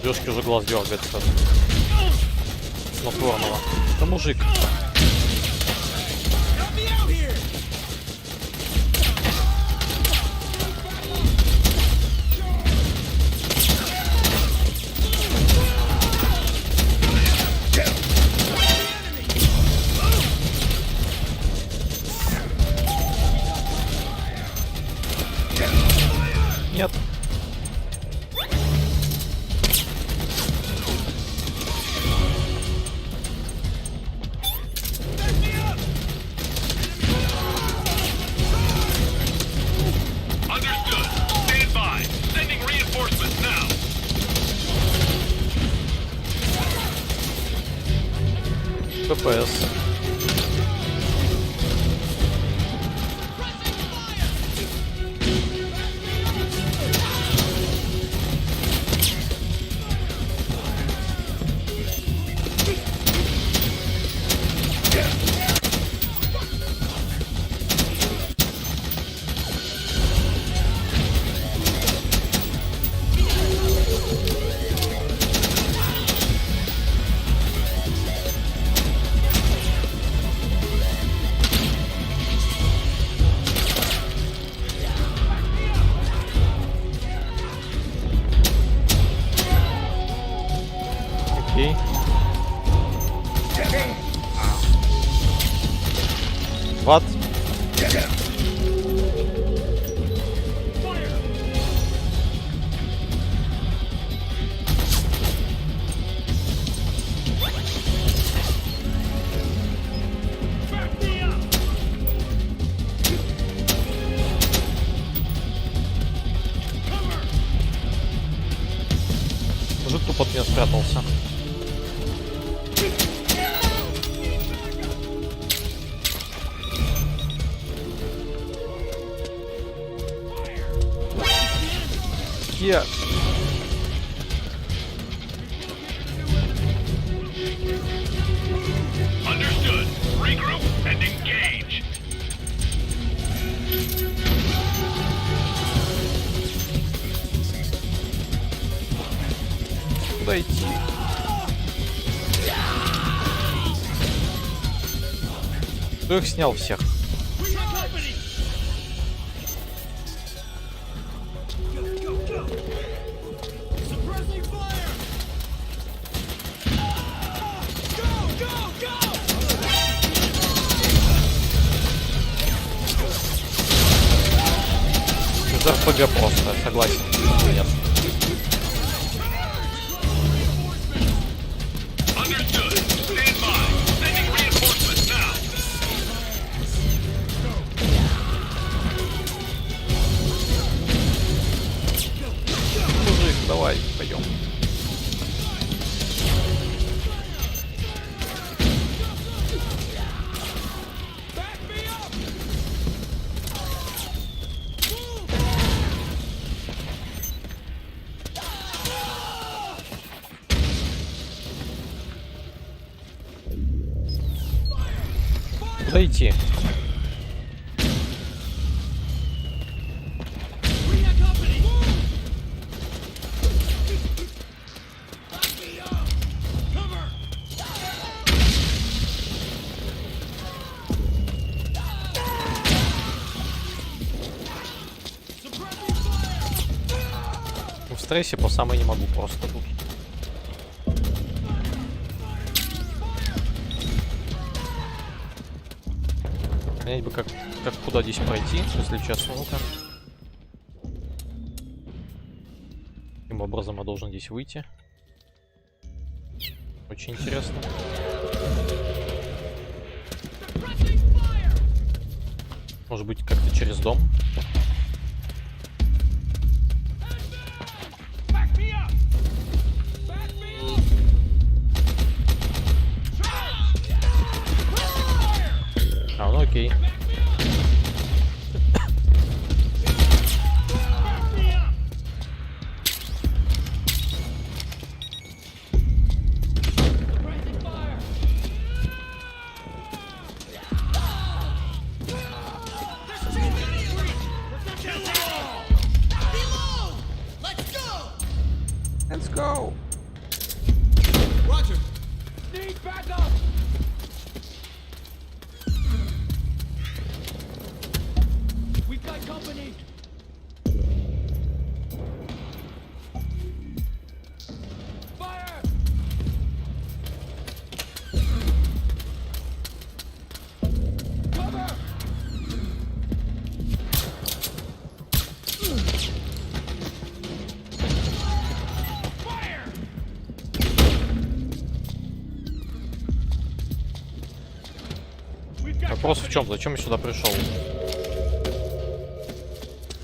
Девушке уже глаз дергается. Снотворного. Да мужик. Нет. Understood. Stand by. Sending reinforcements now. ППС. Окей. Вот. Мужик тупо от меня спрятался. Где? Understood. Regroup and engage. Куда идти? Кто их снял всех? Из РПГ просто, согласен. Нет. Мужик, давай, пойдем. Куда идти? В стрессе по самой не могу просто тут. Понять бы, как куда здесь пройти, если честно. Ну-ка. Каким образом я должен здесь выйти? Очень интересно. Может быть, как-то через дом? А, ну окей. Let's go. Roger. Need backup. We've got company. Fire. Cover. Вопрос в чем? Зачем я сюда пришел?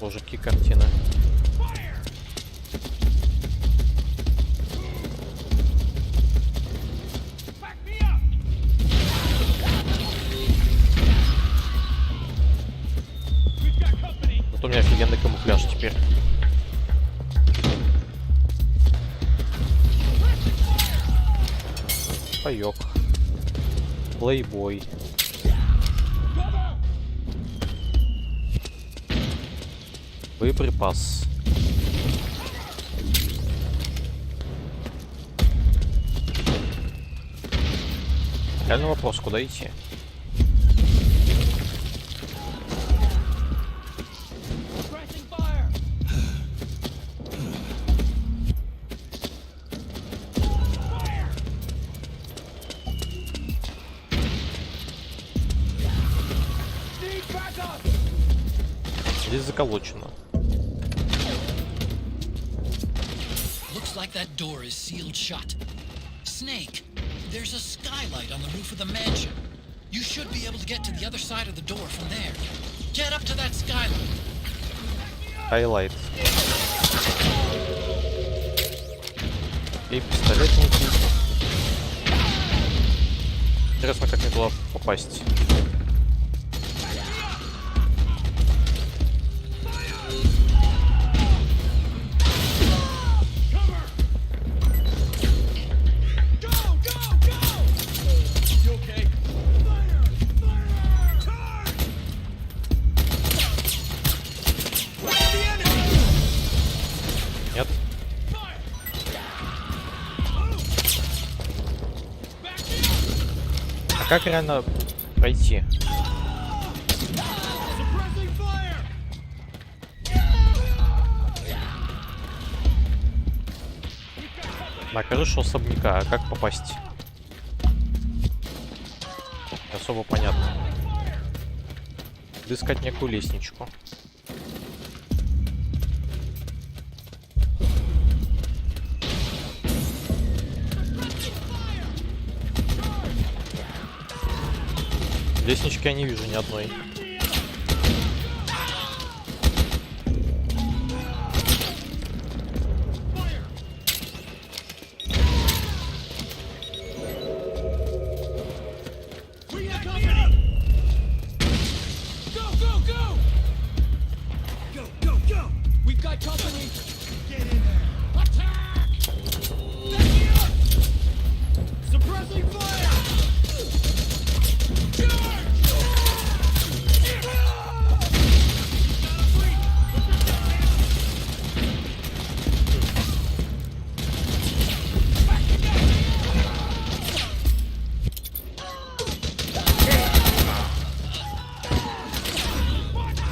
Боже, какие картины. Вот у меня офигенный камуфляж теперь. Паёк. Плейбой. Боеприпас. Реальный вопрос, куда идти? Здесь заколочено. Looks like that door is sealed shut. Snake, there's a skylight on the roof of the mansion. You should be able to get to the other side of the door from there. Get up to that skylight. Highlight. И пистолетники. Интересно, как мне туда попасть. Нет. А как реально пройти? На крышу особняка, а как попасть? Не особо понятно. Искать некую лестничку. Лестнички я не вижу ни одной.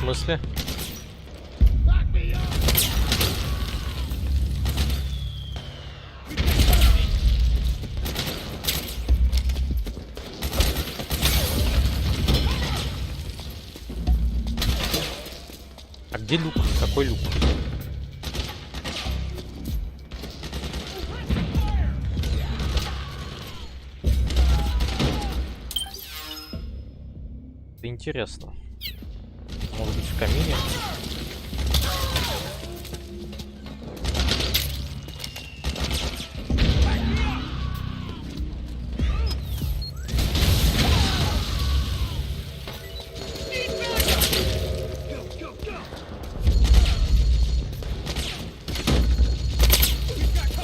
В смысле? А где люк? Какой люк? Это интересно. Может быть, в камине?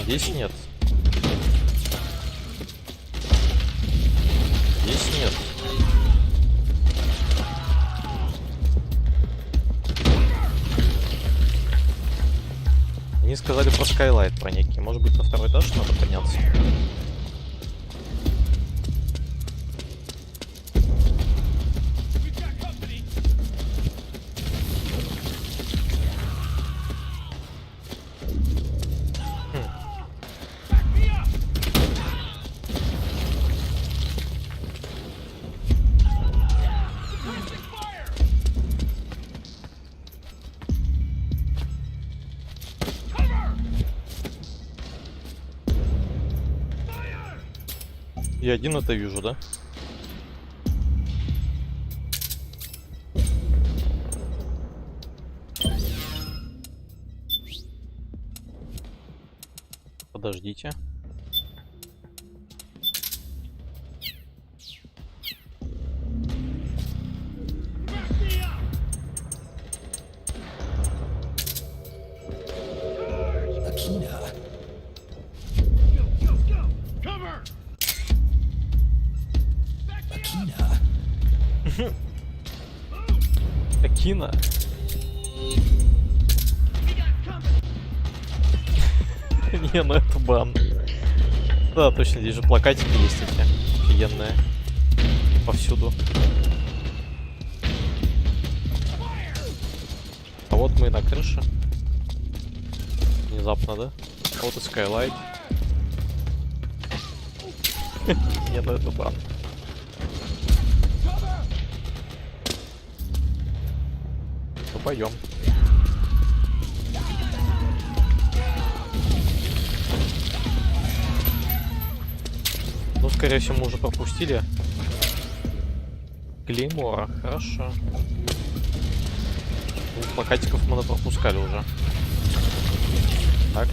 Здесь нет. Здесь нет. Они сказали про Skylight, про некий. Может быть, на второй этаж надо подняться? Я один это вижу, да? Подождите. Акина. Не, ну это бан. Да, точно, здесь же плакатики есть эти офигенные. Повсюду. А вот мы на крыше. Внезапно, да? А вот и Skylight. Не, ну это бан. Ну пойдем. Ну, скорее всего, мы уже пропустили. Клеймора, хорошо. Ну, плакатиков мы пропускали уже. Так.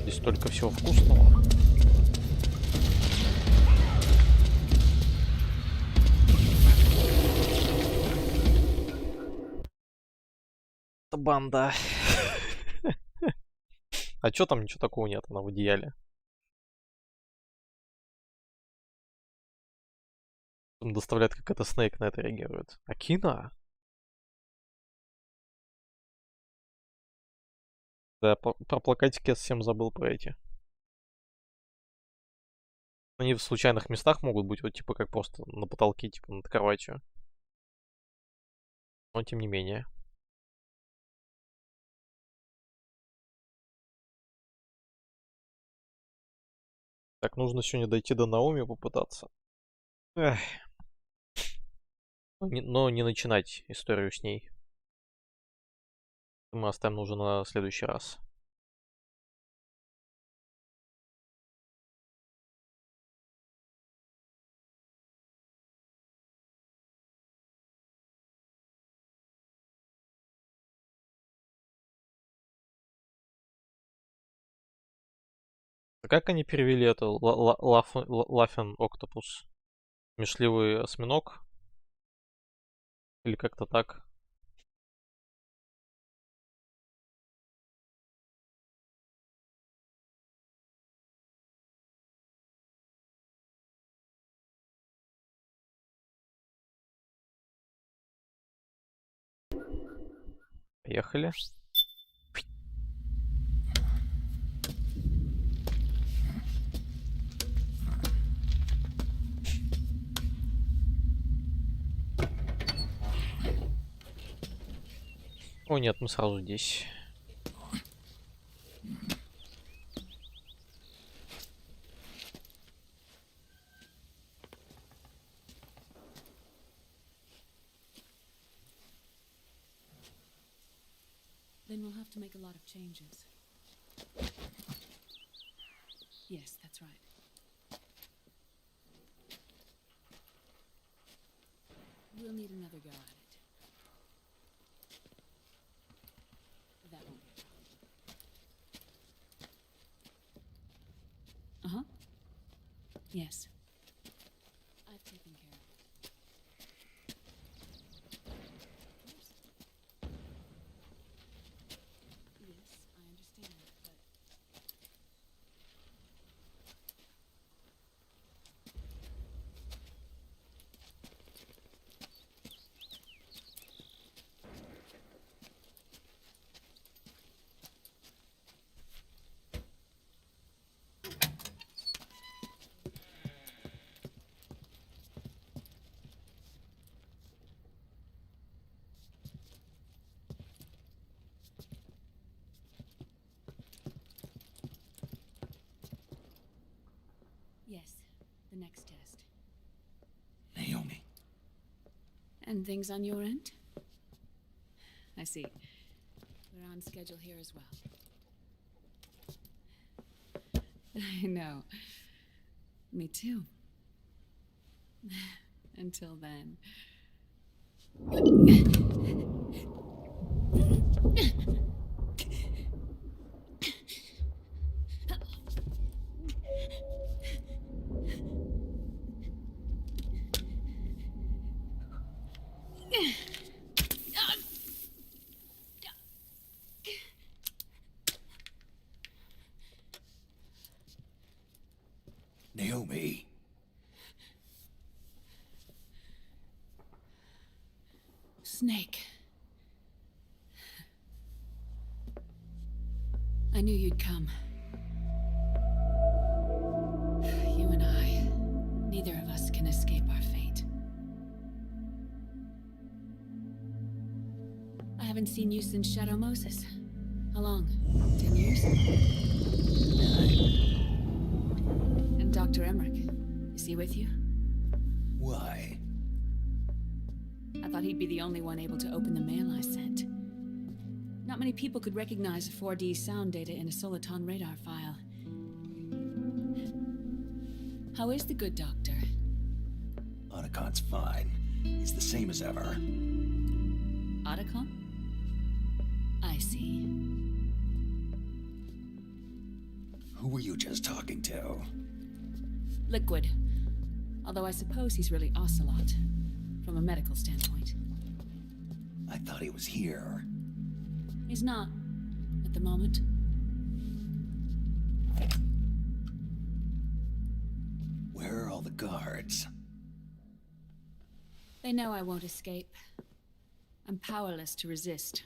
Здесь столько всего вкусного. Это банда. А чё там ничего такого нет, она в идеале. Там доставляет, как это Снейк на это реагирует. Акина? Да, про плакатики я совсем забыл про эти. Они в случайных местах могут быть, вот типа как просто на потолке, типа над кроватью. Но тем не менее. Так, нужно сегодня дойти до Наоми попытаться. Эх. Но не начинать историю с ней. Мы оставим уже на следующий раз. А как они перевели это? Laughing Octopus? Смешливый осьминог? Или как-то так? Поехали. О нет, мы сразу здесь. Then we'll have to make a lot of changes. Yes, that's right. We'll need another go at it. That won't be a problem. Uh-huh. Yes. I've taken care of it. Yes, I understand, but... Yes, the next test. Naomi. And things on your end? I see. We're on schedule here as well. I know. Me too. Until then. Naomi. Snake. I knew you'd come. You and I, neither of us can escape our fate. I haven't seen you since Shadow Moses. How long? 10 years? 9. And Dr. Emmerich, is he with you? Why? I thought he'd be the only one able to open the mail I sent. Not many people could recognize 4D sound data in a Soliton radar file. How is the good doctor? Otacon's fine. He's the same as ever. Otacon? I see. Who were you just talking to? Liquid. Although I suppose he's really Ocelot, from a medical standpoint. I thought he was here. He's not, at the moment. Where are all the guards? They know I won't escape. I'm powerless to resist.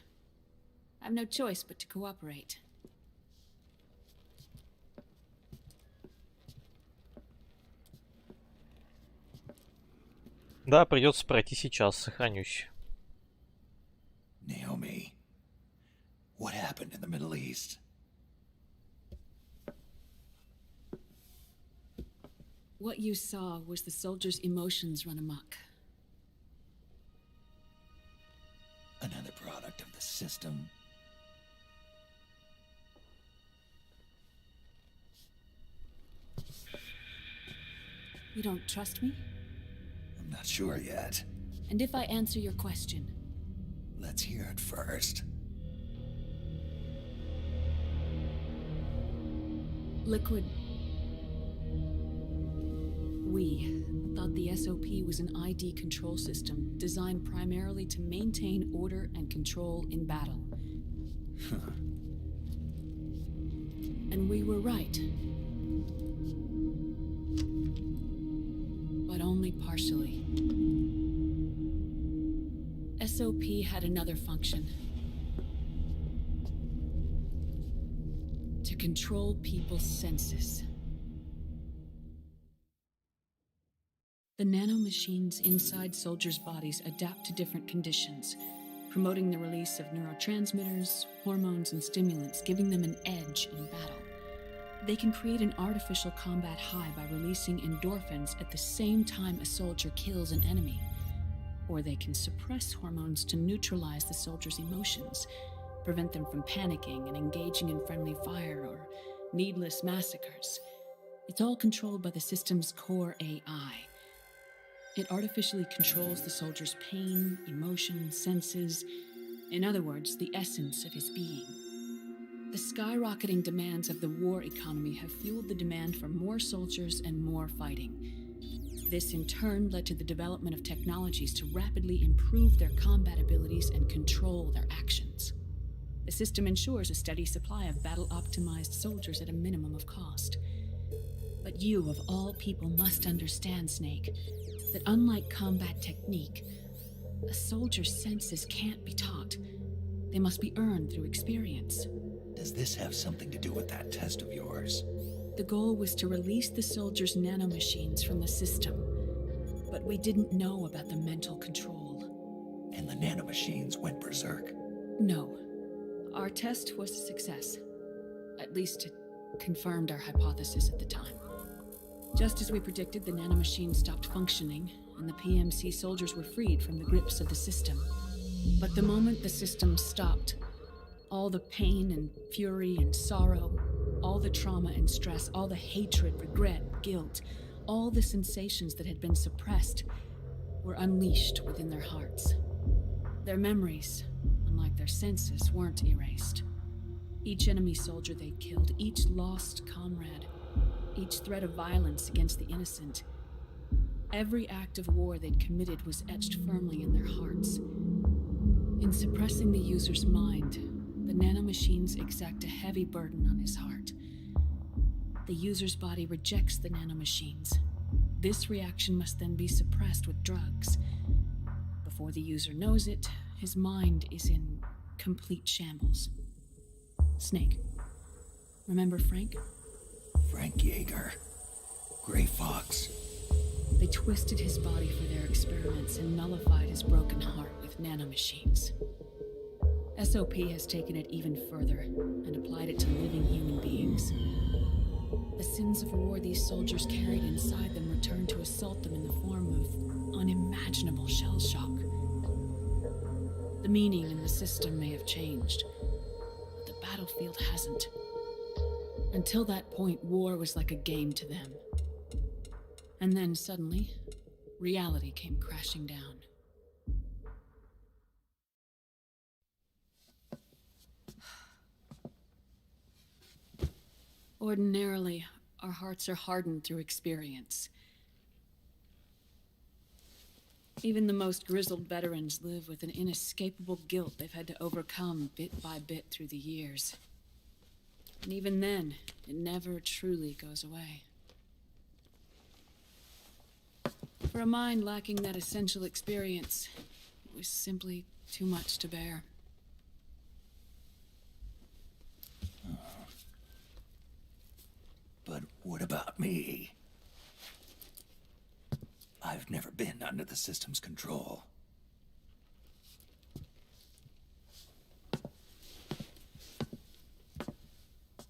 I have no choice but to cooperate. Да, придется пройти сейчас, сохранюсь. Naomi, what happened in the Middle East? What you saw was the soldiers' emotions run amok. Another product of the system. You don't trust me? I'm not sure yet. And if I answer your question? Let's hear it first. Liquid. We thought the SOP was an ID control system designed primarily to maintain order and control in battle. And we were right. But only partially. SOP had another function. To control people's senses. The nanomachines inside soldiers' bodies adapt to different conditions, promoting the release of neurotransmitters, hormones, and stimulants, giving them an edge in battle. They can create an artificial combat high by releasing endorphins at the same time a soldier kills an enemy. Or they can suppress hormones to neutralize the soldier's emotions, prevent them from panicking and engaging in friendly fire or needless massacres. It's all controlled by the system's core AI. It artificially controls the soldier's pain, emotion, senses, in other words, the essence of his being. The skyrocketing demands of the war economy have fueled the demand for more soldiers and more fighting. This in turn led to the development of technologies to rapidly improve their combat abilities and control their actions. The system ensures a steady supply of battle-optimized soldiers at a minimum of cost. But you, of all people, must understand, Snake, that unlike combat technique, a soldier's senses can't be taught. They must be earned through experience. Does this have something to do with that test of yours? The goal was to release the soldiers' nanomachines from the system, but we didn't know about the mental control. And the nanomachines went berserk? No. Our test was a success. At least it confirmed our hypothesis at the time. Just as we predicted, the nanomachines stopped functioning, and the PMC soldiers were freed from the grips of the system. But the moment the system stopped, all the pain and fury and sorrow, all the trauma and stress, all the hatred, regret, guilt, all the sensations that had been suppressed were unleashed within their hearts. Their memories, unlike their senses, weren't erased. Each enemy soldier they killed, each lost comrade, each threat of violence against the innocent, every act of war they'd committed was etched firmly in their hearts. In suppressing the user's mind, the nanomachines exact a heavy burden on his heart. The user's body rejects the nanomachines. This reaction must then be suppressed with drugs. Before the user knows it, his mind is in complete shambles. Snake. Remember Frank? Frank Yeager. Gray Fox. They twisted his body for their experiments and nullified his broken heart with nanomachines. SOP has taken it even further and applied it to living human beings. The sins of war these soldiers carried inside them returned to assault them in the form of unimaginable shell shock. The meaning in the system may have changed, but the battlefield hasn't. Until that point, war was like a game to them. And then suddenly, reality came crashing down. Ordinarily, our hearts are hardened through experience. Even the most grizzled veterans live with an inescapable guilt they've had to overcome bit by bit through the years. And even then, it never truly goes away. For a mind lacking that essential experience, it was simply too much to bear. But what about me? I've never been under the system's control.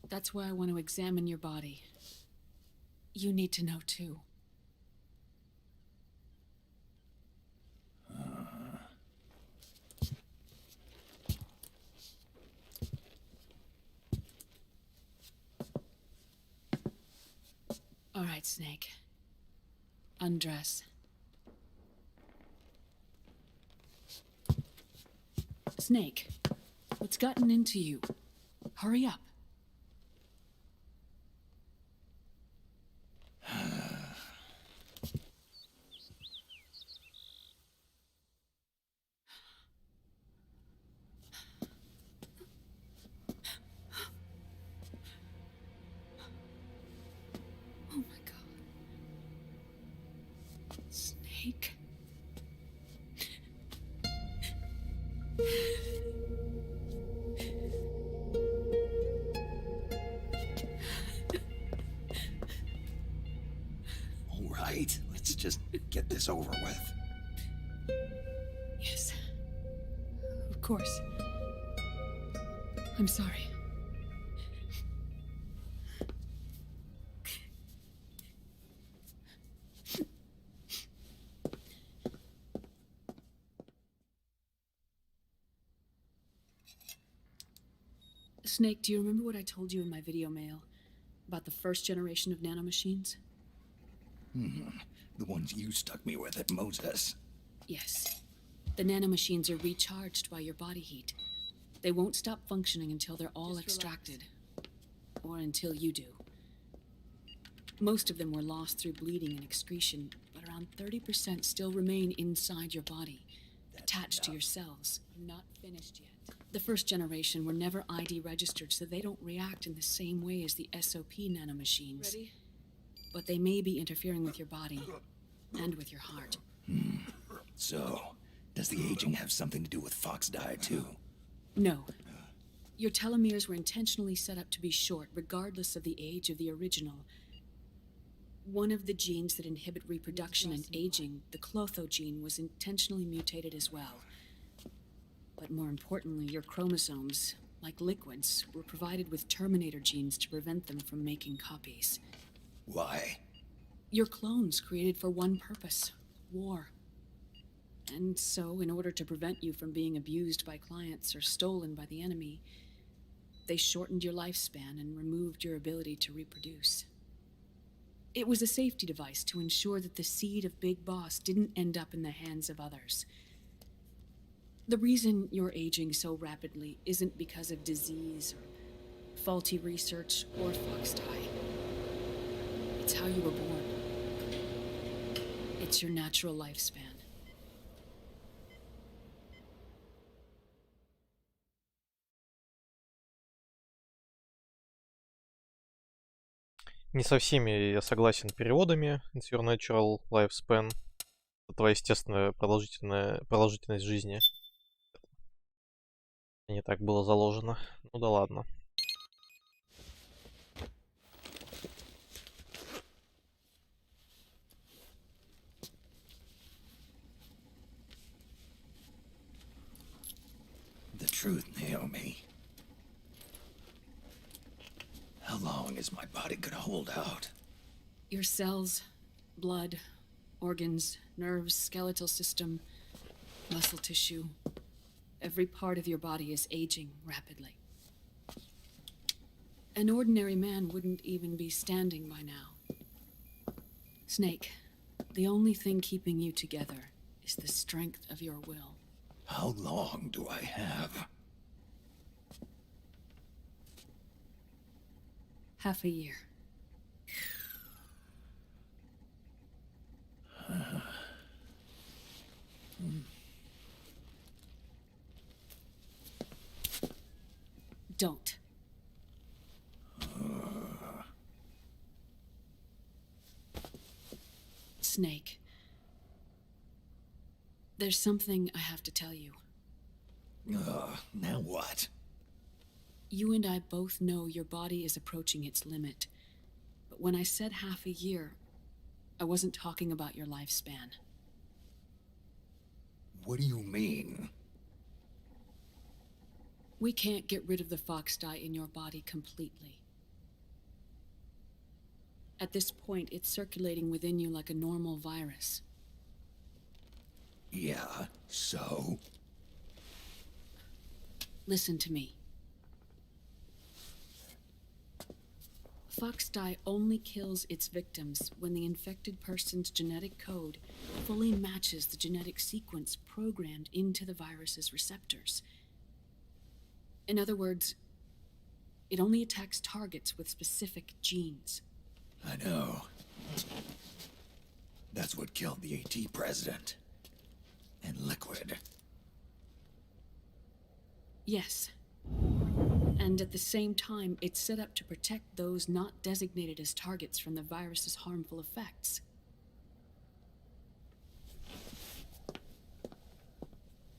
That's why I want to examine your body. You need to know too. All right, Snake. Undress. Snake, what's gotten into you? Hurry up. Oh my God. Snake. All right, let's just get this over with. Yes. Of course. I'm sorry. Snake, do you remember what I told you in my video mail about the first generation of nanomachines? The ones you stuck me with at Moses. Yes. The nanomachines are recharged by your body heat. They won't stop functioning until they're all extracted. Or until you do. Most of them were lost through bleeding and excretion, but around 30% still remain inside your body, attached to your cells. Not finished yet. The first generation were never ID registered, so they don't react in the same way as the SOP nanomachines. Ready? But they may be interfering with your body and with your heart. So, does the aging have something to do with Fox die too? No. Your telomeres were intentionally set up to be short, regardless of the age of the original. One of the genes that inhibit reproduction and aging, the Clotho gene, was intentionally mutated as well. But more importantly, your chromosomes, like liquids, were provided with terminator genes to prevent them from making copies. Why? Your clones created for one purpose: war. And so, in order to prevent you from being abused by clients or stolen by the enemy, they shortened your lifespan and removed your ability to reproduce. It was a safety device to ensure that the seed of Big Boss didn't end up in the hands of others. The reason you're aging so rapidly isn't because of disease or faulty research or fox die. It's how you were born. It's your natural lifespan. Не со всеми я согласен переводами. It's your natural lifespan. Это твоя естественная продолжительность жизни. Не так было заложено. Ну да ладно. The truth, Naomi. How long is my body gonna hold out? Your cells, blood, organs, nerves, skeletal system, muscle tissue. Every part of your body is aging rapidly. An ordinary man wouldn't even be standing by now. Snake, the only thing keeping you together is the strength of your will. How long do I have? Half a year. Don't. Snake. There's something I have to tell you. Now what? You and I both know your body is approaching its limit. But when I said half a year, I wasn't talking about your lifespan. What do you mean? We can't get rid of the fox dye in your body completely. At this point, it's circulating within you like a normal virus. Yeah, so? Listen to me. fox dye only kills its victims when the infected person's genetic code fully matches the genetic sequence programmed into the virus's receptors. In other words, it only attacks targets with specific genes. I know. That's what killed the AT president. And Liquid. Yes. And at the same time, it's set up to protect those not designated as targets from the virus's harmful effects.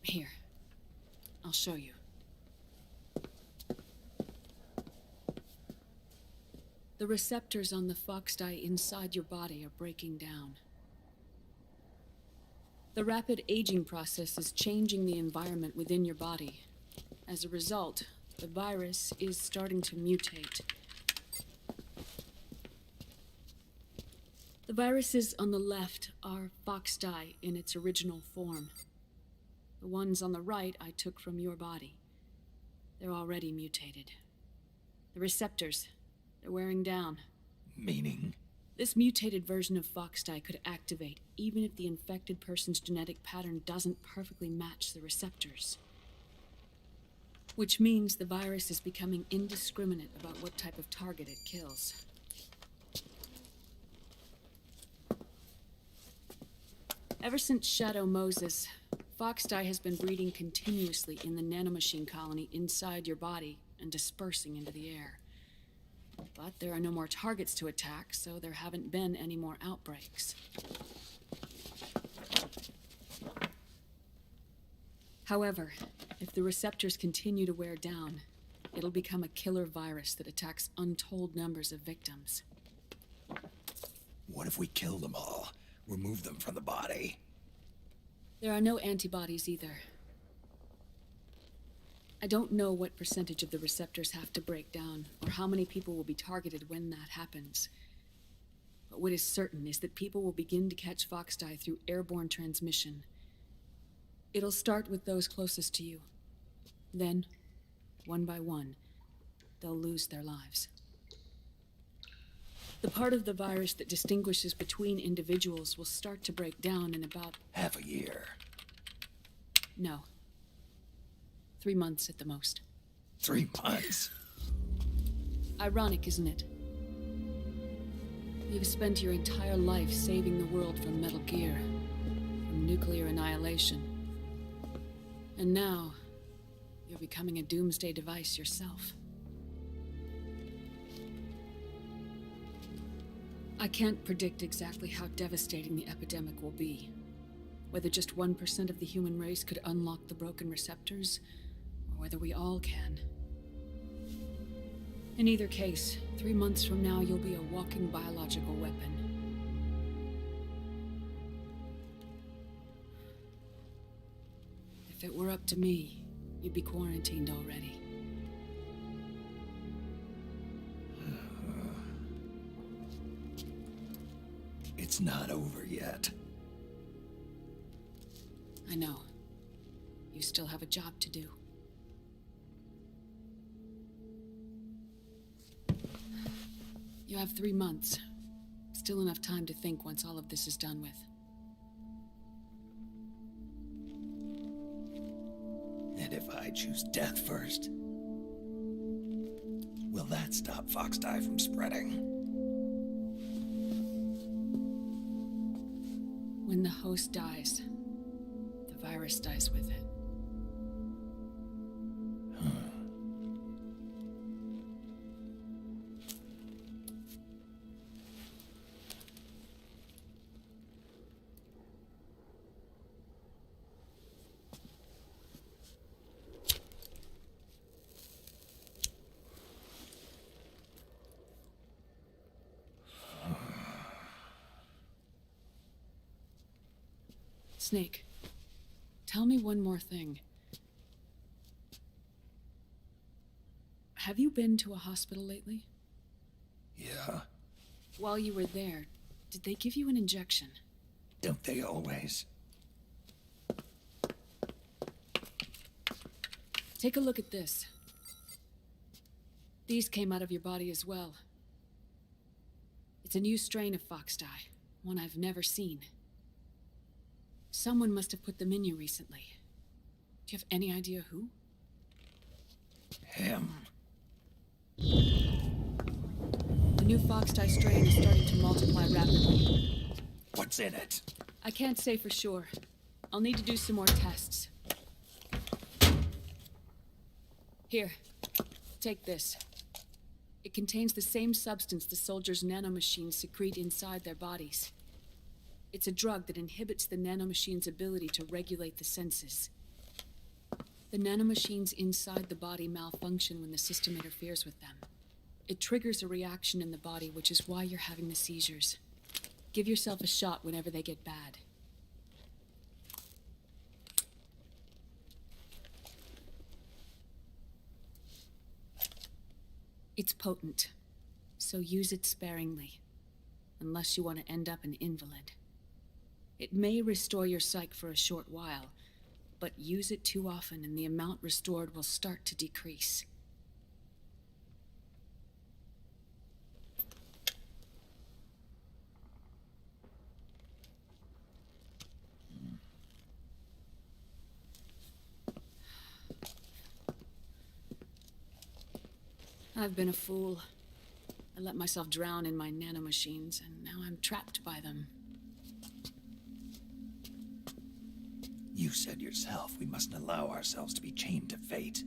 Here, I'll show you. The receptors on the fox dye inside your body are breaking down. The rapid aging process is changing the environment within your body. As a result, the virus is starting to mutate. The viruses on the left are fox dye in its original form. The ones on the right I took from your body. They're already mutated. The receptors, they're wearing down. Meaning? This mutated version of fox dye could activate even if the infected person's genetic pattern doesn't perfectly match the receptors. Which means the virus is becoming indiscriminate about what type of target it kills. Ever since Shadow Moses, fox dye has been breeding continuously in the nanomachine colony inside your body and dispersing into the air. But there are no more targets to attack, so there haven't been any more outbreaks. However, if the receptors continue to wear down, it'll become a killer virus that attacks untold numbers of victims. What if we kill them all? Remove them from the body? There are no antibodies either. I don't know what percentage of the receptors have to break down, or how many people will be targeted when that happens. But what is certain is that people will begin to catch fox dye through airborne transmission. It'll start with those closest to you. Then, one by one, they'll lose their lives. The part of the virus that distinguishes between individuals will start to break down in about... half a year. No. 3 months at the most. 3 months? Ironic, isn't it? You've spent your entire life saving the world from Metal Gear, from nuclear annihilation. And now, you're becoming a doomsday device yourself. I can't predict exactly how devastating the epidemic will be. Whether just 1% of the human race could unlock the broken receptors, or whether we all can. In either case, 3 months from now, you'll be a walking biological weapon. If it were up to me, you'd be quarantined already. It's not over yet. I know. You still have a job to do. You have 3 months. Still enough time to think once all of this is done with. And if I choose death first, will that stop fox dye from spreading? When the host dies, the virus dies with it. Snake, tell me one more thing. Have you been to a hospital lately? Yeah. While you were there, did they give you an injection? Don't they always? Take a look at this. These came out of your body as well. It's a new strain of fox dye, one I've never seen. Someone must have put them in you recently. Do you have any idea who? Him. The new fox dye strain is starting to multiply rapidly. What's in it? I can't say for sure. I'll need to do some more tests. Here, take this. It contains the same substance the soldiers' nanomachines secrete inside their bodies. It's a drug that inhibits the nanomachine's ability to regulate the senses. The nanomachines inside the body malfunction when the system interferes with them. It triggers a reaction in the body, which is why you're having the seizures. Give yourself a shot whenever they get bad. It's potent, so use it sparingly, unless you want to end up an invalid. It may restore your psyche for a short while, but use it too often and the amount restored will start to decrease. I've been a fool. I let myself drown in my nanomachines, and now I'm trapped by them. You said yourself we mustn't allow ourselves to be chained to fate.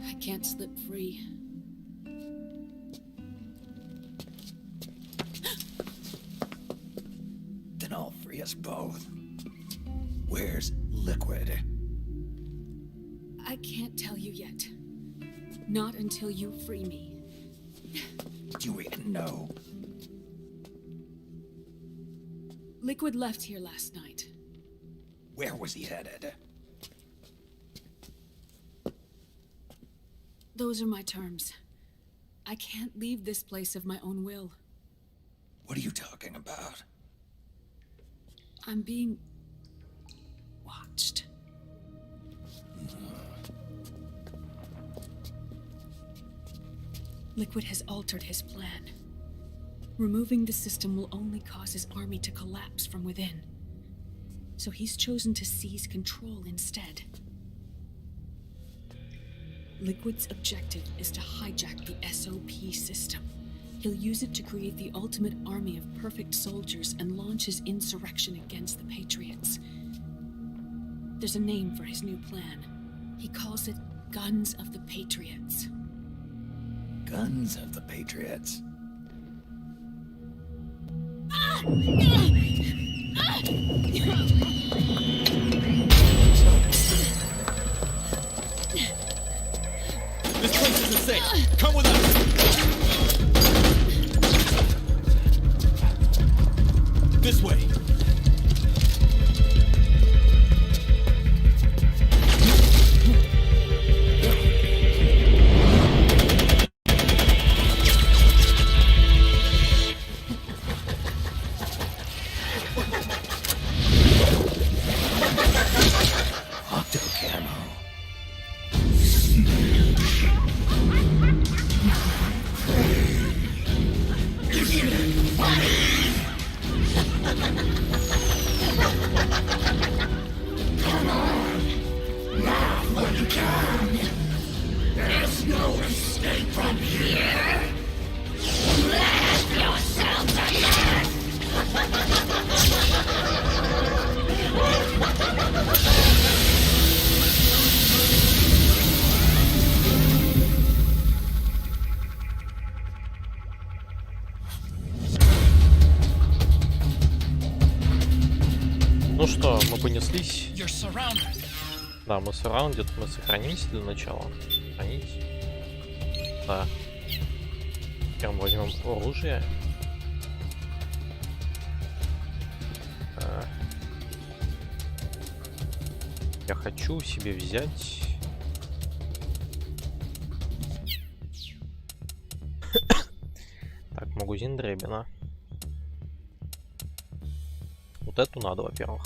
I can't slip free. Then I'll free us both. Where's Liquid? I can't tell you yet. Not until you free me. Do we know? Liquid left here last night. Where was he headed? Those are my terms. I can't leave this place of my own will. What are you talking about? I'm being watched. Liquid has altered his plan. Removing the system will only cause his army to collapse from within. So he's chosen to seize control instead. Liquid's objective is to hijack the SOP system. He'll use it to create the ultimate army of perfect soldiers and launch his insurrection against the Patriots. There's a name for his new plan. He calls it Guns of the Patriots. Guns of the Patriots? This place isn't safe. Come with us. This way. Ну что, мы понеслись. Да, мы surrounded, мы сохранимся для начала. Сохранить. Да. Теперь мы возьмем оружие. Я хочу себе взять... Так, магазин Дребина. Вот эту надо, во-первых.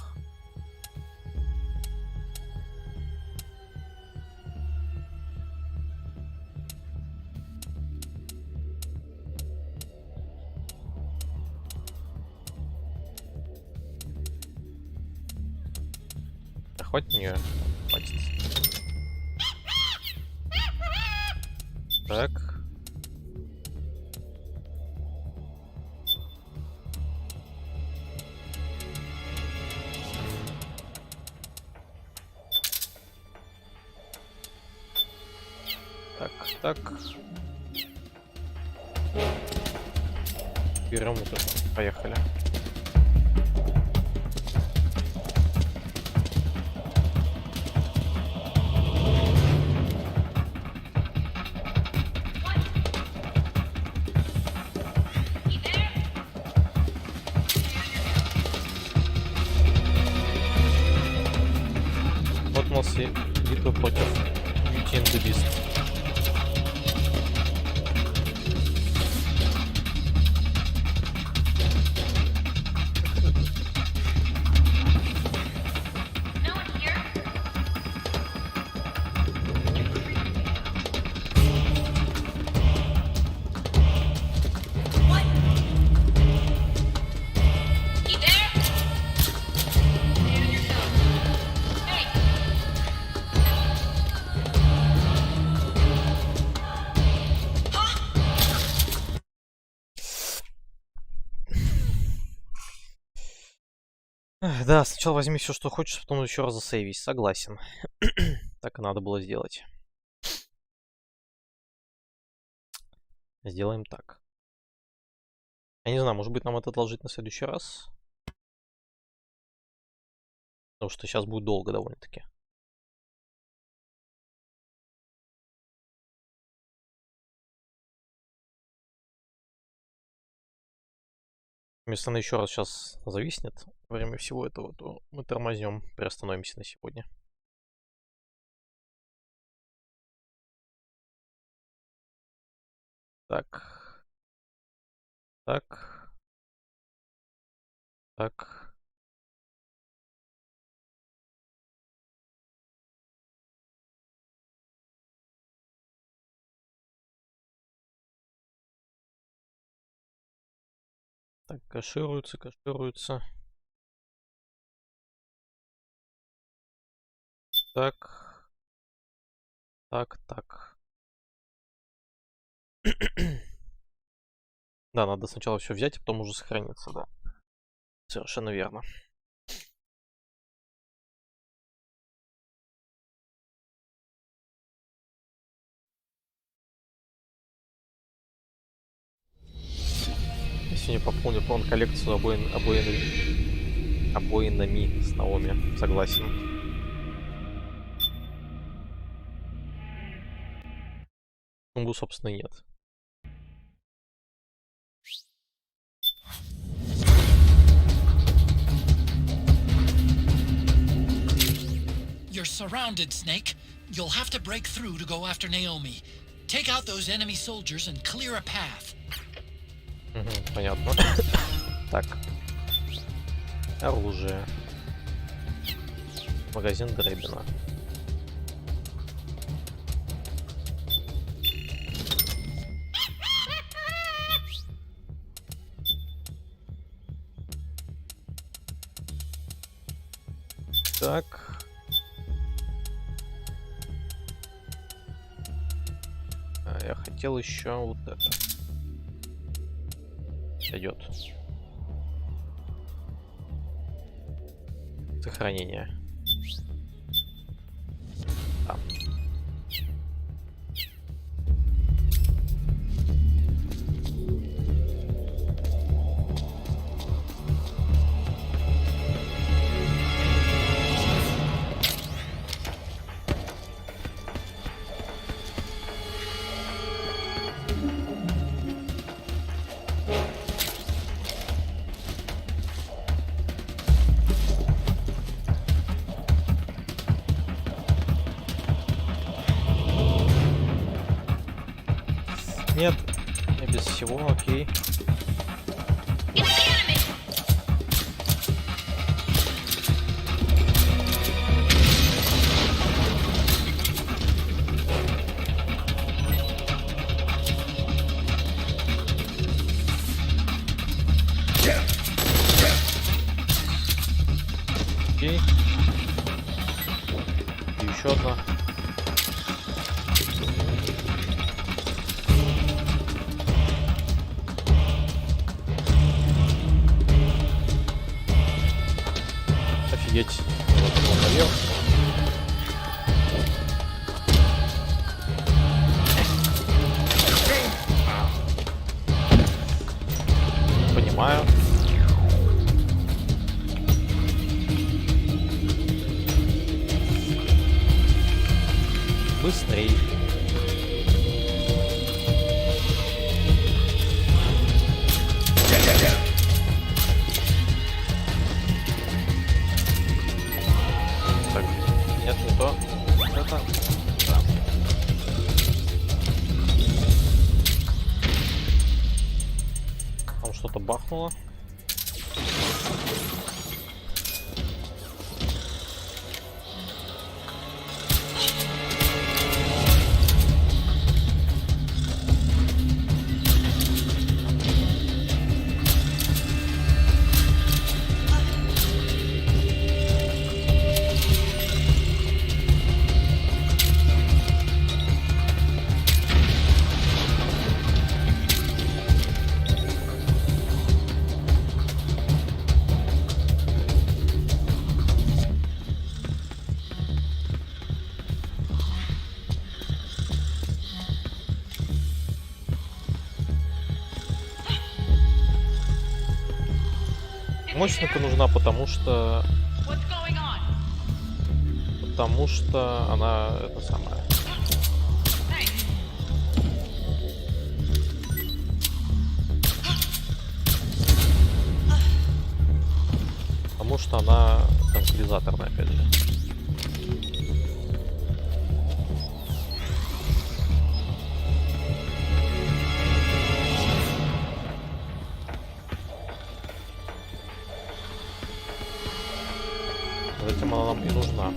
хватит мне? Хватит. Так. Так. Берем вот это. Поехали. Вот у нас и битва против Beauty and the Beast. Да, сначала возьми все, что хочешь, потом еще раз засейвись. Согласен. Так и надо было сделать. Сделаем так. Я не знаю, может быть, нам это отложить на следующий раз. Потому что сейчас будет долго довольно-таки. Если она еще раз сейчас зависнет во время всего этого, то мы тормознем, приостановимся на сегодня. Так. Так. Так. Так, кэшируется. Так. Так. Да, надо сначала все взять, а потом уже сохраниться, да. Совершенно верно. Я сегодня пополню план коллекцию обоинами с Наоми. Согласен. Ну, собственно, нет. You're surrounded, Snake. You'll have to break through to go after Naomi. Take out those enemy soldiers and clear a path. Понятно. Так. Оружие. Магазин Дребина. Так. Я хотел еще вот это. Идет. Сохранение. Да. Нет, я без всего, окей. Окей. еще одна. Офигеть. Вот наверх. Понимаю. Быстрей. Так, нет, не то. Это. Да. Там что-то бахнуло. Мощника нужна, потому что она это самое. Потому что она транквилизаторная, опять же. Затем она нам и нужна.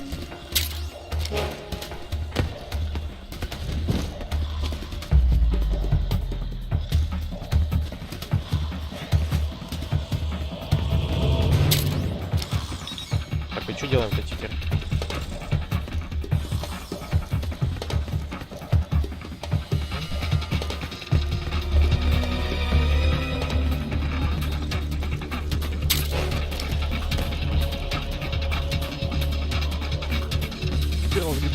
Так, и что делаем-то теперь?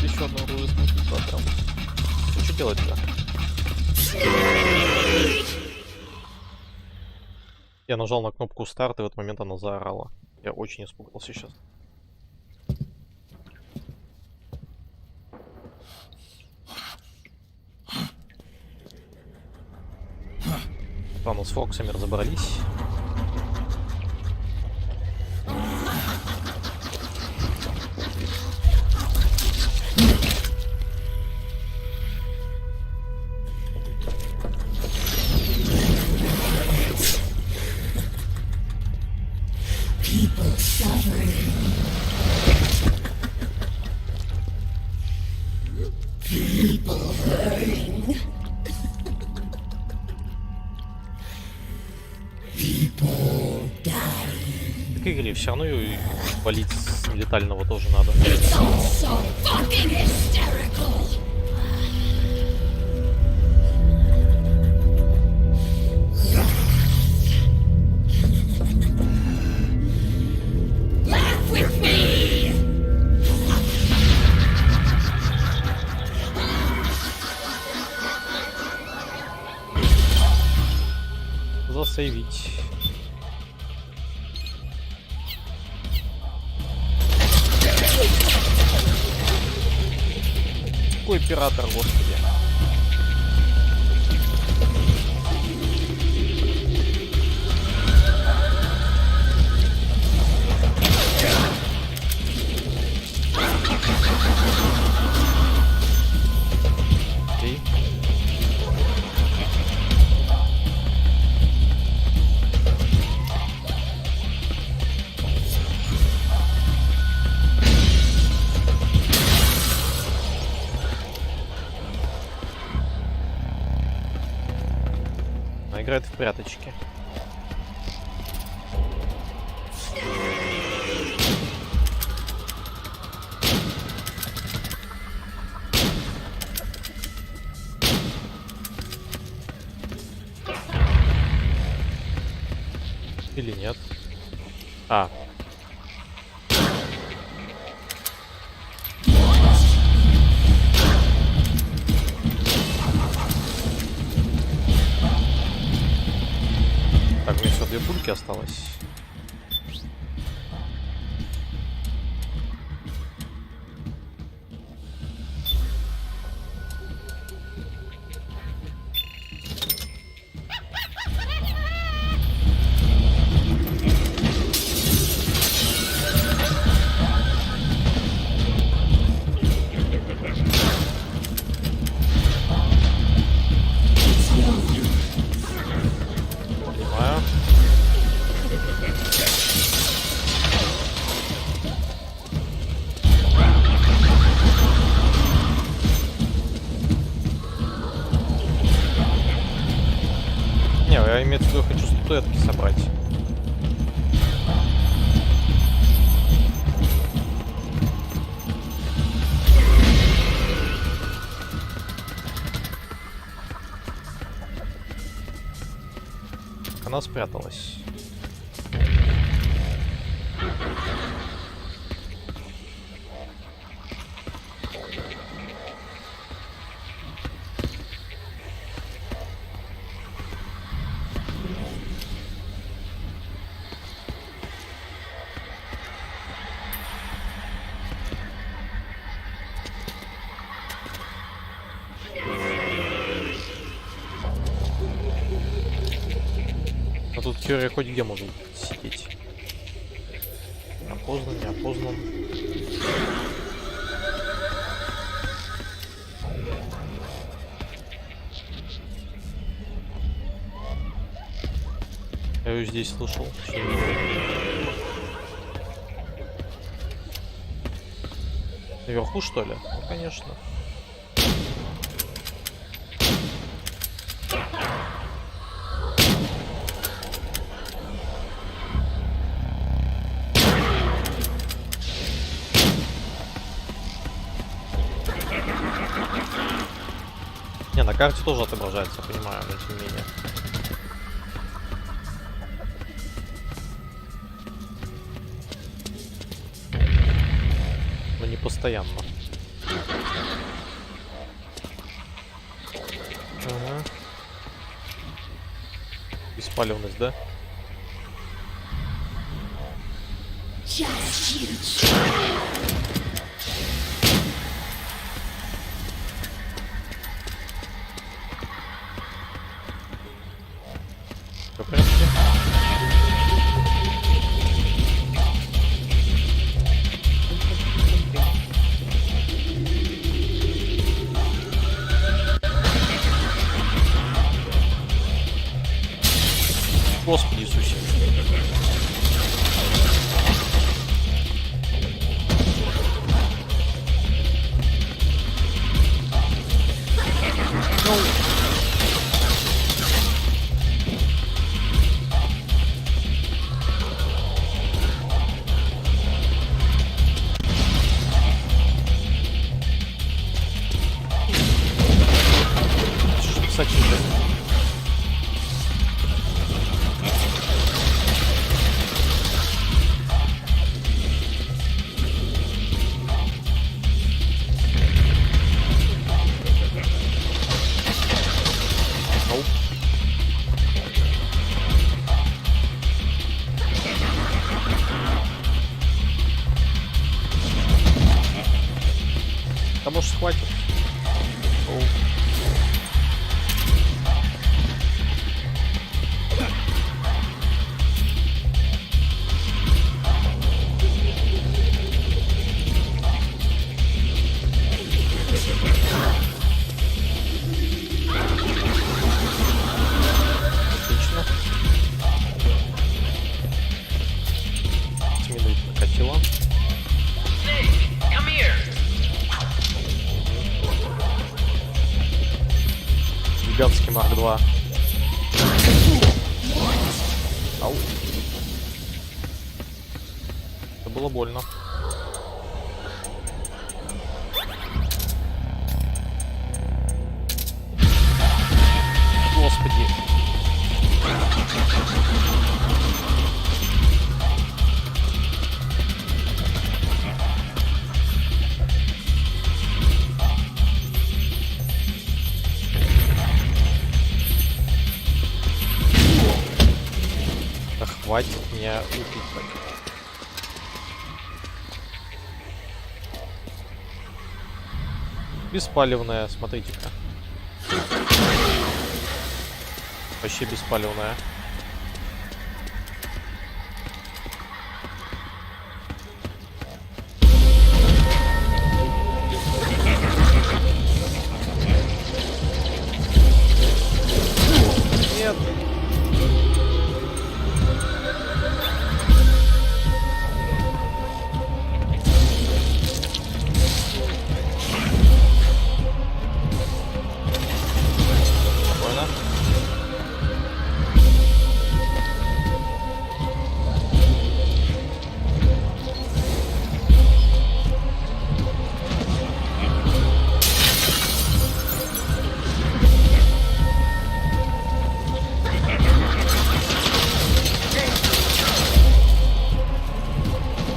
Еще одного оружия с мультипликатором. Что делать-то? Я нажал на кнопку старт, и в этот момент она заорала. Я очень испугался сейчас. Ладно, с Фоксами разобрались. Так, Игорь, все равно и валить с летального тоже надо. Засейвить. Какой оператор, господи. Окей. Играет в пряточки. Или нет? А. Так, мне всего 2 пульки осталось. Понимаю. Не, я имею в виду, я хочу статуэтки собрать. Она спряталась. А тут теория хоть где может сидеть. Опознан, не опознан. Я ее здесь слышал. Наверху, что ли? Ну, конечно. Не, на карте тоже отображается, понимаю, но тем не менее. Но не постоянно. Ага. Беспалевность, да? Всё в порядке? Господи Иисусе. Что ж писать нельзя? Да может хватит. Оу. Отлично. Минут накатила. Come here. Гигантский Марк 2. Ау. Это было больно. Господи. Хватит меня упитывать. Беспалевная, смотрите-ка. Вообще беспалевная. Нет. Спокойно.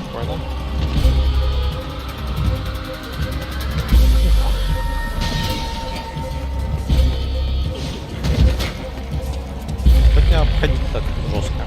Спокойно. Как не обходить так жестко?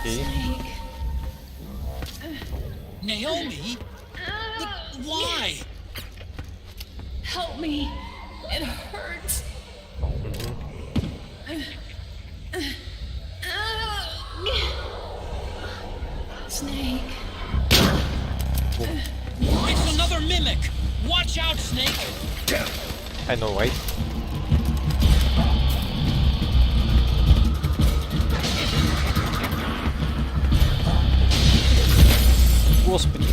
Окей. Naomi? But why? Help me. It hurts. Snake. It's another mimic! Watch out, Snake! I know, right? Господи.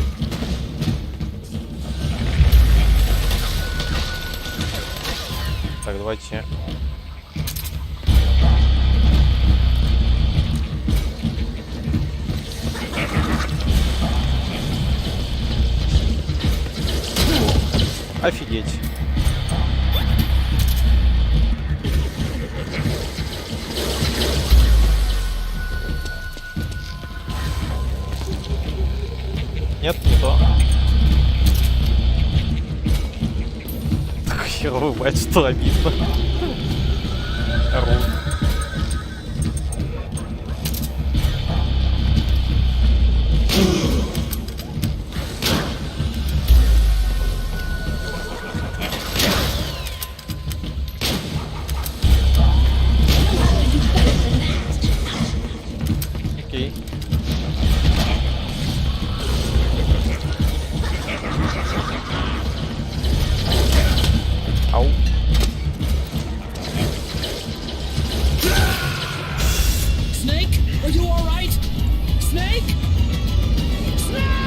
Так, давайте. Офигеть. Нет, не то. Так херово бывает, что обидно. Ору. Окей. Ау. Snake? Are you alright? Snake? Snake!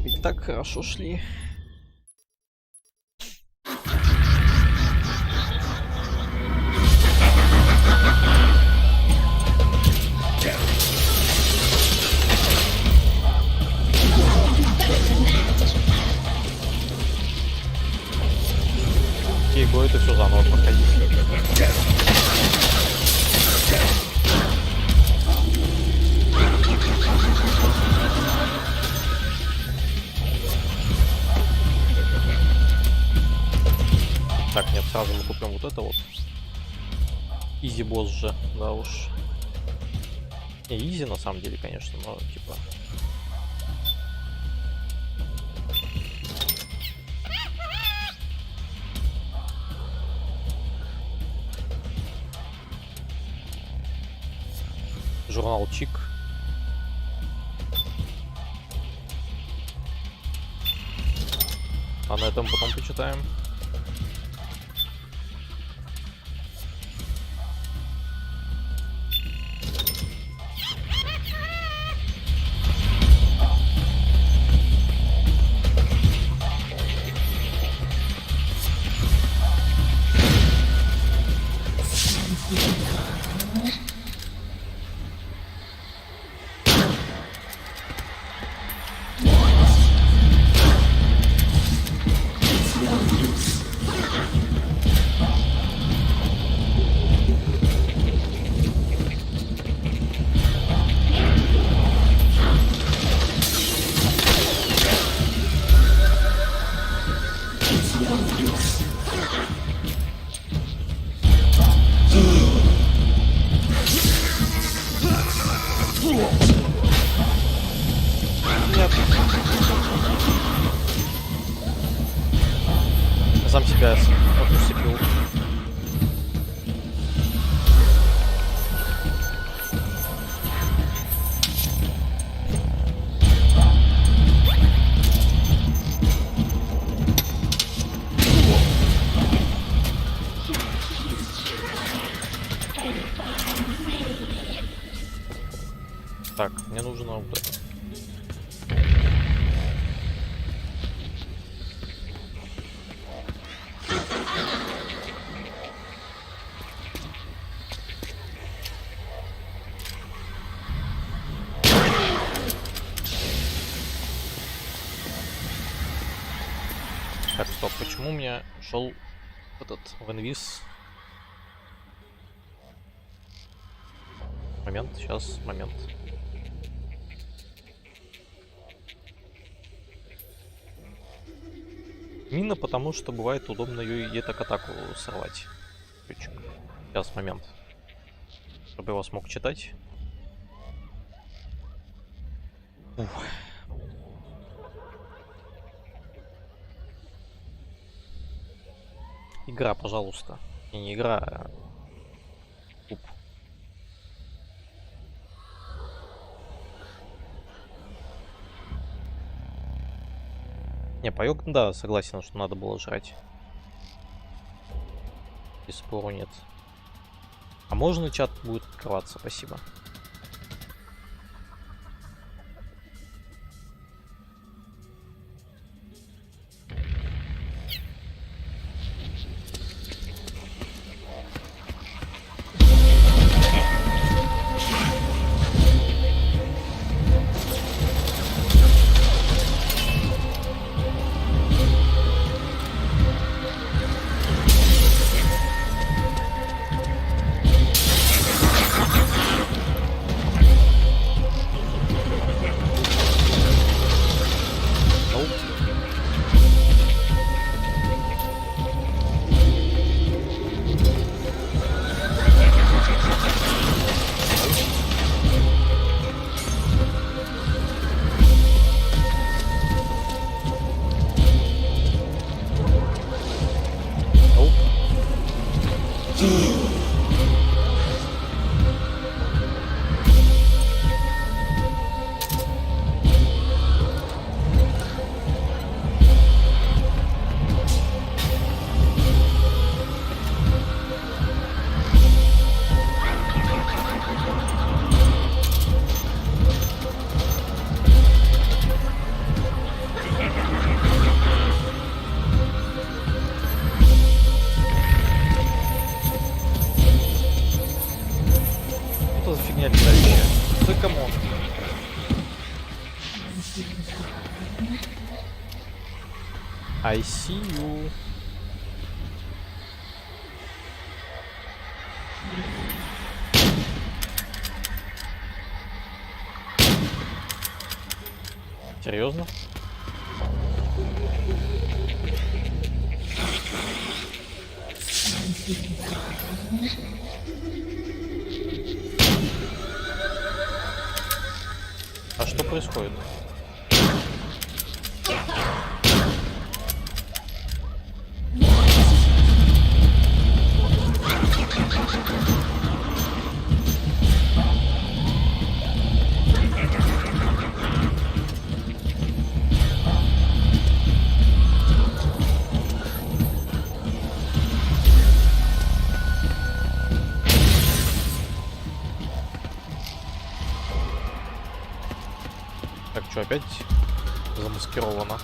Ведь так хорошо шли. Окей, будет и все заново проходить. Так, нет, сразу мы купим вот это вот. Изи босс же, да уж. Не, изи на самом деле, конечно, но типа... Журнал Чик. А на этом потом почитаем. Нет. Я сам себя усыпил. Так, мне нужно вот это. Так, стоп, почему у меня шел этот в инвиз? Момент, сейчас, момент. Мина, потому что бывает удобно ее и так атаку сорвать. Ключик. Сейчас, момент. Чтобы я его смог читать. Ух. Игра, пожалуйста. Не игра, а клуб. Не, паёк, да, согласен, что надо было жрать. И спору нет. А можно чат будет открываться? Спасибо. I see you. Серьезно? А что происходит? Так, что, опять замаскировано?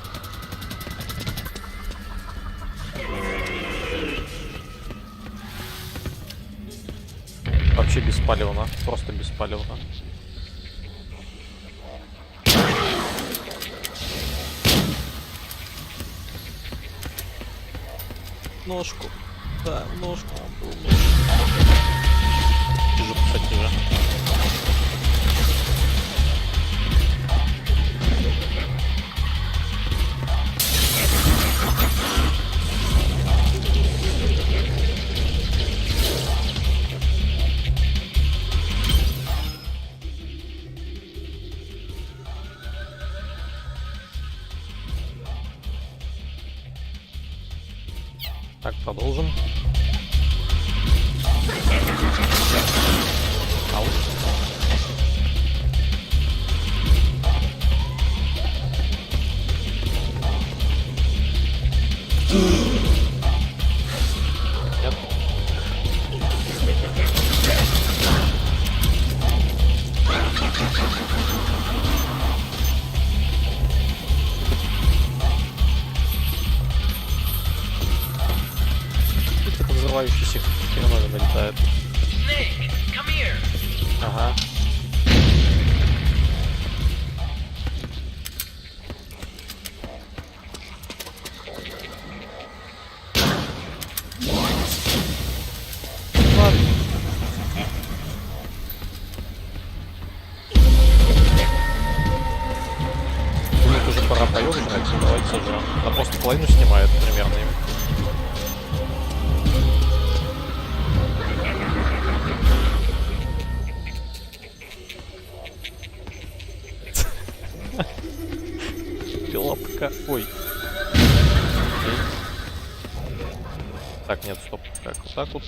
Вообще беспалевно, просто беспалевно. Ножку. Да, ножку. Тяжело, кстати, уже. Так, продолжим. Ау. Нет. Какие-то взрывающиеся хреновины налетают. Ага. Ладно. Думаю, уже пора поёжить, давайте уже. Она просто половину снимает примерно им. Лапка. Ой. Окей. Так, нет, стоп. Как вот так вот.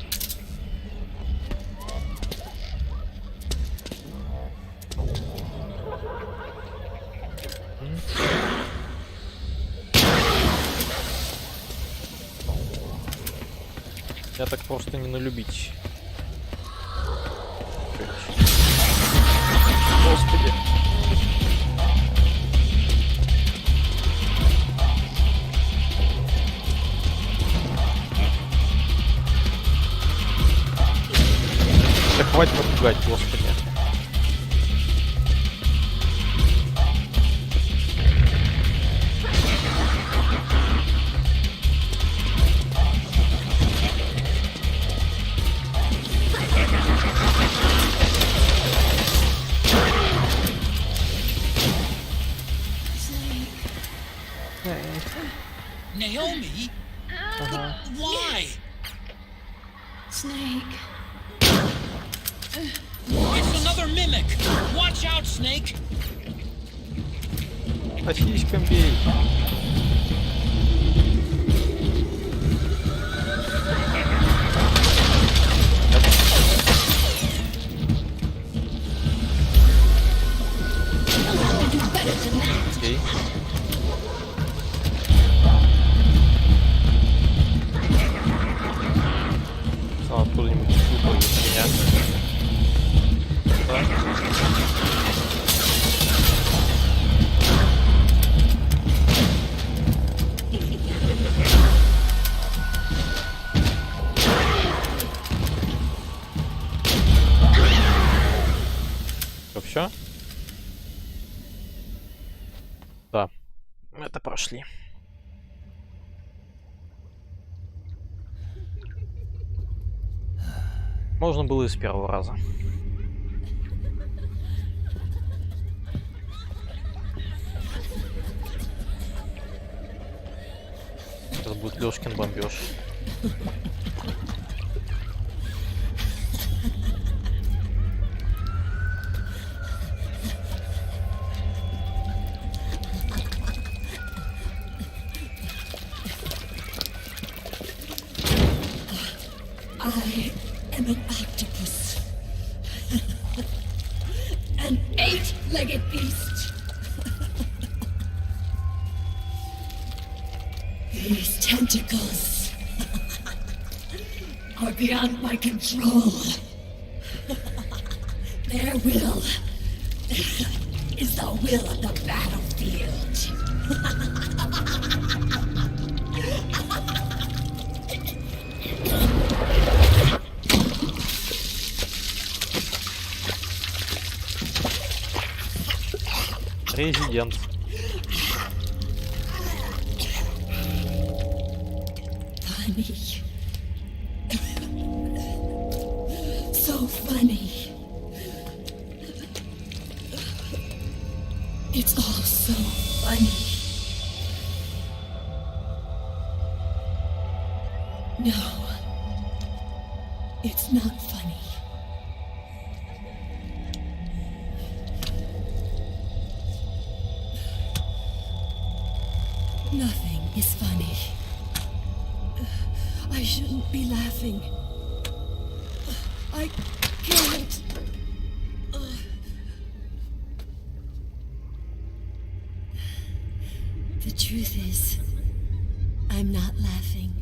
Я так просто не налюбить. Господи. Да хватит напугать, господи. Naomi? Why? Snake. It's another mimic! Watch out, Snake! По сиськам бей. Окей. Сам откуда-нибудь выпадет меня. Да. Все? Да. Это прошли. Можно было и с первого раза. Сейчас будет Лёшкин бомбеж. I am an octopus. An 8-legged beast. These tentacles are beyond my control. Their will is the will of the battlefield. Резидент. Funny. So funny. It's all so funny. No. It's not funny. Nothing is funny. I shouldn't be laughing. I can't. The truth is, I'm not laughing.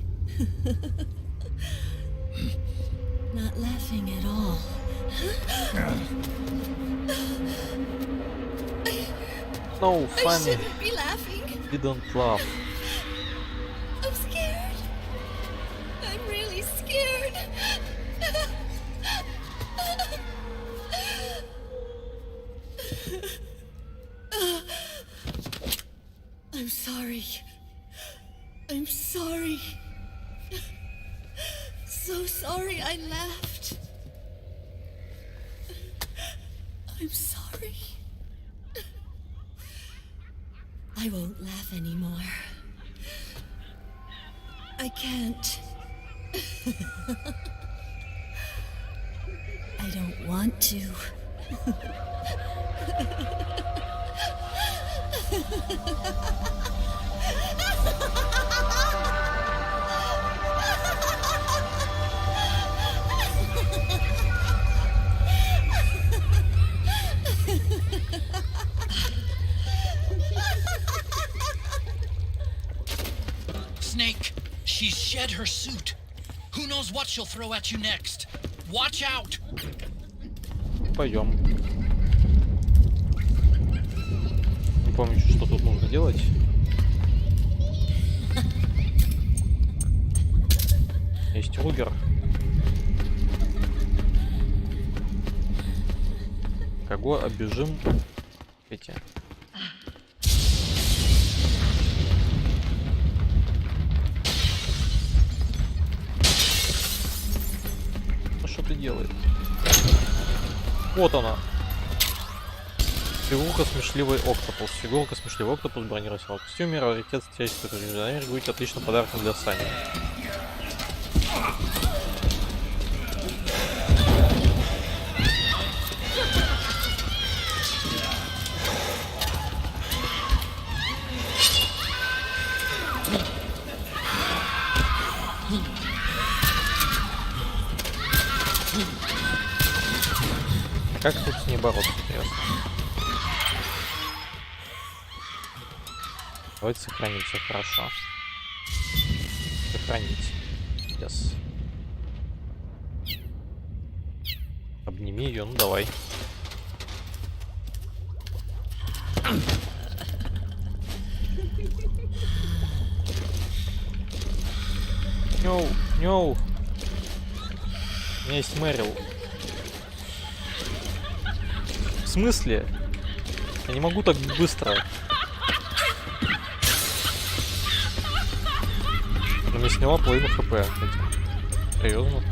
Not laughing at all. No, I funny. shouldn't be laughing. Didn't laugh. I'm scared. I'm really scared. I'm sorry. I'm sorry. So sorry I laughed. I'm sorry. I won't laugh anymore. I can't. I don't want to. Snake, she's shed her suit. Who knows what she'll throw at you next? Watch out! Пойдем. Не помню, что тут нужно делать. Есть Ругер. Кого обижим? Эти. А что ты делаешь? Вот она. Фигурка смешливый октопус. Фигурка смешливый октопус бронированного костюме. Раритет встречается с Америку будет отличным подарком для Сани. Как тут с ней бороться, интересно? Давайте сохраним все хорошо. Сохранить. Yes. Обними ее, ну давай. Нёу, нёу. У меня есть Мэрил. В смысле? Я не могу так быстро. Но мне сняла половину хп. Серьезно?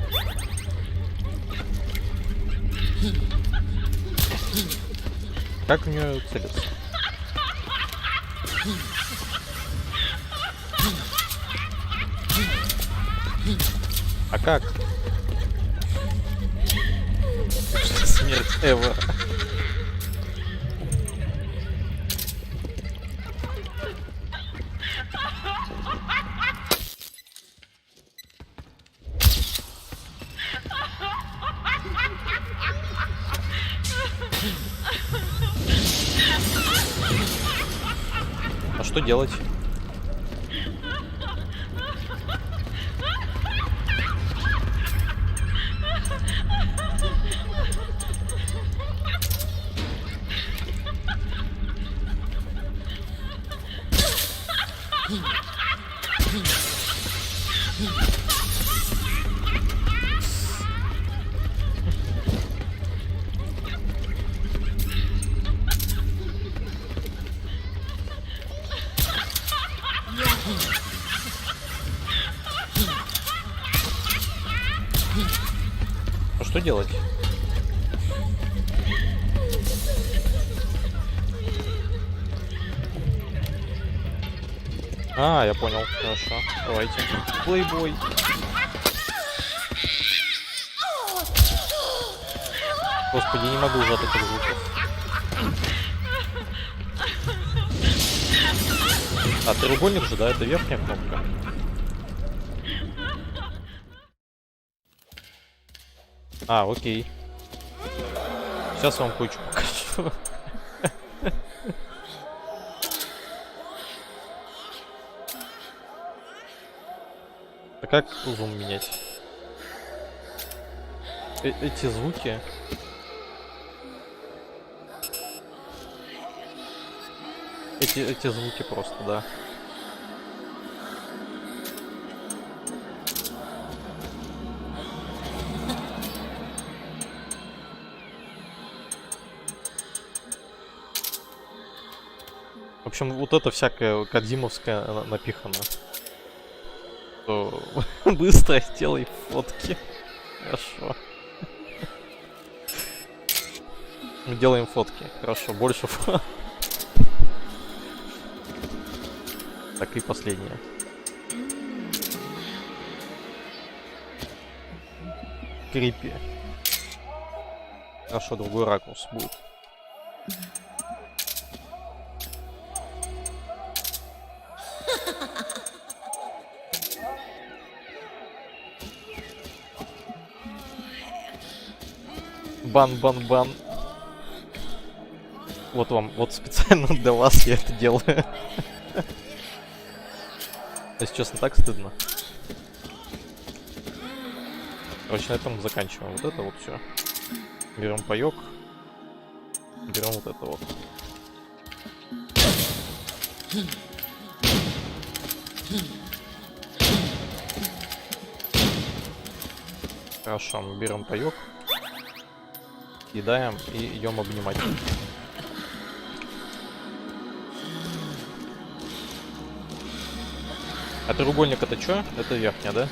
Как в нее целиться? А как? Смерть Эва. А что делать? А что делать? А, я понял. Хорошо. Давайте. Плейбой. Господи, я не могу уже от этих звуков. А, треугольник же, да? Это верхняя кнопка. А, окей. Сейчас я вам кое-что покажу. А как зум менять? Эти звуки. Эти звуки просто, да. В общем, вот это всякое кодзимовское напихано. То быстро сделай фотки. Хорошо. Мы делаем фотки. Хорошо, больше фото. Так, и последнее. Крипи. Хорошо, другой ракурс будет. Бан. Вот вам, вот специально для вас я это делаю. Если честно, так стыдно. Короче, на этом заканчиваем. Вот это вот все. Берем паёк. Берем вот это вот. Хорошо, мы берем паёк. Кидаем и идем обнимать. А треугольник это что? Это верхняя, да?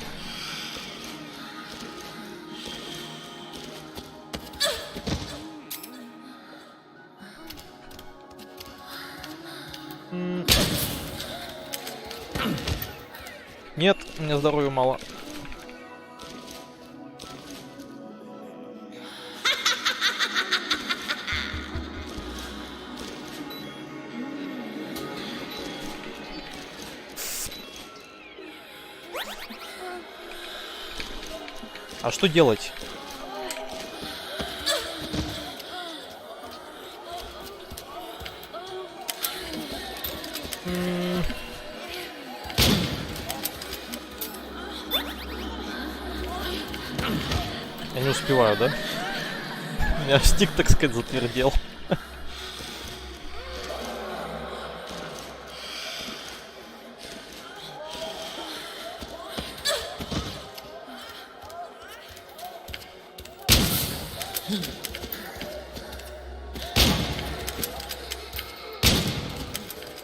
Нет, у меня здоровья мало. А что делать? Я не успеваю, да? У меня стик, так сказать, затвердел.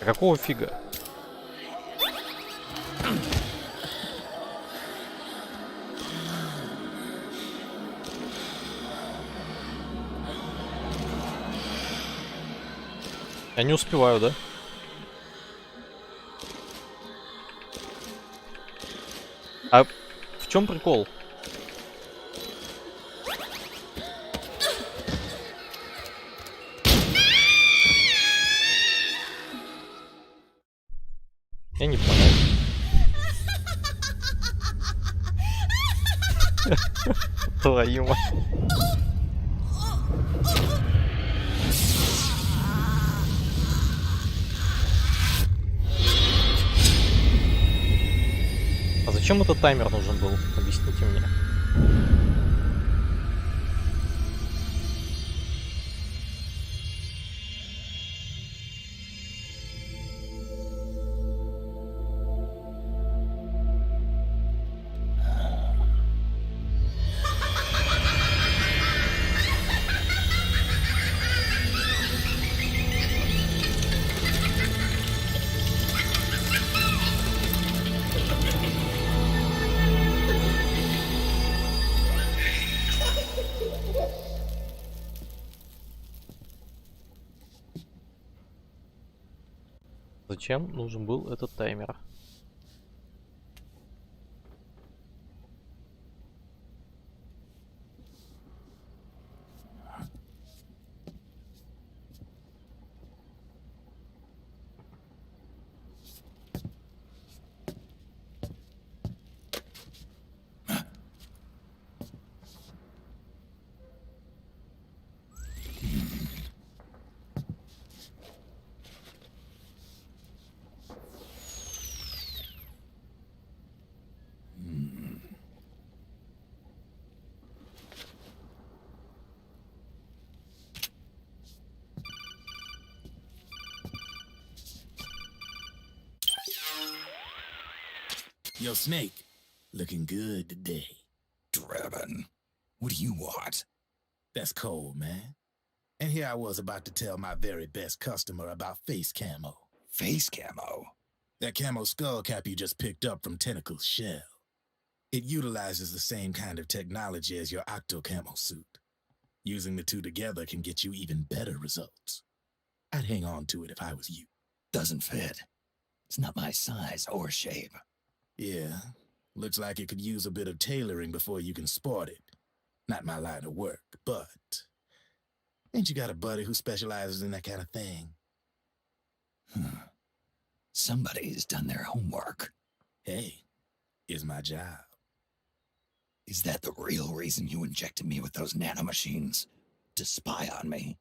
А какого фига? Я не успеваю, да? А в чем прикол? Я не понял. Твою мать. А зачем этот таймер нужен был? Объясните мне. Зачем нужен был этот таймер? Yo, Snake, looking good today. Driven. What do you want? That's cold, man. And here I was about to tell my very best customer about face camo. Face camo? That camo skull cap you just picked up from Tentacle's shell. It utilizes the same kind of technology as your octo camo suit. Using the two together can get you even better results. I'd hang on to it if I was you. Doesn't fit. It's not my size or shape. Yeah, looks like it could use a bit of tailoring before you can sport it. Not my line of work, but... Ain't you got a buddy who specializes in that kind of thing? Somebody's done their homework. Hey, it's my job. Is that the real reason you injected me with those nanomachines? To spy on me?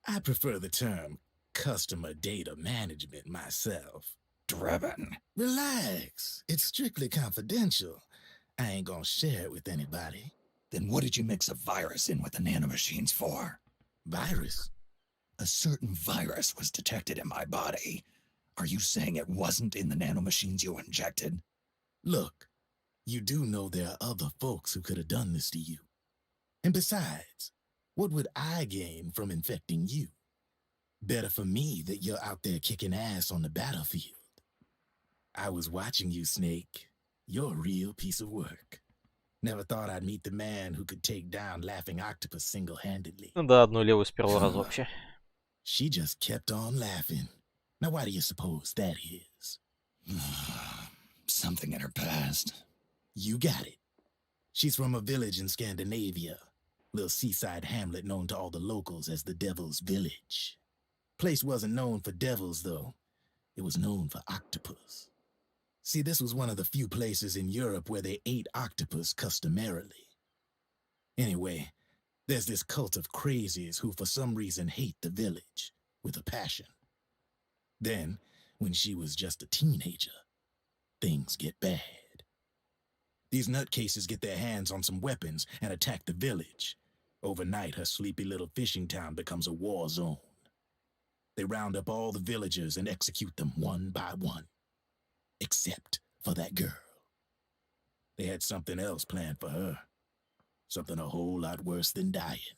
I prefer the term customer data management myself. Driven. Relax. It's strictly confidential. I ain't gonna share it with anybody. Then what did you mix a virus in with the nanomachines for? Virus? A certain virus was detected in my body. Are you saying it wasn't in the nanomachines you injected? Look, you do know there are other folks who could have done this to you. And besides, what would I gain from infecting you? Better for me that you're out there kicking ass on the battlefield. I was watching you, Snake. You're a real piece of work. Never thought I'd meet the man who could take down Laughing Octopus single-handedly. Ну да, одну левую с первого раза вообще. She just kept on laughing. Now why do you suppose that is? Something in her past. You got it. She's from a village in Scandinavia. Little seaside hamlet known to all the locals as the Devil's Village. Place wasn't known for devils, though. It was known for octopus. See, this was one of the few places in Europe where they ate octopus customarily. Anyway, there's this cult of crazies who for some reason hate the village with a passion. Then, when she was just a teenager, things get bad. These nutcases get their hands on some weapons and attack the village. Overnight, her sleepy little fishing town becomes a war zone. They round up all the villagers and execute them one by one. Except for that girl. They had something else planned for her. Something a whole lot worse than dying.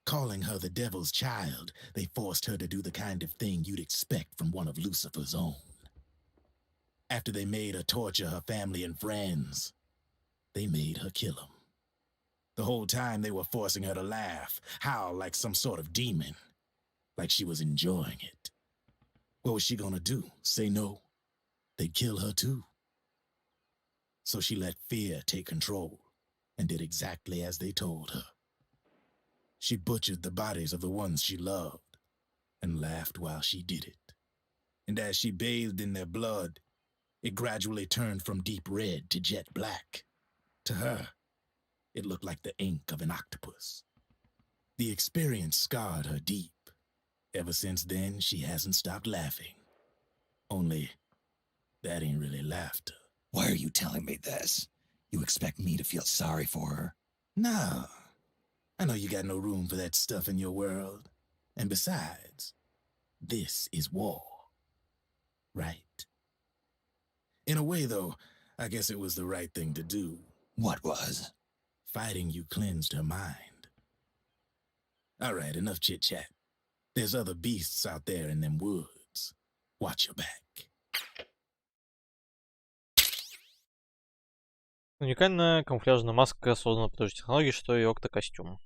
Calling her the devil's child, they forced her to do the kind of thing you'd expect from one of Lucifer's own. After they made her torture her family and friends, they made her kill them. The whole time they were forcing her to laugh, howl like some sort of demon, like she was enjoying it. What was she gonna do? Say no? They'd kill her too. So she let fear take control and did exactly as they told her. She butchered the bodies of the ones she loved and laughed while she did it. And as she bathed in their blood, it gradually turned from deep red to jet black. To her, it looked like the ink of an octopus. The experience scarred her deep. Ever since then, she hasn't stopped laughing. Only, that ain't really laughter. Why are you telling me this? You expect me to feel sorry for her? No. I know you got no room for that stuff in your world. And besides, this is war. Right? In a way, though, I guess it was the right thing to do. What was? Fighting you cleansed her mind. All right, enough chit-chat. There's other beasts out there in them woods. Watch your back. Уникальная камуфляжная маска создана по той же технологии, что и октокостюм.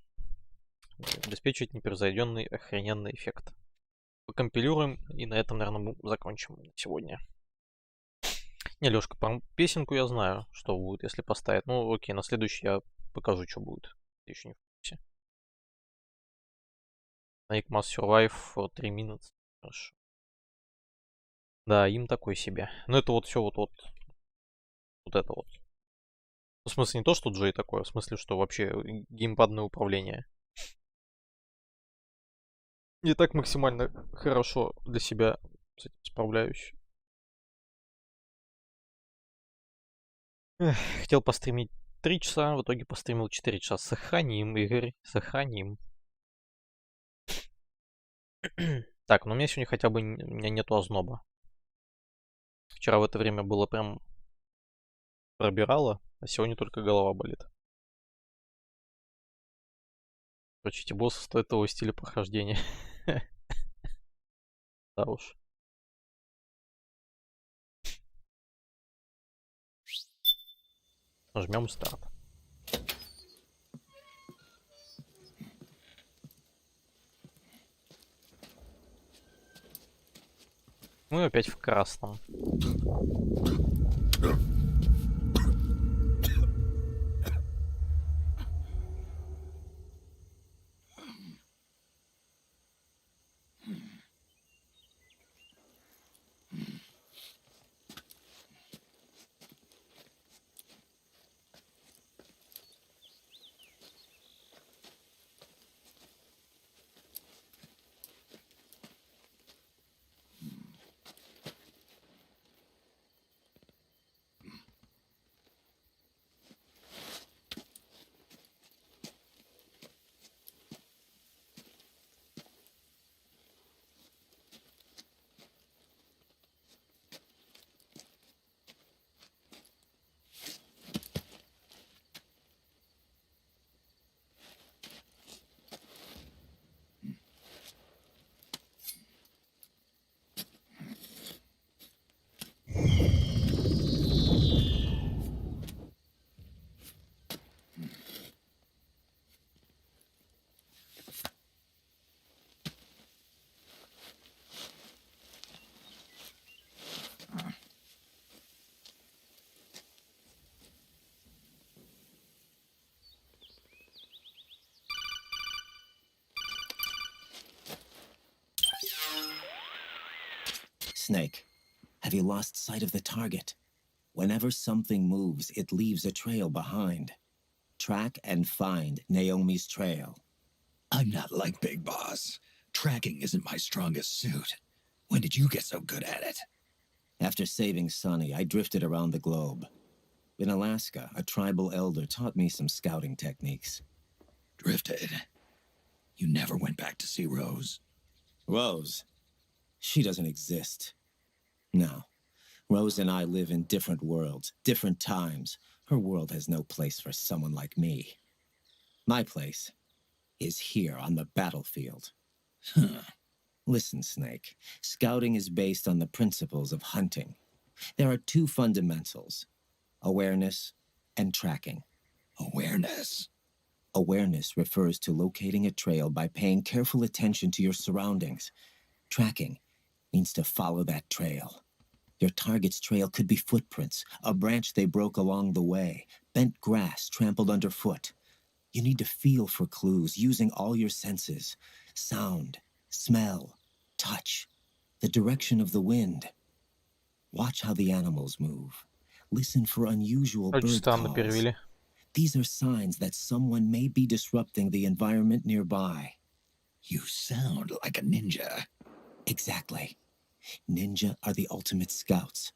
Обеспечивает непревзойденный охрененный эффект. Покомпилируем, и на этом, наверное, закончим сегодня. Не, Лёшка, про песенку я знаю, что будет, если поставить. Ну, окей, на следующий я покажу, что будет. Еще не в курсе. Make must survive for 3 minutes. Хорошо. Да, им такой себе. Но это вот все вот это вот. В смысле не то, что Джей такое, в смысле, что вообще геймпадное управление. Не так максимально хорошо для себя с этим справляюсь. Хотел постримить 3 часа, в итоге постримил 4 часа. Сохраним, Игорь, сохраним. Так, но у меня сегодня хотя бы у меня нету озноба. Вчера в это время было прям пробирала, а сегодня только голова болит. Короче, эти боссы стоят того стиля прохождения. Да уж. Нажмем старт. Мы опять в красном. Snake, have you lost sight of the target? Whenever something moves, it leaves a trail behind. Track and find Naomi's trail. I'm not like Big Boss. Tracking isn't my strongest suit. When did you get so good at it? After saving Sonny, I drifted around the globe. In Alaska, a tribal elder taught me some scouting techniques. Drifted? You never went back to see Rose? Rose? She doesn't exist. No. Rose and I live in different worlds, different times. Her world has no place for someone like me. My place is here on the battlefield. Listen, Snake. Scouting is based on the principles of hunting. There are two fundamentals: awareness and tracking. Awareness? Awareness refers to locating a trail by paying careful attention to your surroundings. Tracking means to follow that trail. Your target's trail could be footprints, a branch they broke along the way, bent grass trampled underfoot. You need to feel for clues using all your senses: sound, smell, touch, the direction of the wind. Watch how the animals move. Listen for unusual bird calls. These are signs that someone may be disrupting the environment nearby. You sound like a ninja. Exactly. Ninja are the ultimate scouts.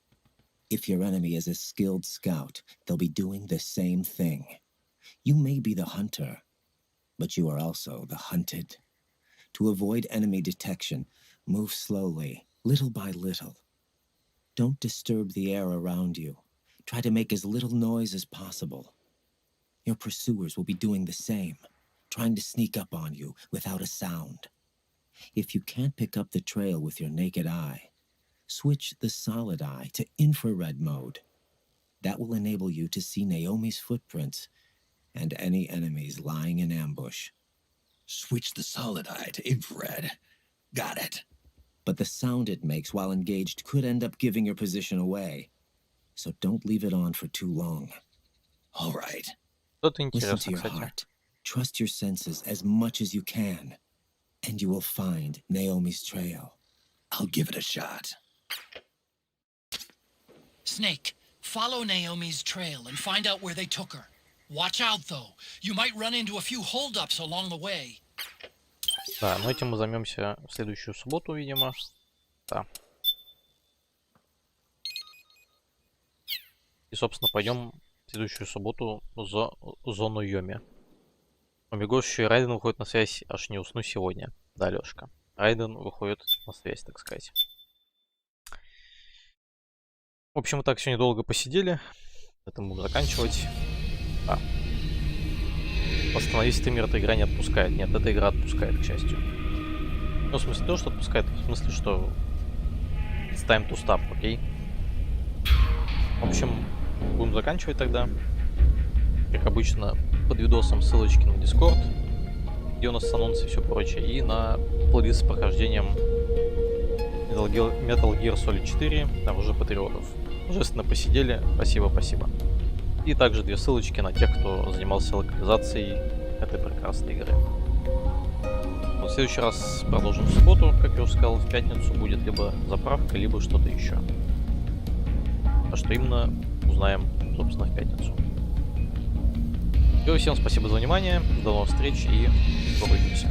If your enemy is a skilled scout, they'll be doing the same thing. You may be the hunter, but you are also the hunted. To avoid enemy detection, move slowly, little by little. Don't disturb the air around you. Try to make as little noise as possible. Your pursuers will be doing the same, trying to sneak up on you without a sound. If you can't pick up the trail with your naked eye, switch the solid eye to infrared mode. That will enable you to see Naomi's footprints and any enemies lying in ambush. Switch the solid eye to infrared. Got it. But the sound it makes while engaged could end up giving your position away. So don't leave it on for too long. All right. Listen to your heart. Trust your senses as much as you can. And you will find Naomi's trail. I'll give it a shot. Snake, follow Naomi's trail and find out where they took her. Watch out, though. You might run into a few holdups along the way. Да, но этим мы займемся в следующую субботу, видимо. Да. И, собственно, пойдем в следующую субботу за зону Йоми. Убегущий Райден выходит на связь, аж не усну сегодня. Да, Лёшка. Райден выходит на связь, так сказать. В общем, мы так сегодня долго посидели. Это мы будем заканчивать. А. Остановись, ты мир, эта игра не отпускает. Нет, эта игра отпускает, к счастью. Ну, в смысле, то, что отпускает, в смысле, что it's time to stop, окей? В общем, будем заканчивать тогда. Как обычно, под видосом ссылочки на Discord, где у нас анонсы и все прочее, и на плейлист с прохождением Metal Gear Solid 4, там уже Патриотов. Божественно посидели, спасибо. И также 2 ссылочки на тех, кто занимался локализацией этой прекрасной игры. В следующий раз продолжим в субботу, как я уже сказал, в пятницу будет либо заправка, либо что-то еще. А что именно, узнаем, собственно, в пятницу. Всем спасибо за внимание, до новых встреч и скоро увидимся.